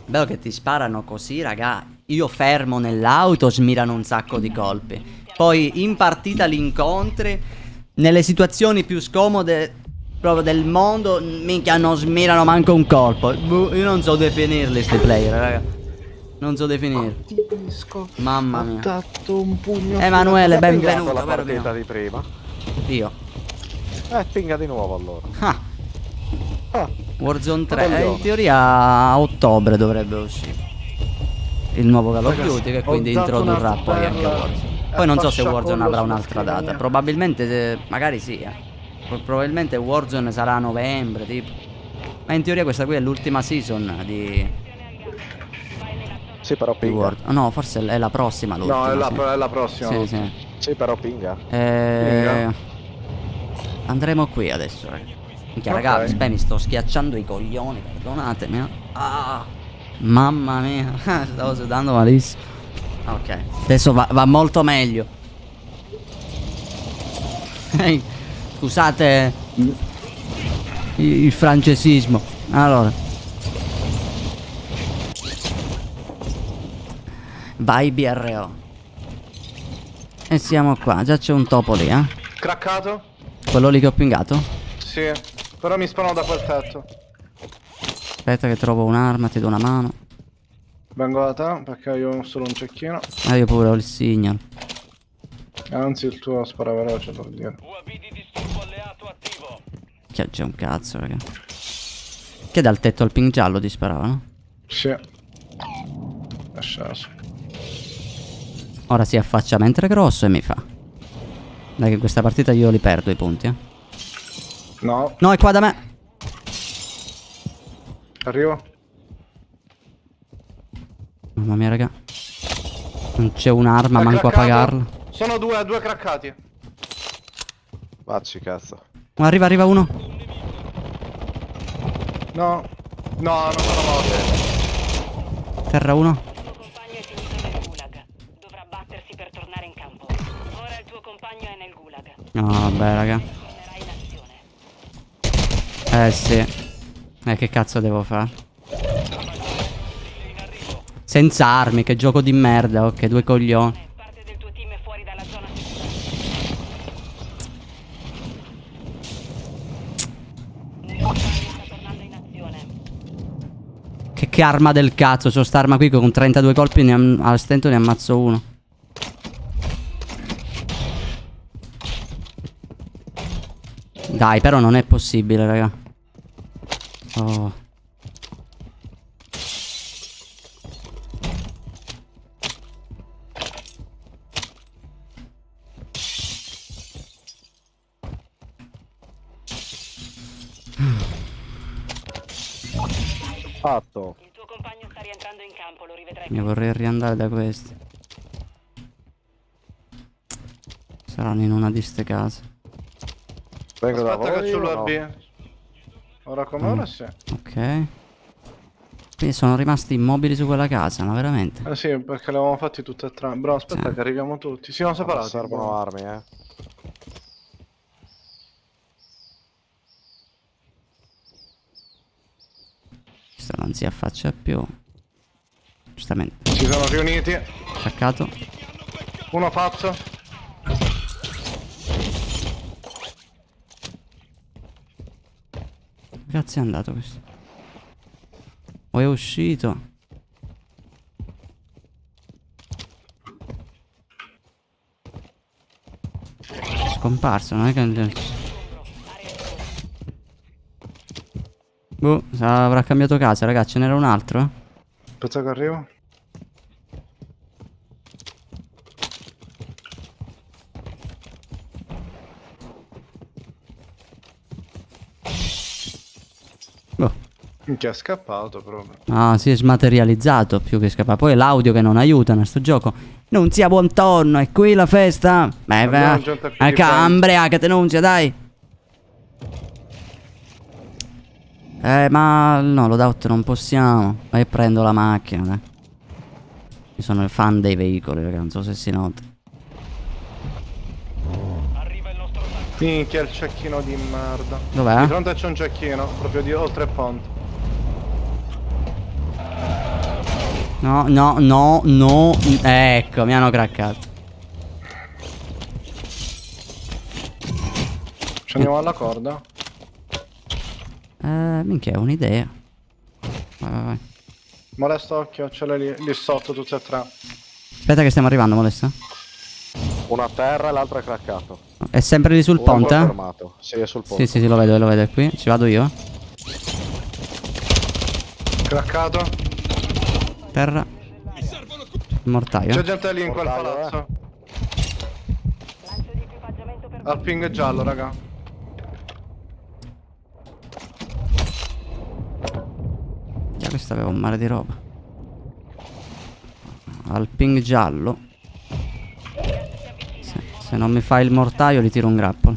Bello che ti sparano così, raga. Io fermo nell'auto, smirano un sacco di colpi. Poi in partita li incontri, nelle situazioni più scomode proprio del mondo, minchia, non smirano manco un colpo. Io non so definirli sti player, raga. Non so definirli. Mamma mia. Ho dato un pugno. Emanuele, Hai pingato benvenuto. la vero partita mio? di prima. Io. Pinga di nuovo allora. Ah, Warzone 3. Coglione. In teoria a ottobre dovrebbe uscire il nuovo Call of Duty, che quindi ho dato introdurrà una poi anche perla Warzone. e Poi non so se fascia Warzone collo avrà sulla un'altra scrivania. data. Probabilmente, magari sì. Probabilmente Warzone sarà a novembre, tipo. Ma in teoria questa qui è l'ultima season di... Sì, però pinga. Reward. Oh, no, forse è la prossima l'ultima. No, sì. è la prossima. Sì, sì. Sì, però pinga. Andremo qui adesso, raga. Minchia, Ok. raga, mi sto schiacciando i coglioni, perdonatemi. Ah, mamma mia, stavo sudando malissimo. Ok, adesso va molto meglio. Scusate il francesismo. Allora, vai BRO. E siamo qua, già c'è un topo lì, eh. Craccato? Quello lì che ho pingato? Sì. Però mi sparano da quel tetto. Aspetta che trovo un'arma, ti do una mano. Vengo da te perché io ho solo un cecchino. Ah, io pure ho il signal. Anzi, il tuo spara veloce per dire. UAV di disturbo alleato attivo. Che c'è un cazzo, raga. Che dal tetto al ping giallo ti sparavano? Sì. È sceso. Ora si affaccia mentre è grosso e mi fa. Dai che in questa partita io li perdo i punti, eh. No, No, è qua da me. arrivo. Mamma mia, raga. Non c'è un'arma, È manco a craccato. pagarla. Sono due craccati. Vacci, cazzo. Arriva uno. No. No, non sono morto. Terra uno. Il tuo compagno è finito nel gulag. Dovrà battersi per tornare in campo. Ora il tuo compagno è nel gulag. No, vabbè, raga. Tornerà in azione. Sì. Che cazzo devo fare? Senza armi, che gioco di merda. Ok, due coglioni. Parte del tuo team è fuori dalla zona sicura. Un compagno sta tornando in azione. Che arma del cazzo. C'ho sta arma qui con 32 colpi al stento ne ammazzo uno. Dai, però non è possibile, raga. Oh. Fatto. Il tuo compagno sta rientrando in campo, lo rivedrai. Mi vorrei riandare da questi. Saranno in una di ste case. Vengo da Aspetta che voi c'ho o no? l'UAV. Ora come ora sì. Ok. Quindi sono rimasti immobili su quella casa, ma veramente? Eh sì, perché li avevamo fatti tutti e tre. Bro, aspetta Sì. che arriviamo tutti. Siamo Non separati. servono armi, Questo non si affaccia più. Giustamente. Si sono riuniti. Attaccato. Uno fatto. Dove cazzo è andato questo? O è uscito? È scomparso, non è che... Boh, avrà cambiato casa, ragazzi, ce n'era un altro? Aspetta che arrivo. Boh. Minchia, è scappato proprio. Ah, si è smaterializzato più che scappato. Poi è l'audio che non aiuta in sto gioco. Nunzia, buon tonno, è qui la festa. Beh, Abbiamo beh. gente più di Cambria, che te Nunzia, dai. Ma no, loadout non possiamo. Vai e prendo la macchina, dai. Io sono il fan dei veicoli, raga, non so se si nota. Arriva il nostro tank. Minchia, il cecchino di merda. Di Dov'è? fronte c'è un cecchino, proprio di oltre il ponte. No, no, no, no. Ecco, mi hanno craccato. Ci andiamo alla corda. Minchia, è un'idea. Vai, vai, vai. Molesta occhio, ce l'hai lì sotto tutte e tre. Aspetta che stiamo arrivando, Molesta. Uno a terra e l'altro è craccato. È sempre lì sul Uno ponte, è eh? fermato. Sì, è sul ponte. Sì, lo vedo, è qui. Ci vado io. Craccato. Terra. Il mortaio. C'è gente lì in quel Portaio, palazzo. Lancio di equipaggiamento per Al ping giallo, raga. Già questo aveva un mare di roba. al ping giallo. Se non mi fa il mortaio gli tiro un grappolo.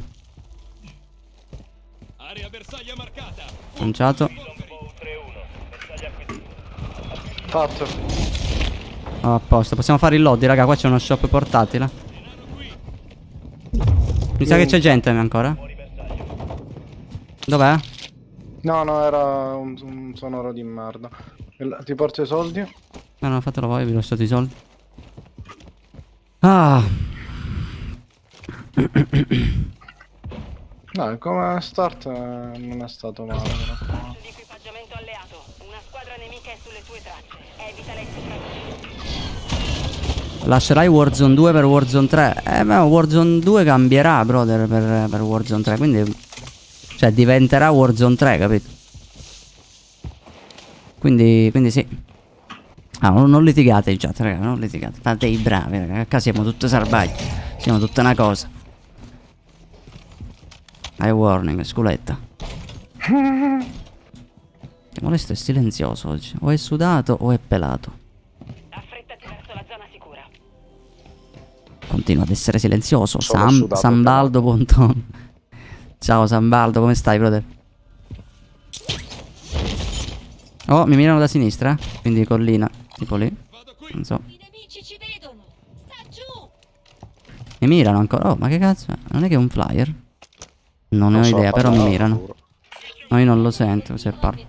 Area bersaglio marcata. Lanciato. Longbow 3-1. Bersaglio acquisito. Fatto. Oh, a posto. Possiamo fare il lobby, raga. Qua c'è uno shop portatile. Mi sa che c'è gente ancora. Dov'è? No, era un sonoro di merda. Ti porto i soldi? No, fatelo voi, vi ho lasciato i soldi. Ah. No, come start non è stato male. però. Tracce di equipaggiamento alleato. Una squadra nemica è sulle tue tracce. Evita le sopravvivenze. Lascerai Warzone 2 per Warzone 3. Ma Warzone 2 cambierà, brother, per Warzone 3. Quindi, cioè, diventerà Warzone 3, capito? Quindi sì. Ah, non litigate in chat, raga, non litigate. Fate i bravi, raga. Qua siamo tutti salvaggi. Siamo tutta una cosa. High warning, sculetta. Che molesto è silenzioso oggi. O è sudato o è pelato. Affrettati verso la zona sicura. Continua ad essere silenzioso. Sono sudato, Sambaldo Ponton. Ciao Sambaldo, come stai, brother? Oh, mi mirano da sinistra, quindi collina, tipo lì. Non so. I nemici ci vedono. Sta giù. Mi mirano ancora. Oh, ma che cazzo è? Non è che è un flyer? Non ne ho so, idea, però mi parlavo mirano. pure. No, io non lo sento se parlo.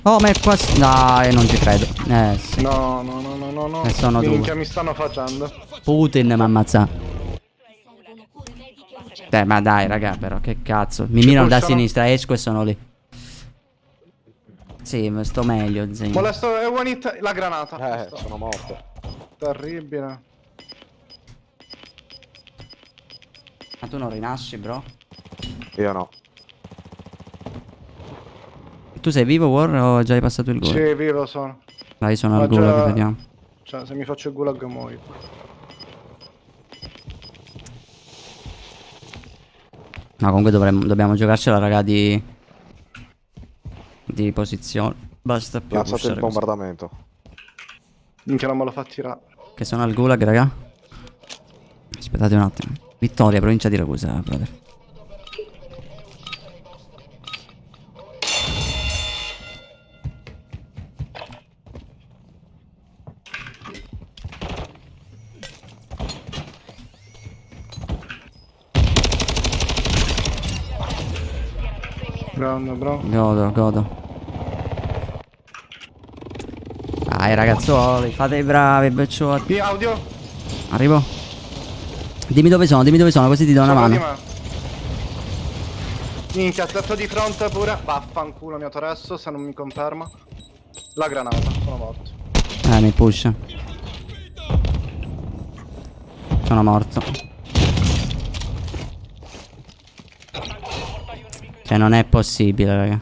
Oh, ma è qua. Dai, non ci credo. Sì. No. E sono Minchia, due. mi stanno facendo. Putin mi ammazza. Servono cure mediche urgenti. Ma dai, raga, però che cazzo. Mi mirano da pushano. sinistra, esco e sono lì. Sì, ma sto meglio, zio. Molesto è one hit. La granata. Sono morto. Terribile. Ma tu non rinasci, bro? Io no. Tu sei vivo, War, o già hai passato il gol? Sì, vivo sono. Dai, sono Ma al gulag, già- vediamo. Cioè, se mi faccio il gulag muoio. No, comunque dobbiamo giocarcela, raga, di posizione. Basta più Lanciate il pushare così. bombardamento. Minchia, non me lo fa tirare. Che sono al gulag, raga. Aspettate un attimo. Vittoria, provincia di Ragusa, brother. Grande, bro. Godo. Dai, ragazzuoli, fate i bravi, becciotti. Audio. Arrivo. Dimmi dove sono, così ti do una Sopra di mano. me. Minchia, tetto di fronte pure. Vaffanculo mio Toresso, se non mi conferma. La granata, sono morto. Mi push. Sono morto. Cioè, non è possibile, raga.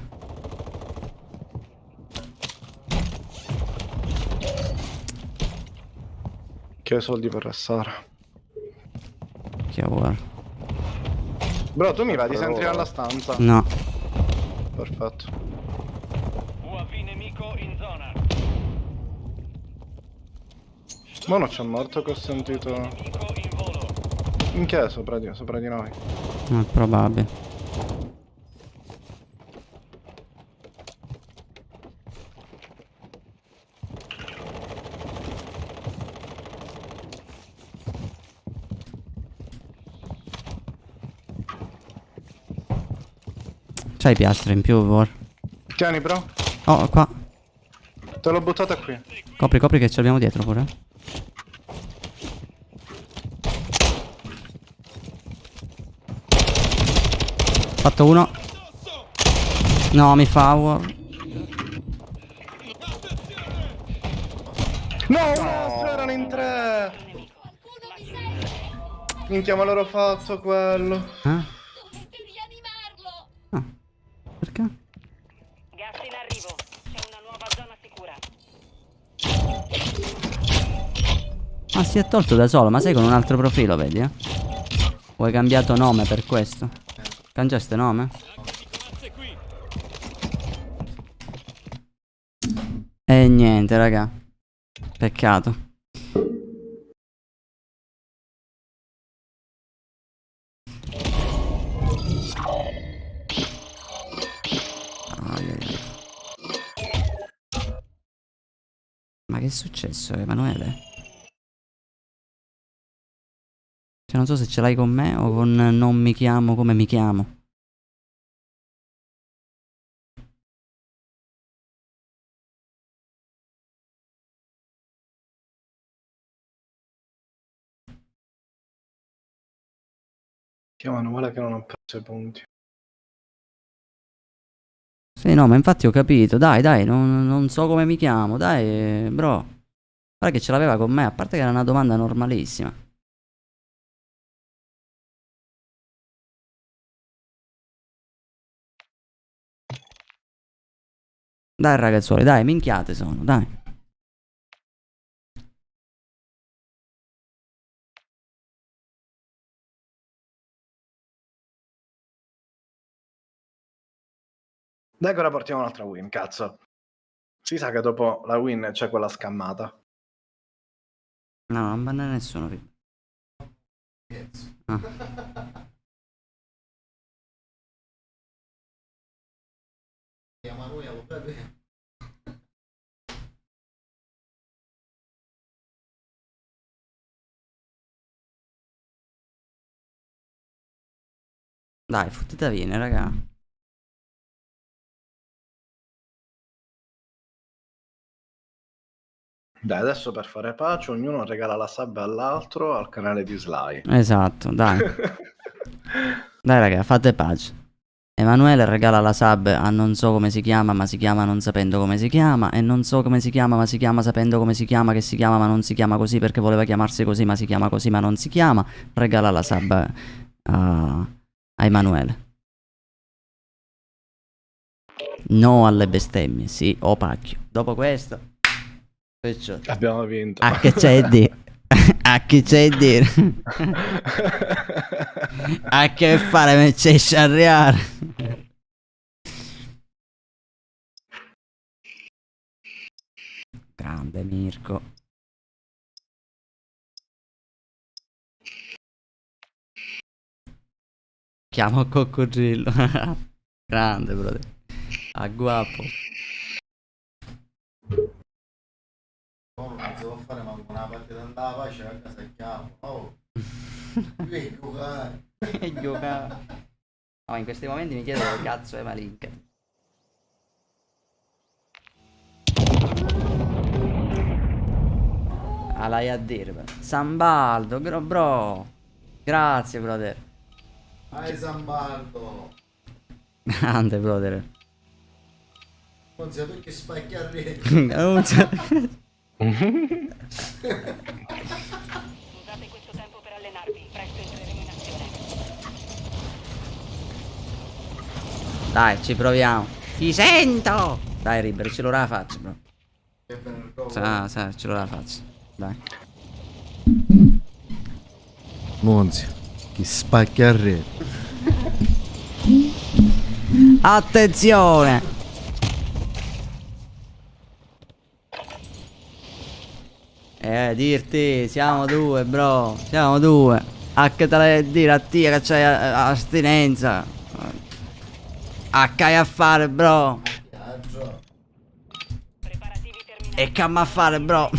Che ho soldi per restare. Che war. Bro, tu mi vedi se entri nella stanza. No. Perfetto. UAV nemico in zona. Ma non c'è morto che ho sentito. Nemico in volo. Minchia è sopra di noi. Non è probabile. C'hai piastre in più, War? Tieni, bro. Oh, qua. Te l'ho buttata qui. Copri che ce l'abbiamo dietro pure. Fatto uno. No, mi fa War. No, un altro, erano in tre. Qualcuno mi segue. Minchia, ma l'ho fatto quello. Dovete rianimarlo. Ah. Perché? Gas in arrivo. C'è una nuova zona sicura. Ah, si è tolto da solo, ma sei con un altro profilo, vedi, eh? O hai cambiato nome per questo? Cangiaste nome? E niente, raga. Peccato. Ai, ai, ai. Ma che è successo, Emanuele? Cioè, non so se ce l'hai con me o con non mi chiamo come mi chiamo. Chiamano male che non ho perso i punti. Sì, no, ma infatti ho capito. Dai, dai, non so come mi chiamo. Dai, bro. Guarda che ce l'aveva con me, a parte che era una domanda normalissima. Dai, ragazzuoli, dai, minchiate sono, dai. Dai che ora portiamo un'altra win, cazzo. Si sa che dopo la win c'è quella scammata. No, non banna nessuno. Ah. Dai, fottitavine, raga. Dai, adesso per fare pace ognuno regala la sub all'altro al canale di Sly. Esatto, dai. Dai, raga, fate pace. Emanuele regala la sub a non so come si chiama, ma si chiama non sapendo come si chiama. E non so come si chiama, ma si chiama sapendo come si chiama, che si chiama, ma non si chiama così perché voleva chiamarsi così, ma si chiama così, ma non si chiama. Regala la sub a Emanuele. No alle bestemmie, sì, o pacchio. Dopo questo, perciò, Abbiamo vinto. a che c'è di dire? A che c'è di dire? A che fare me c'è sciarriare? Grande Mirko. Chiamo coccodrillo. Grande, brother. A guapo. Non devo fare manco una partita andava pace a casa e chiamo. Oh, devi giocare. Giocare. No, in questi momenti mi chiedo dove cazzo è Malinka. Alai a dire. Sambaldo, bro. Grazie, brother. Hai Sambaldo. Grande, brother. Non sei tu che spacchi a rete. Usate questo tempo per allenarvi. Presto entreremo in azione. Dai, ci proviamo. Ti sento. Dai, Ribber, ce l'ho la faccia, bro. Ce l'ho la faccia. Dai. Monzi, chi spacchi a rete. Attenzione. Dirti, siamo due, bro. Siamo due. A che te la dire a te che c'hai astinenza. A che hai a fare, bro. Preparativi terminati. E che a fare, bro.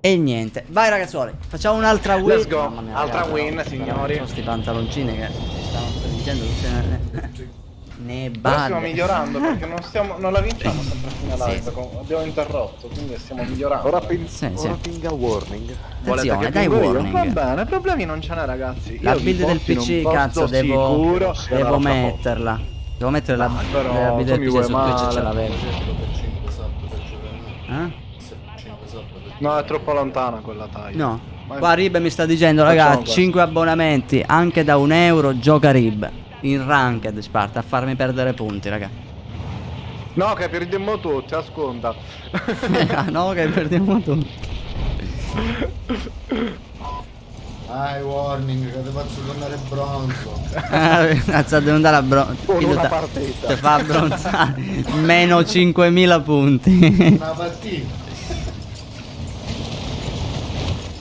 E niente. Vai, ragazzuoli. Facciamo un'altra win. Let's go. Mamma mia, Altra ragazzi, win, no, signori. sono sti pantaloncini che mi stanno stringendo tutte ne Però stiamo balle. migliorando perché non la vinciamo sempre fino alla Sì, live. Abbiamo interrotto, quindi stiamo migliorando. Ora, Sì, ora sì. pinga warning. Volete Attenzione, che dai pingo io? warning. Va bene, problemi non ce n'è, ragazzi. La Io vi build del porto in un PC, posto cazzo, sicuro. devo metterla. Devo mettere la però build tu del mi PC vuoi su Twitch, male. ce l'avevo. No, è troppo lontana quella taglia. No. Ma- Qua Rib mi sta dicendo, Facciamo raga, questo. 5 abbonamenti, anche da €1, gioca Rib. In ranked, Sparta, a farmi perdere punti, raga. No, che perdiamo tutti, ascolta. No, che perdiamo tutti. Dai, warning, che ti faccio tornare bronzo. Cazzo, devo andare a bronzo. Con una partita. Ti fa abbronzare. Meno 5000 punti. Una partita.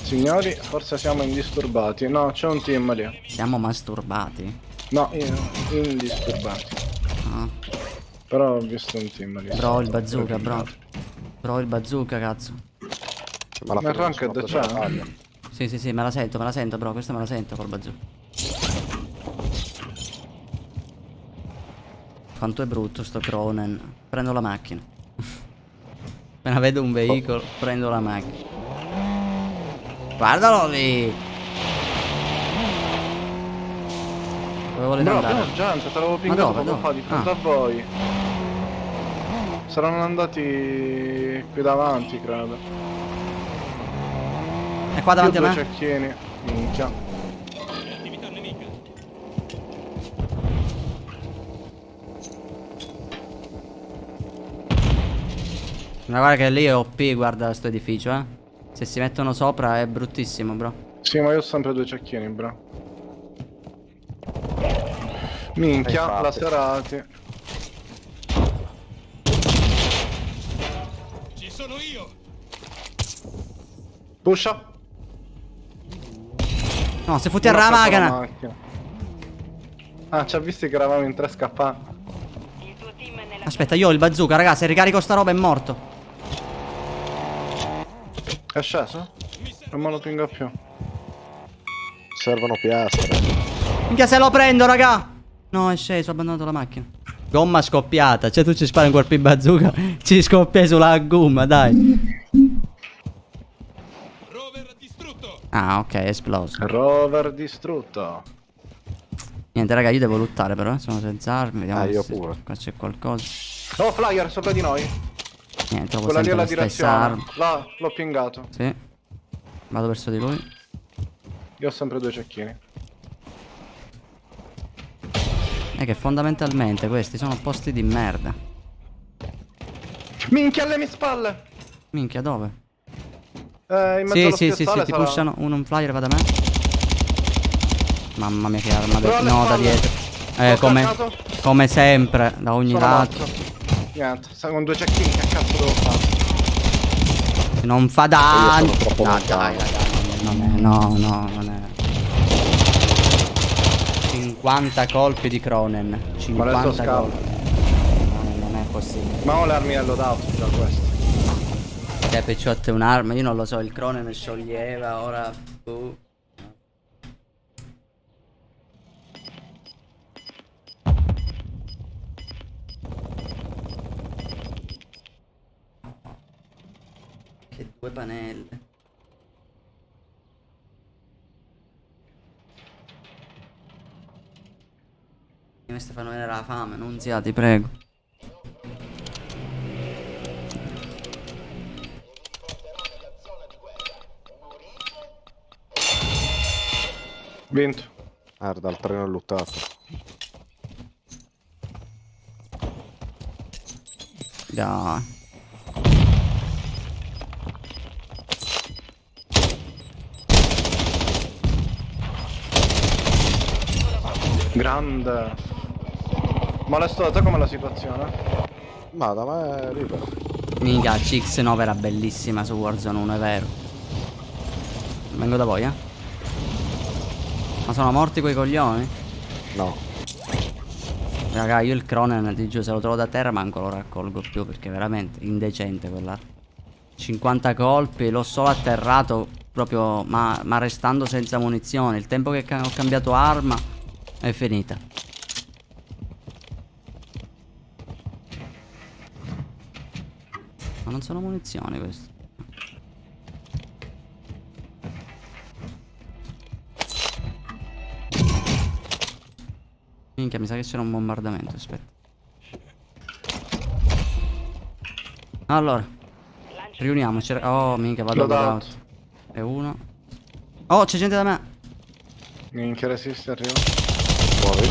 Signori, forse siamo indisturbati. No, c'è un team lì. Siamo masturbati. No, indisturbati. Ah. Però ho visto un team lì. Bro, il bazooka, bro. Bro, il bazooka, cazzo. Ma la Ma Ranked c'è? Sì, me la sento, bro. Questa me la sento col bazooka. Quanto è brutto sto Cronen. Prendo la macchina. Appena vedo un veicolo, prendo la macchina. Guardalo lì. Dove volete Bro, andare? abbiamo gente, te l'avevo Ma pingato dove, poco dove? fa di fronte a voi. Saranno andati qui davanti, credo. È qua davanti a Due me? cecchini. Minchia. Ma guarda che lì è OP, guarda sto edificio, eh. Se si mettono sopra è bruttissimo, bro. Sì, ma io ho sempre due cecchini, bro. Minchia, Infatti. laserati. Ci sono io! Pusha. No, se fotti a Uno ha preso la Ramagana. macchina. Ah, ci ha visto che eravamo in 3 scappati. Il tuo team è nella Aspetta, io ho il bazooka, raga. Se ricarico sta roba è morto. È sceso? Non me lo pinga più. Servono piastre. Minchia, se lo prendo, raga. No, è sceso, ho abbandonato la macchina. Gomma scoppiata. Cioè, tu ci spari un colpo di bazooka. Ci scoppia sulla gomma, dai. Rover distrutto! Ah, ok, è esploso. Rover distrutto. Niente, raga, io devo lottare, però. Sono senza armi. Vediamo io se pure. qua c'è qualcosa. Oh, flyer sopra di noi. Niente, trovo Quella lì è sempre la la stessa arma. direzione. Là, l'ho pingato. Sì. Vado verso di lui. Io ho sempre due cecchini. È che fondamentalmente questi sono posti di merda. Minchia, alle mie spalle. Minchia, dove? In mezzo Sì, allo sì, spiazzale ti sarà- pushano. Un flyer va da me. Mamma mia, che arma. Però alle No, da spalle. dietro. Ho Come, caccato. come sempre, da ogni Sono lato. morto. Niente, sai, con due cecchini che cazzo devo fare? Non fa danno. Io sono troppo No, lontano. dai, raga, non è. No, non è. 50 colpi di Cronen. 50 adesso scappa. colpi. Non è possibile. Ma ho l'armiello dato già questo. Cioè, Pecciotto è un'arma. Io non lo so, il Cronen scioglieva. Ora. Che due panelle. Mi sta fanno venire la fame, non zia, ti prego. Vinto. Guarda, il treno è luttato. Dai. Grande. Molesto da te com'è la situazione? Ma da me è libero. Minchia, CX9 era bellissima su Warzone 1, è vero. Vengo da voi, eh. Ma sono morti quei coglioni? No. Raga, io il Cronen, ti giuro, se lo trovo da terra manco lo raccolgo più, perché è veramente indecente quella. 50 colpi, l'ho solo atterrato proprio, ma restando senza munizioni. Il tempo che ho cambiato arma è finita. Ma non sono munizioni queste. Minchia, mi sa che c'era un bombardamento, aspetta. Allora, riuniamoci. Oh, minchia, vado L'ho da dato. out. E uno. Oh, c'è gente da me. Minchia, resiste, arriva. Muovi.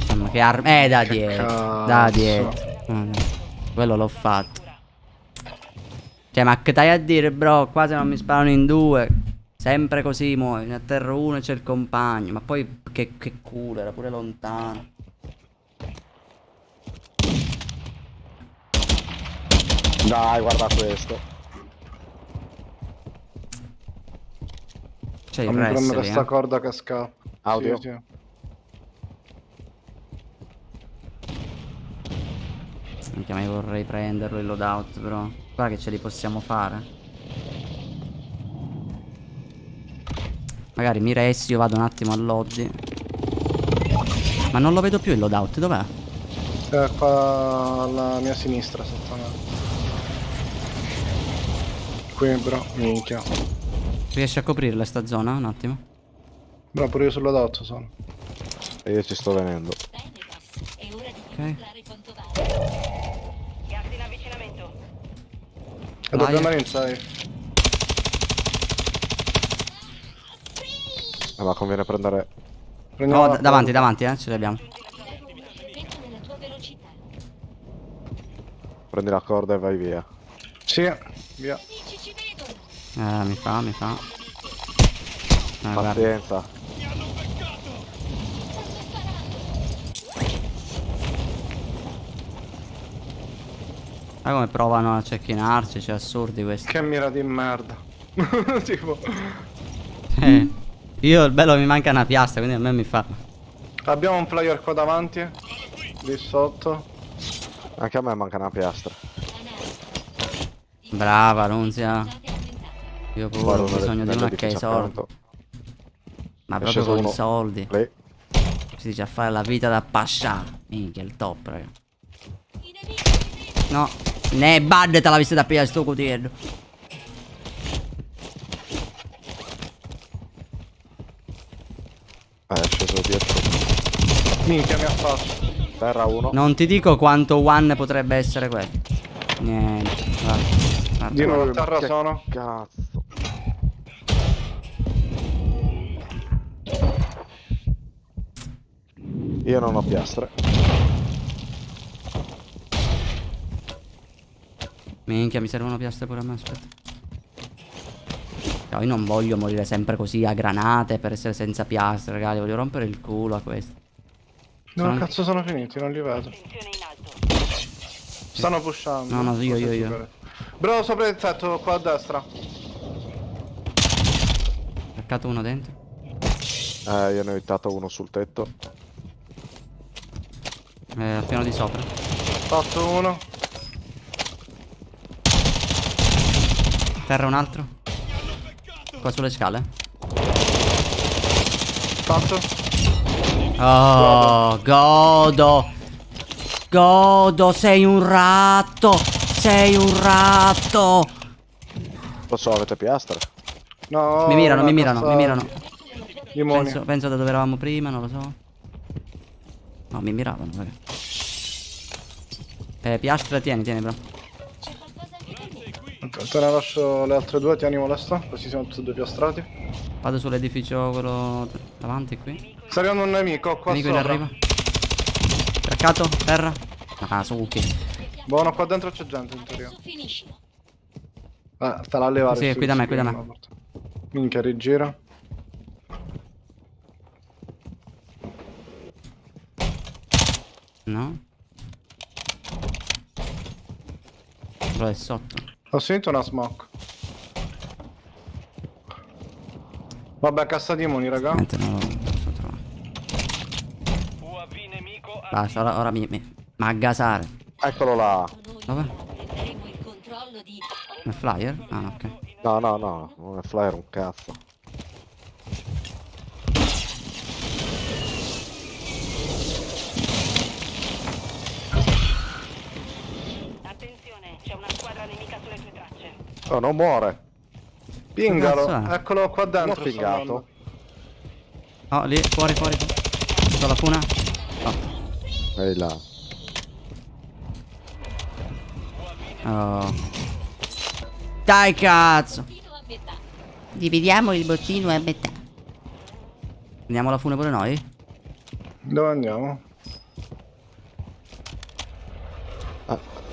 Mamma, che arma. Da dietro. Da cazzo. dietro. Quello l'ho fatto. Cioè, ma che stai a dire, bro? Qua se non mi sparano in due. Sempre così muovi, a terra uno e c'è il compagno. Ma poi che culo, era pure lontano. Dai, guarda questo. C'è il Fammi resto prendere lì, sta corda che scappa. Audio. Sì, sì. Minchia, ma io vorrei prenderlo il loadout, però. Guarda che ce li possiamo fare. Magari mi resti, io vado un attimo al lobby. Ma non lo vedo più il loadout, dov'è? Qua alla mia sinistra sotto me. Qui bro, minchia. Riesci a coprirla sta zona? Un attimo. Bro, pure io sul loadout sono. E io ci sto venendo. Bene, boss. È ora di Ok. dimostrare quanto vale. Gas in avvicinamento. E dobbiamo andare in safe. Ma conviene prendere... Prendiamo No, la davanti, corda. davanti, ce l'abbiamo. Segreto nella tua velocità. Prendi la corda e vai via. Sì, via. Amici ci vedono. Mi fa. Guarda. Pazienza. Guarda come provano a cecchinarci, cioè assurdi questi. Che mira di merda. Tipo. Io il bello mi manca una piastra, quindi a me mi fa. Abbiamo un player qua davanti. Lì sotto. Anche a me manca una piastra. Brava Nunzia. Io pure ho Guarda, bisogno di una che i soldi. accanto. Ma È proprio sceso con i uno. soldi. Lì. Si dice a fare la vita da pascià. Minchia il top, raga. No. Ne bad te la vista da prima sto cutiello. È sceso dietro. Minchia mi ha fatto. Terra uno. Non ti dico quanto one potrebbe essere quello. Niente. Guarda. Di nuovo a Ma terra che sono. Cazzo. Io non ho piastre. Minchia, mi servono piastre pure a me, aspetta. No, io non voglio morire sempre così a granate per essere senza piastre, ragazzi. Voglio rompere il culo a questo. Dove cazzo sono finiti? Non li vedo. Tensione in alto. Stanno pushando. No, io. Bro, sopra il tetto, qua a destra. Peccato uno dentro. Io ne ho hittato uno sul tetto. Al piano di sopra. Fatto uno. Terra un altro. Qua sulle scale. Fatto. Oh, godo. Godo, sei un ratto. Sei un ratto. Lo so, avete piastre? No. Mi mirano, una mi mirano, cazzo- mi mirano. Limoni. Penso da dove eravamo prima, non lo so. No, mi miravano, raga. Piastra, tieni, bro. Te ne lascio le altre due, ti animo la sta. Così siamo tutti e due piastrati. Vado sull'edificio quello davanti qui. Sta arrivando un nemico qua Nemico che sopra. arriva. Craccato, terra. Ah, succhi. Buono, qua dentro c'è gente in teoria. Finiscilo. Sta là a levare. Sì, su- qui da me, su- qui da me. una porta. Minchia, rigira. No? Però è sotto. Ho sentito una smoke. Vabbè, cassa demoni, raga. Niente, non lo posso trovare. UAV nemico Basta, ora mi aggasare. Eccolo là. Dove? Prenderemo il controllo di... Nel flyer? Ah, ok. No, no, no. Non è flyer un cazzo. Attenzione, c'è una squadra nemica sulle tue tracce. Oh, non muore. Pingalo. Che cazzo è? Eccolo qua dentro. L'ho pingato. Oh, lì, fuori. Sto la funa. Ehi là. Oh. Dai, cazzo. Tiro a metà. Dividiamo il bottino a metà. Andiamo alla fune pure noi? Dove andiamo?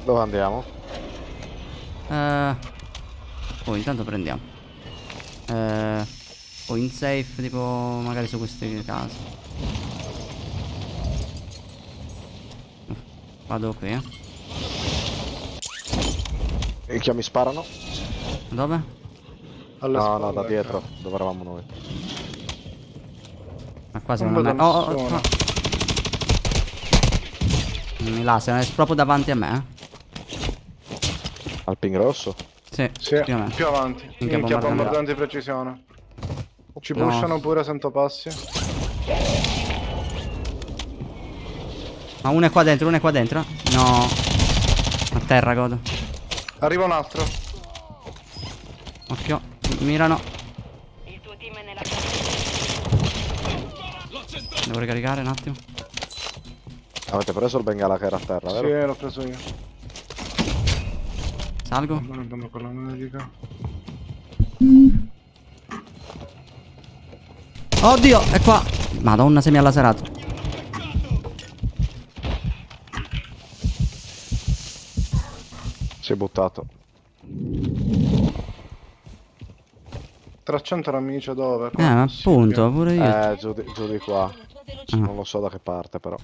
Dove andiamo? Oh, intanto prendiamo. O in safe, tipo magari su queste case. Vado qui, Minchia, mi sparano. Dove? Alle No, spalle, no, da dietro, ecco. dove eravamo noi. Ma qua Non secondo me... vedo nessuno. Mi lascia, è proprio davanti a me. Al ping rosso? Sì, Sì, più o meno. più avanti. Minchia, Minchia, bombardamento. bombardante di precisione. Ci No. pushano pure, sento passi. Ma uno è qua dentro, uno è qua dentro. No. A terra, godo. Arriva un altro. Occhio. Mirano. Il tuo team è nella Devo ricaricare un attimo. Avete preso il bengala che era a terra, Sì, vero? l'ho preso io. Salgo. Non abbiamo quella medica. Oddio, è qua. Madonna, se mi ha laserato. Si è buttato. 300 nemici dove? Ma appunto, pure io. Giù di qua. Non lo so da che parte però.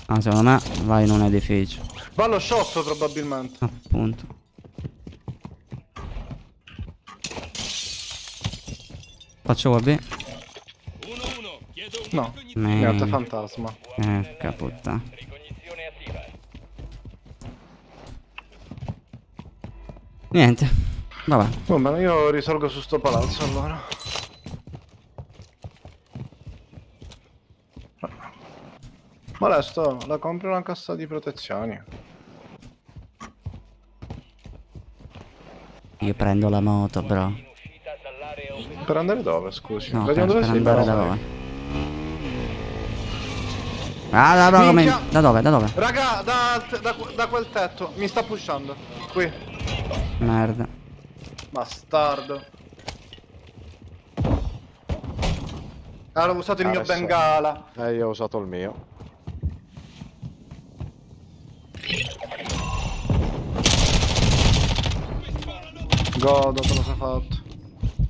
Ah, secondo me vai in un edificio. Va allo shop probabilmente. Appunto. Faccio QB. No, niente Me... fantasma. Puttana. Ricognizione attiva. Niente. Vabbè. Va bene, io risalgo su sto palazzo allora. Molesto, la compri una cassa di protezioni. Io prendo la moto, bro. In uscita dall'area operata. Per andare dove, scusi? No, Vediamo per dove sei andare da però. dove? Ah, da dove? Minchia! Da dove? Da dove? Raga, da quel tetto. Mi sta pushando. Qui. Merda. Bastardo. Allora, ho usato il mio Adesso- bengala. Io ho usato il mio. Godo, te lo sei fatto.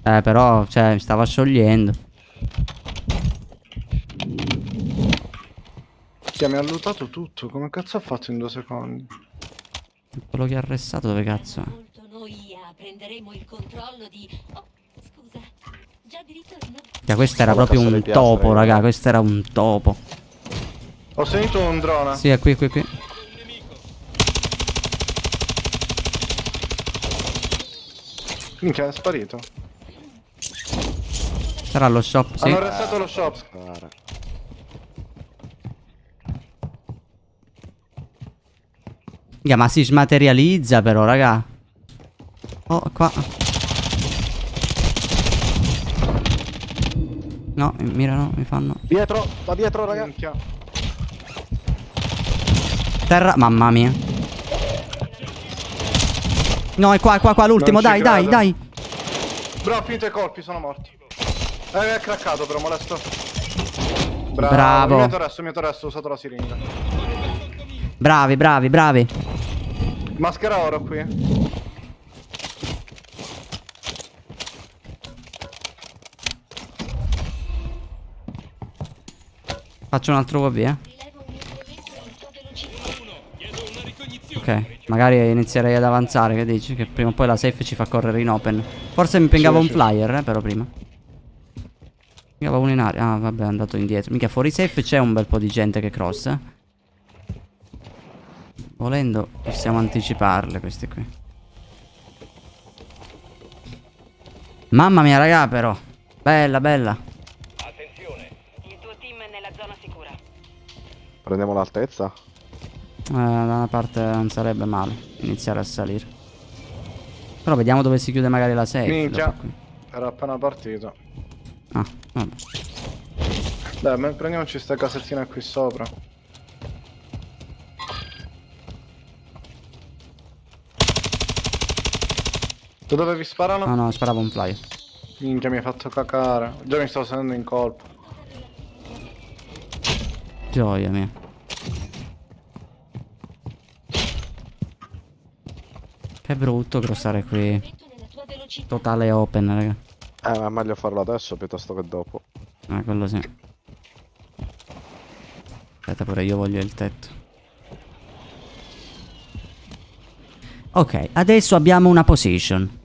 Però, cioè, mi stava sciogliendo. Che mi ha lootato tutto. Come cazzo ha fatto in 2 secondi? Quello che ha arrestato, dove cazzo è? Molto noi prenderemo il controllo di... Oh, scusa. Già di ritorno? Cioè, questo era Alla proprio cassa un di piazza, topo, io. raga. Questo era un topo. Ho sentito un drone. Sì, è qui, qui, qui. Minchia, è sparito. Sarà lo shop, sì. Hanno arrestato lo shop. Spara. Ma si smaterializza però, raga. Oh, qua. No, mi mirano, mi fanno. Dietro, da dietro raga. Minchia. Terra, mamma mia. No, è qua, l'ultimo, Non ci dai, credo. dai. Bro, ho finito i colpi, sono morti. È craccato però, molesto. Bravo. Il mio toresto, ho usato la siringa. Bravi. Maschera oro qui. Faccio un altro UAV, Rilevo un incremento nella tua velocità. Ok, magari inizierei ad avanzare, che dici? Che prima o poi la safe ci fa correre in open. Forse mi pingava Sì, un sì. flyer, però prima. Pingava uno in aria. Ah, vabbè, è andato indietro. Mica fuori safe c'è un bel po' di gente che cross, Volendo possiamo anticiparle questi qui. Mamma mia, raga, però. Bella. Attenzione. Il tuo team è nella zona sicura. Prendiamo l'altezza. Da una parte non sarebbe male iniziare a salire. Però vediamo dove si chiude magari la safe. Minchia. dopo qui. Era appena partito. Ah, vabbè. Dai, prendiamoci sta casettina qui sopra. Da dove vi sparano? No, sparavo un flyer. Minchia, mi hai fatto cacare. Già mi stavo sentendo in colpo. Gioia mia. Che brutto crossare qui. Incremento nella tua velocità. Totale open, raga. Ma è meglio farlo adesso piuttosto che dopo. Quello sì. Aspetta, pure io voglio il tetto. Ok, adesso abbiamo una position.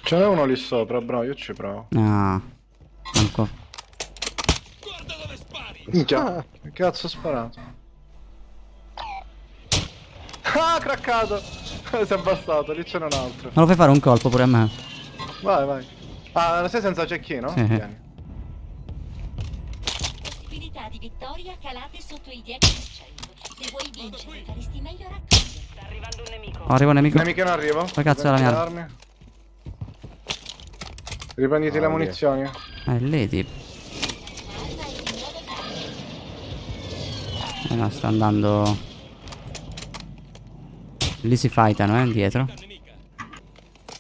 Ce n'è uno lì sopra, bro, io ci provo. Ah. Ancora. Minchia, che cazzo ho sparato? Ah, craccato! Si è abbassato, lì c'era un altro. Me lo fai fare un colpo pure a me? Vai, vai. Ah, sei senza cecchino? Sì. Vieni. Possibilità di vittoria calate sotto il 10%. Se vuoi vincere, faresti meglio a raccogliere. Sta arrivando un nemico. Oh, arriva un nemico. Nemico in arrivo. Ma cazzo è la mia arma? armi. Riprenditi le via. munizioni. Lì tipo. No, sta andando. Lì si fightano, dietro.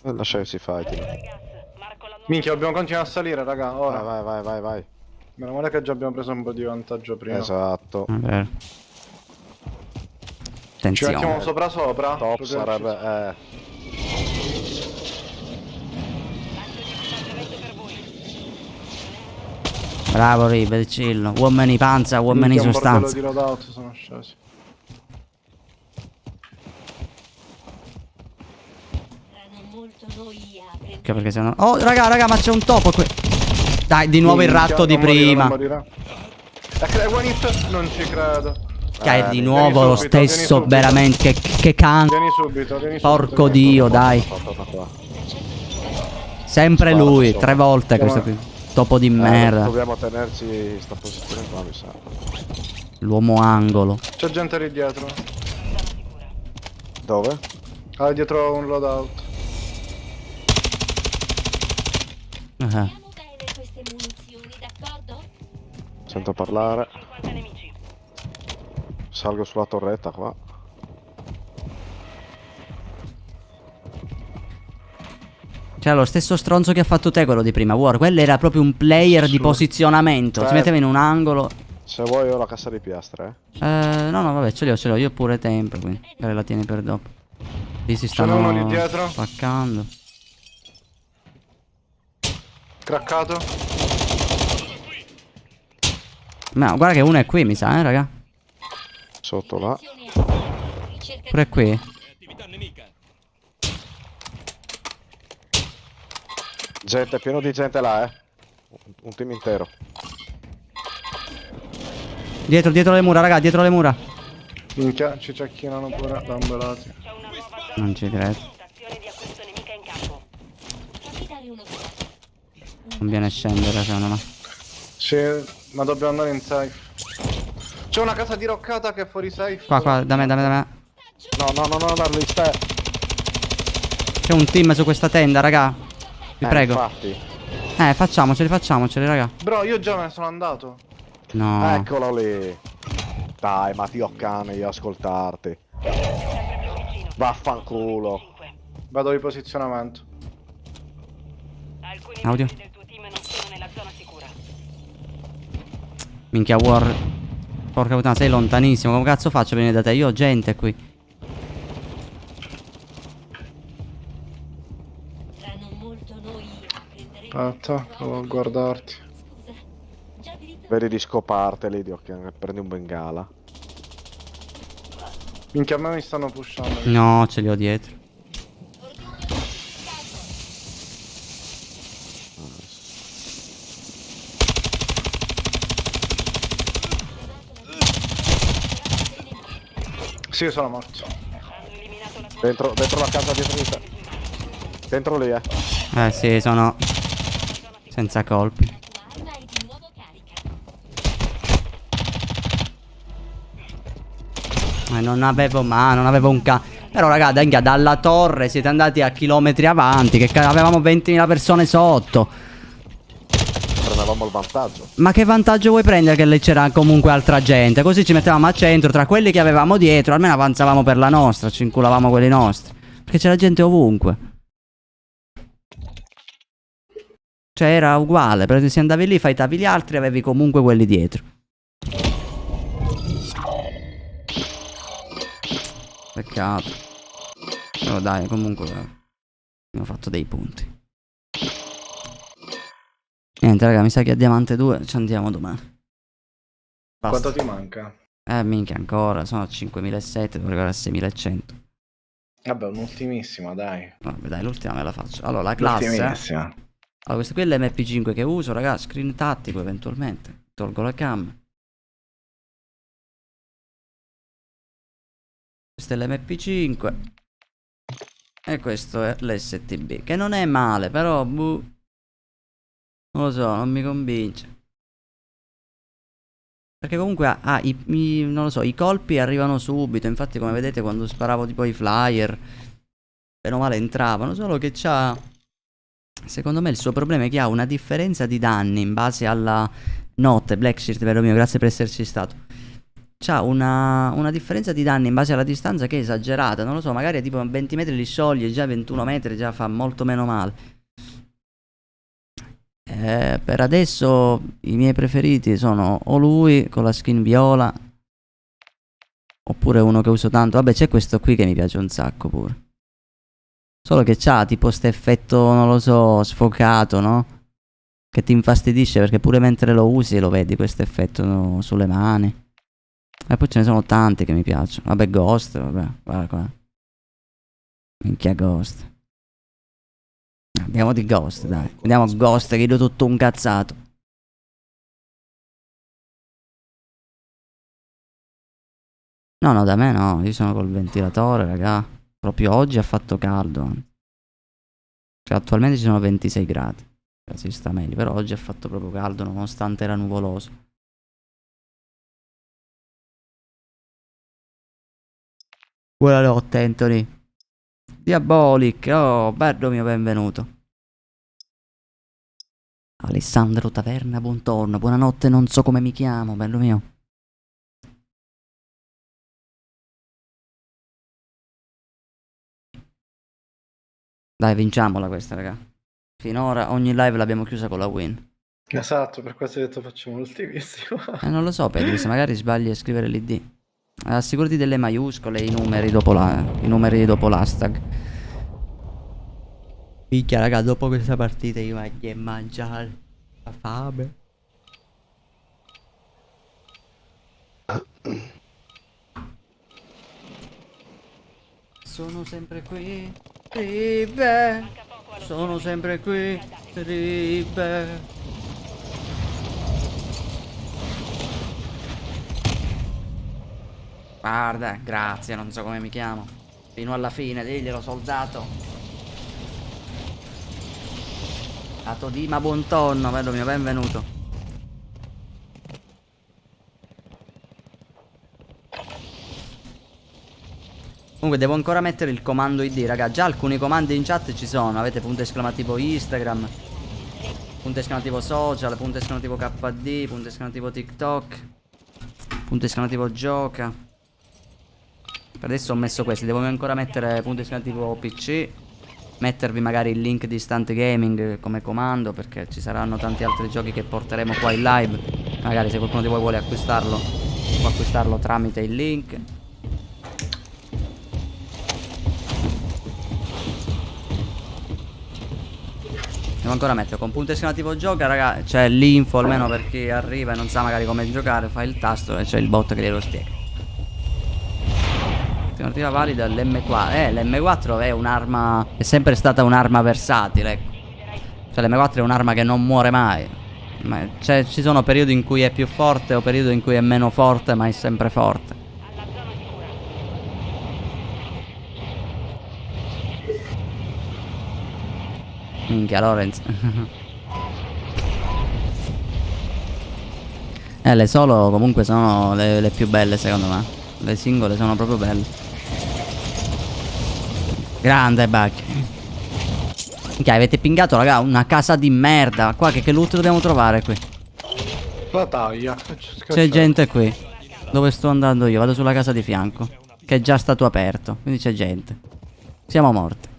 Lascia che si fighti. Del gas. Marco la nuova. Minchia, dobbiamo continuare a salire, raga. Ora. Vai. Meno male che già abbiamo preso un po' di vantaggio prima. Esatto. Vabbè. Ci Attenzione. mettiamo sopra. Top Proprio sarebbe... Lancio di equipaggiamento per voi. Bravo Ribe, chillo. Uomini panza, uomini Minchia, un bordello sostanza. di loadout sono scesi. Saranno molto noi a prendere. Che perché se no. Oh, raga, ma c'è un topo qui. Dai, di nuovo il Minchia, ratto di non morirà, prima. non morirà. One hit? Non ci credo. Che è di vieni nuovo lo subito, vieni stesso, subito. veramente. Che can. Vieni subito, Porco vieni dio, subito. dai. Torna qua. Sempre Guarda, lui, insomma. 3 volte questo qui. Topo di merda. Dobbiamo tenerci sta posizione qua, mi sa. L'uomo angolo. C'è gente lì dietro. Dove? Ah, dietro un loadout. Usiamo bene queste munizioni, d'accordo? Sento parlare. 50 nemici. Salgo sulla torretta qua. Cioè lo stesso stronzo che ha fatto te quello di prima, War. Quello era proprio un player di Su. posizionamento. Si metteva in un angolo. Se vuoi ho la cassa di piastre, No, vabbè, ce l'ho. Io pure tempo, quindi magari la tieni per dopo. Lì si Ce n'è uno lì stanno dietro. spaccando. Craccato. Ma guarda che uno è qui, mi sa, raga. Sotto là. Ricerca Pure qui. Gente, pieno di gente là, Un team intero. Dietro le mura, raga, dietro le mura. Minchia, ci cecchinano pure da ambulati. C'è una nuova zona. Non ci credo. Stazione di acquisto nemica in campo. fammi dare uno sguardo. Non viene a scendere, secondo me. Sì, ma dobbiamo andare in safe. C'è una casa diroccata che è fuori safe. Qua, da me. No, lì stai. C'è un team su questa tenda, raga. Vi prego. Infatti. Facciamoceli, raga. Bro, io già me ne sono andato. No. Eccolo lì. Dai, ma ti ho cane io ascoltarti. Sempre più vicino. Vaffanculo. 5. Vado di posizionamento. Alcuni Audio. membri del tuo team non sono nella zona sicura. Minchia, War. Porca puttana, sei lontanissimo. Come cazzo faccio a venire da te? Io ho gente qui. Saranno molto noi a prendere. Aspetta, devo guardarti. Scusa. Già diritto. Vedi di scoparteli, prendi un bengala. Minchia, a me mi stanno pushando. No, ce li ho dietro. Sì, sono morto. Hanno eliminato la Dentro la casa dietro di te. Dentro lì, Sì, sono senza colpi. La tua arma è di nuovo carica. Non avevo un Però raga, dai, dalla torre siete andati a chilometri avanti. Che avevamo 20.000 persone sotto. Prendevamo il vantaggio. Ma che vantaggio vuoi prendere che lì c'era comunque altra gente? Così ci mettevamo a centro tra quelli che avevamo dietro. Almeno avanzavamo per la nostra. Ci inculavamo quelli nostri. Perché c'era gente ovunque. Cioè era uguale. Perché se andavi lì, fightavi gli altri, avevi comunque quelli dietro. Peccato. Però dai, comunque abbiamo fatto dei punti. Niente raga, mi sa che a Diamante 2 ci andiamo domani. Basta. Quanto ti manca? Minchia ancora, sono a 5.700, devo arrivare a 6.100. Vabbè, un'ultimissima, dai. Vabbè dai, l'ultima me la faccio. Allora, la classe. L'ultimissima. Allora, questo qui è l'MP5 che uso, raga. Screen tattico eventualmente. Tolgo la cam. Questo è l'MP5. E questo è l'STB. Che non è male, però boh, non lo so, non mi convince. Perché comunque non lo so, i colpi arrivano subito. Infatti come vedete quando sparavo tipo i flyer, bene o male entravano. Solo che c'ha, secondo me il suo problema è che ha una differenza di danni in base alla notte. Blackshirt, bello mio, grazie per esserci stato. C'ha una differenza di danni in base alla distanza che è esagerata. Non lo so, magari tipo 20 metri li scioglie, già 21 metri già fa molto meno male. Per adesso i miei preferiti sono o lui con la skin viola, oppure uno che uso tanto. Vabbè, c'è questo qui che mi piace un sacco pure. Solo che c'ha tipo sto effetto, non lo so, sfocato, no? Che ti infastidisce perché pure mentre lo usi lo vedi questo effetto, no, sulle mani. E poi ce ne sono tanti che mi piacciono. Vabbè, Ghost, vabbè, guarda qua. Minchia Ghost. Andiamo di Ghost, dai. Andiamo a Ghost che do tutto un cazzato. No, no, da me no. Io sono col ventilatore, raga. Proprio oggi ha fatto caldo. Cioè, attualmente ci sono 26 gradi. Si sta meglio. Però oggi ha fatto proprio caldo nonostante era nuvoloso. Buonanotte, Anthony. Diabolic. Oh, bello mio, benvenuto. Alessandro Taverna, buongiorno. Buonanotte, non so come mi chiamo, bello mio. Dai, vinciamola questa, raga. Finora ogni live l'abbiamo chiusa con la win. Esatto, per questo ho detto facciamo l'ultimissima. Non lo so, Pedro, se magari sbagli a scrivere l'ID. Assicurati delle maiuscole e i numeri dopo l'hashtag. Picchia, raga, dopo questa partita io voglio mangiare. La fame. Sono sempre qui, Ribe. Sono sempre qui, Ribe. Guarda, grazie, non so come mi chiamo. Fino alla fine, diglielo, soldato. A Todima, buon tonno, bello mio, benvenuto. Comunque devo ancora mettere il comando ID, raga. Già alcuni comandi in chat ci sono. Avete punto esclamativo Instagram, punto esclamativo social, punto esclamativo KD, punto esclamativo TikTok, punto esclamativo gioca. Per adesso ho messo questi. Devo ancora mettere punto esclamativo PC, mettervi magari il link di Stunt Gaming come comando, perché ci saranno tanti altri giochi che porteremo qua in live. Magari se qualcuno di voi vuole acquistarlo, può acquistarlo tramite il link. Devo ancora mettere con punto esclamativo gioca, raga. C'è l'info almeno per chi arriva e non sa magari come giocare. Fai il tasto e c'è il bot che glielo spiega. Alternativa valida l'M4. L'M4 è un'arma, è sempre stata un'arma versatile, ecco. Cioè l'M4 è un'arma che non muore mai. Cioè ci sono periodi in cui è più forte o periodi in cui è meno forte, ma è sempre forte. Minchia Lorenz. Le solo comunque sono le più belle secondo me. Le singole sono proprio belle. Grande Buck. Ok, avete pingato raga una casa di merda. Qua che loot dobbiamo trovare qui? La taglia. C'è gente qui. Dove sto andando io? Vado sulla casa di fianco, che è già stato aperto. Quindi c'è gente. Siamo morti.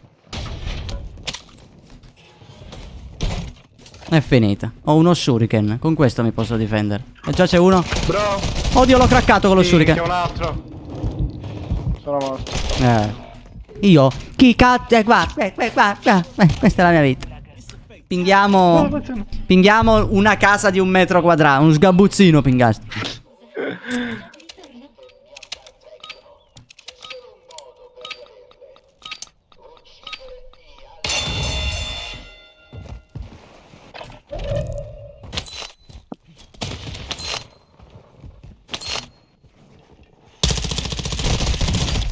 È finita. Ho uno shuriken. Con questo mi posso difendere. E già c'è uno. Bro. Oddio, l'ho craccato con lo shuriken. C'è un altro. Sono morto. Io? Chi cazzo? Qua. Questa è la mia vita. Pinghiamo una casa di 1 metro quadrato. Un sgabuzzino pingasti.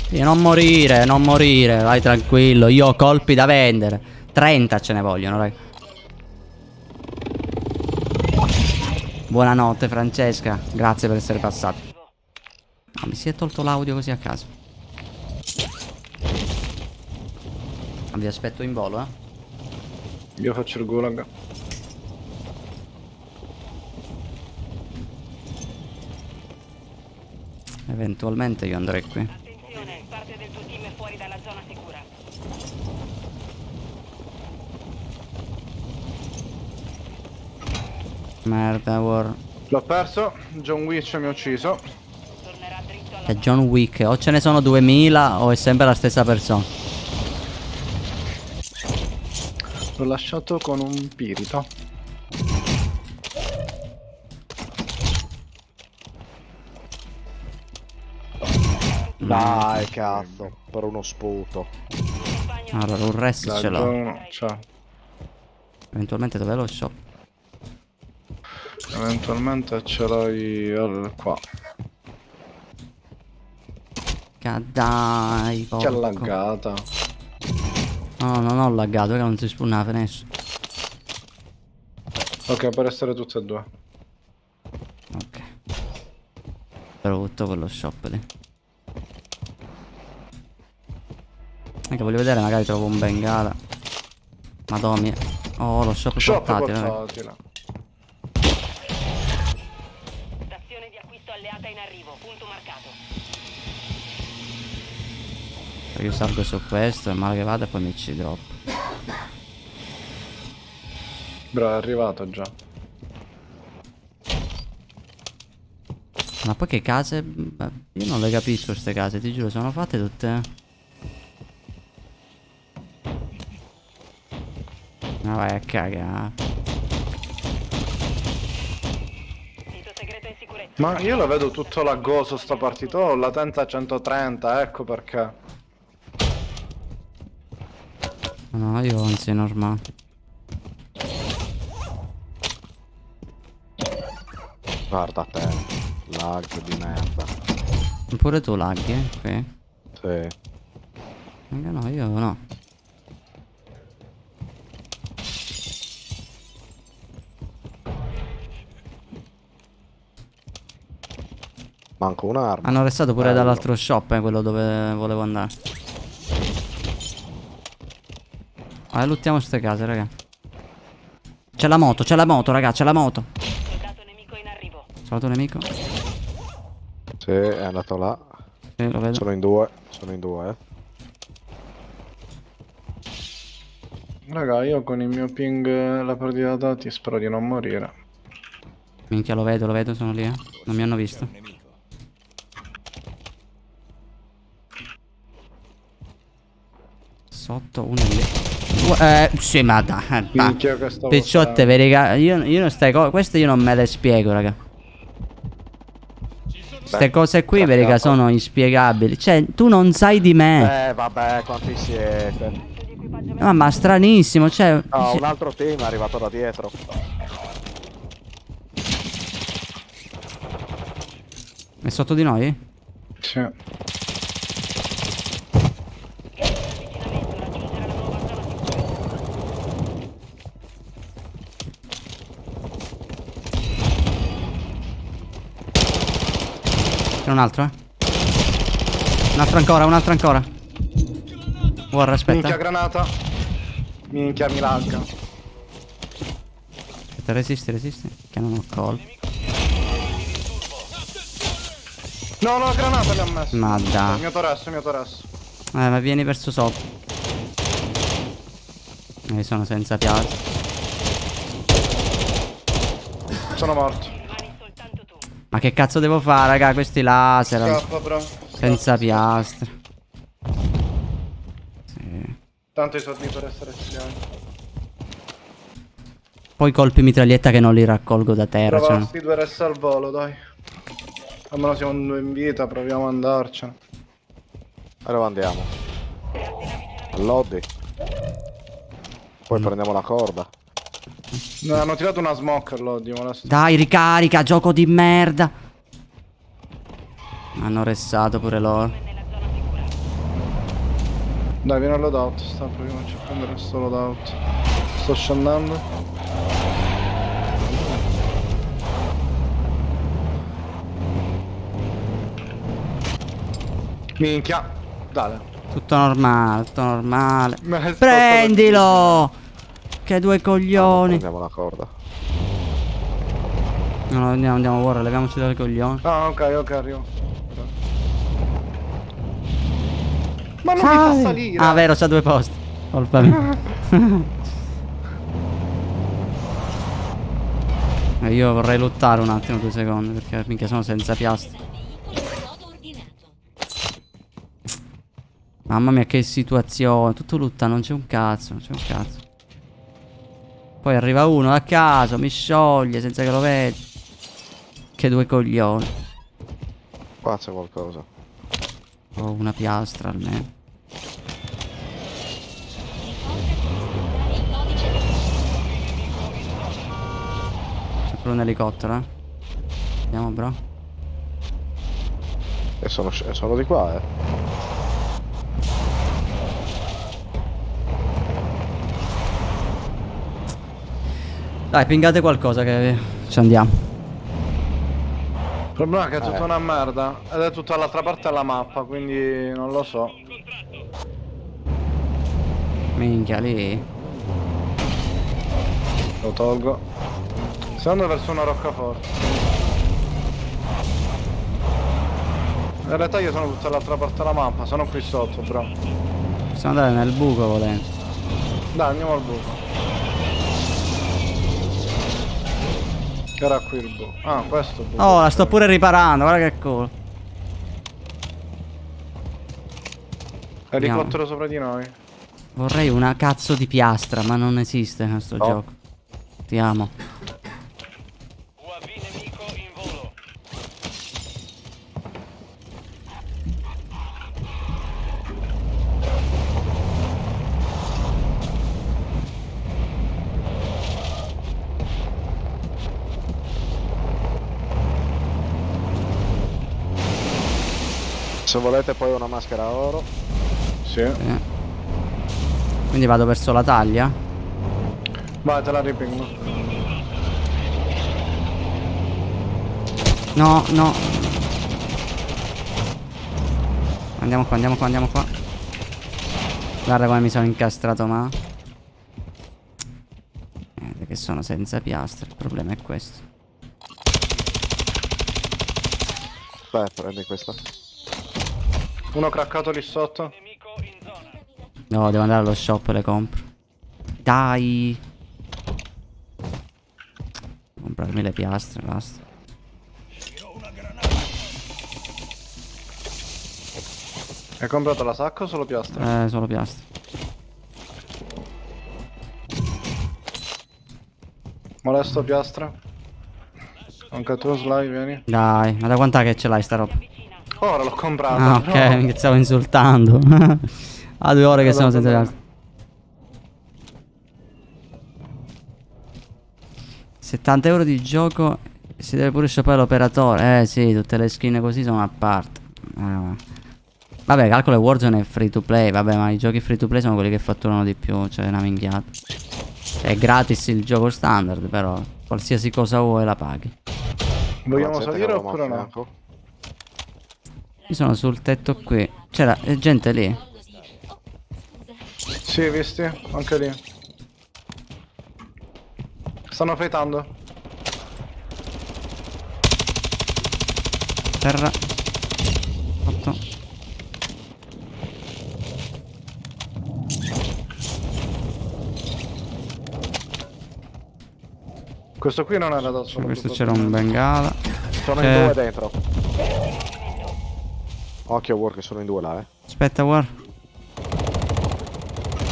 Sì, non morire, non morire, vai tranquillo, io ho colpi da vendere. 30 ce ne vogliono, raga. Buonanotte Francesca, grazie per essere passato. No, mi si è tolto l'audio così a caso. Vi aspetto in volo, Io faccio il gulag. Eventualmente io andrei qui. Attenzione, parte del tuo team è fuori dalla zona sicura. Merda, war. L'ho perso, John Witch mi ha ucciso. Tornerà dritto alla È John Wick, o ce ne sono 2000 o è sempre la stessa persona. L'ho lasciato con un pirito. Dai, cazzo, per uno sputo. compagno. Allora, un rest Dai, ce l'ho. uno, ciao. Eventualmente dov'è lo shop? Eventualmente ce l'hai qua. Dai, Che porco. allaggata. No, non ho laggato, che non si spuna la finestra. Ok, per essere tutte e due. Ok. Brutto quello shop lì. Anche voglio vedere, magari trovo un bengala. Madonna. Oh, lo shop Shop portatile. raga. portatile. Stazione di acquisto alleata in arrivo, punto marcato. Io salgo su questo, è male che vada e poi mi ci drop. Bro, è arrivato già. Ma poi che case? Beh, io non le capisco queste case, ti giuro, sono fatte tutte. Ma vai a cagare. Sito segreto in sicurezza. Ma io la vedo tutto laggoso sta partita. Ho latenza 130, ecco perché. No, io anzi normale. Guarda te, lag di merda. Pure tu laghi, qui? Sì. No, io no. Manco un'arma. Hanno arrestato pure Bello. dall'altro shop, quello dove volevo andare. Luttiamo ste case, raga. C'è la moto, raga, c'è la moto. Soldato nemico in arrivo. Salvato un nemico. Sì, è andato là. Sì, lo vedo. Sono in due. Sono in due, Raga, io con il mio ping la partita dati spero di non morire. Minchia, lo vedo, sono lì, Non mi hanno visto. Sotto, uno è lì. Sì, ma dai. Minchia che stavo Picciotte, facendo. raga. Io non stai cose. Queste io non me le spiego, raga. Queste cose qui, raga, sono inspiegabili. Cioè, tu non sai di me. vabbè, quanti siete? Ma stranissimo, cioè. No, un altro team è arrivato da dietro. È sotto di noi? Sì. Avvicinamento, raggiungere la nuova zona sicura. C'è un altro, Un altro ancora. War, aspetta. Minchia granata. Minchia mi lagga. Aspetta, resisti. Che non ho colpo. No, granata mi ha messo. Ma dai. Mio toresso. Ma vieni verso sopra. Sono senza piazza. Sono morto. Rimani soltanto tu. Ma che cazzo devo fare, raga? Questi laser. Scappa, bro. Senza piastre. Sì. Tanto i soldi per essere spiati. Poi colpi mitraglietta che non li raccolgo da terra. Prova Cioè. sti due resta al volo, dai. Almeno siamo due in vita, proviamo ad andarcene. Allora andiamo. All'Oddi. Poi prendiamo la corda. No, hanno tirato una smoke all'odio, molesto. Dai, ricarica, gioco di merda. Hanno ressato pure loro. Dai, vieni al loadout, sta proviamo a prendere sto loadout. Sto scendendo. Minchia. Dai. Tutto normale, tutto normale. Me l'hai Prendilo! Che due coglioni. Prendiamo la corda. No, no, andiamo ora, leviamoci dai coglioni. Ah, ok, arrivo. Ma non mi fa salire. Ah, vero, c'ha due posti. Colpa mia. Io vorrei lottare un attimo, 2 secondi, perché minchia sono senza piastre. Mamma mia, che situazione. Tutto lutta, non c'è un cazzo, non c'è un cazzo. Poi arriva uno a caso, mi scioglie senza che lo vedi. Che due coglioni. Qua c'è qualcosa. Oh, una piastra almeno. C'è pure un elicottero, eh. Andiamo, bro. E sono di qua, eh. Dai, pingate qualcosa che ci andiamo. Il problema è che è tutta una merda. Ed è tutta dall'altra parte della mappa, quindi non lo so. Minchia, lì. Lo tolgo. Stiamo andando verso una roccaforte. In realtà io sono tutta dall'altra parte della mappa, sono qui sotto, bro. Possiamo andare nel buco volendo. Dai, andiamo al buco. Era qui il buco. Ah, questo è il buco. Oh, la sto pure riparando, guarda che culo. Elicottero sopra di noi. Vorrei una cazzo di piastra, ma non esiste in questo gioco. Ti amo. UAV nemico in volo. Se volete poi una maschera oro. Sì. Quindi vado verso la taglia. Vai, te la ripingo. No, no. Andiamo qua, andiamo qua, andiamo qua. Guarda come mi sono incastrato, ma che sono senza piastre. Il problema è questo. Beh, prendi questa. Uno craccato lì sotto. Nemico in zona. No, devo andare allo shop e le compro. Dai. Comprarmi le piastre, basta. Hai comprato la sacca o solo piastra? Solo piastre. Molesto piastra. Anche tu, Sly, vieni. Dai, ma da quant'è che ce l'hai sta roba? Ora l'ho comprata. Ah, ok, mi stavo insultando. Ha 2 ore che sono senza piastre. 70 euro di gioco. Si deve pure shoppare l'operatore. Sì, tutte le skin così sono a parte. Vabbè, calcolo che Warzone è free to play. Vabbè, ma i giochi free to play sono quelli che fatturano di più. Cioè, una minchiata. È gratis il gioco standard, però qualsiasi cosa vuoi la paghi. Vogliamo Guardate salire che oppure eravamo a no? fianco. Io sono sul tetto qui. C'era gente lì. Sì, visti? Anche lì. Stanno fightando. Terra. 8. Questo qui non era da solo. Questo c'era un bengala. Sono in 2 dentro. Occhio War che sono in 2 là, eh. Aspetta, War.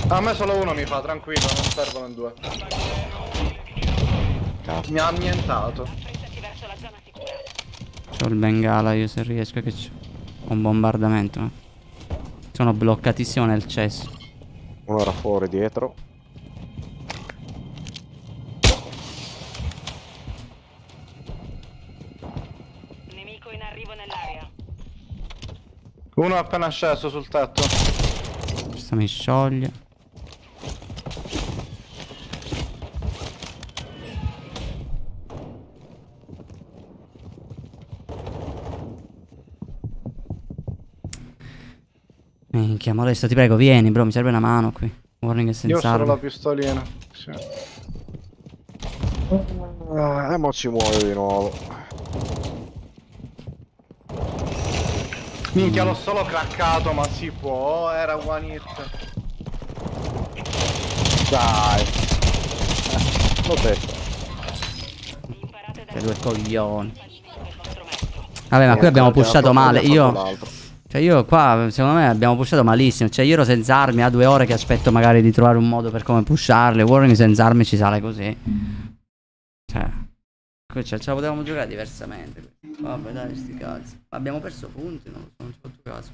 A me solo uno mi fa, tranquillo, non servono in 2. cazzo. Mi ha annientato. Affrettati verso la zona sicura. C'ho il bengala io se riesco che c'ho un bombardamento. Sono bloccatissimo nel cesso. Uno era fuori dietro. Nemico in arrivo nell'area. Uno è appena sceso sul tetto. Questo mi scioglie. Minchia, modesto, ti prego, vieni, bro, mi serve una mano qui. Warning è Io senza ho solo armi. la pistolina. Sì. Mo ci muove di nuovo. Minchia, l'ho solo craccato, ma si può. Era one hit. Dai. L'ho detto. Imparate Che da due coglioni. del vostro maestro. Vabbè, ma qui abbiamo pushato male. Io, L'altro. cioè io qua, secondo me abbiamo pushato malissimo. Cioè io ero senza armi, a 2 ore che aspetto magari di trovare un modo per come pusharle. Warning senza armi ci sale così. Cioè, ce la potevamo giocare diversamente. Vabbè, dai, sti cazzi. Abbiamo perso punti, non ci ho fatto caso.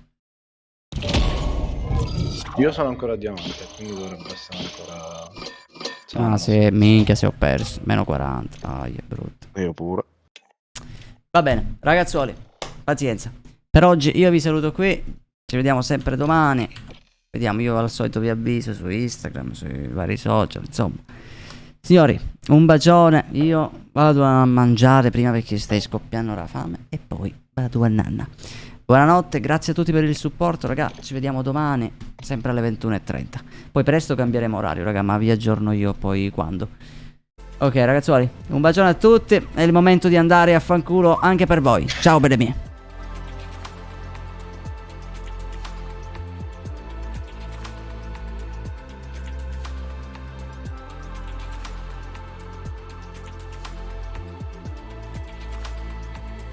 Io sono ancora diamante, quindi dovrebbe essere ancora... Ah, sì, minchia, se ho perso. Meno 40. Ah, è brutto. Io pure. Va bene, ragazzuoli, pazienza. Per oggi io vi saluto qui. Ci vediamo sempre domani. Vediamo, io al solito vi avviso su Instagram, sui vari social, insomma. Signori, un bacione. Io vado a mangiare prima perché stai scoppiando la fame. E poi vado a nanna. Buonanotte, grazie a tutti per il supporto, raga. Ci vediamo domani, sempre alle 21:30. Poi presto cambieremo orario, raga, ma vi aggiorno io poi quando. Ok, ragazzuoli, un bacione a tutti. È il momento di andare a fanculo anche per voi. Ciao, belle mie.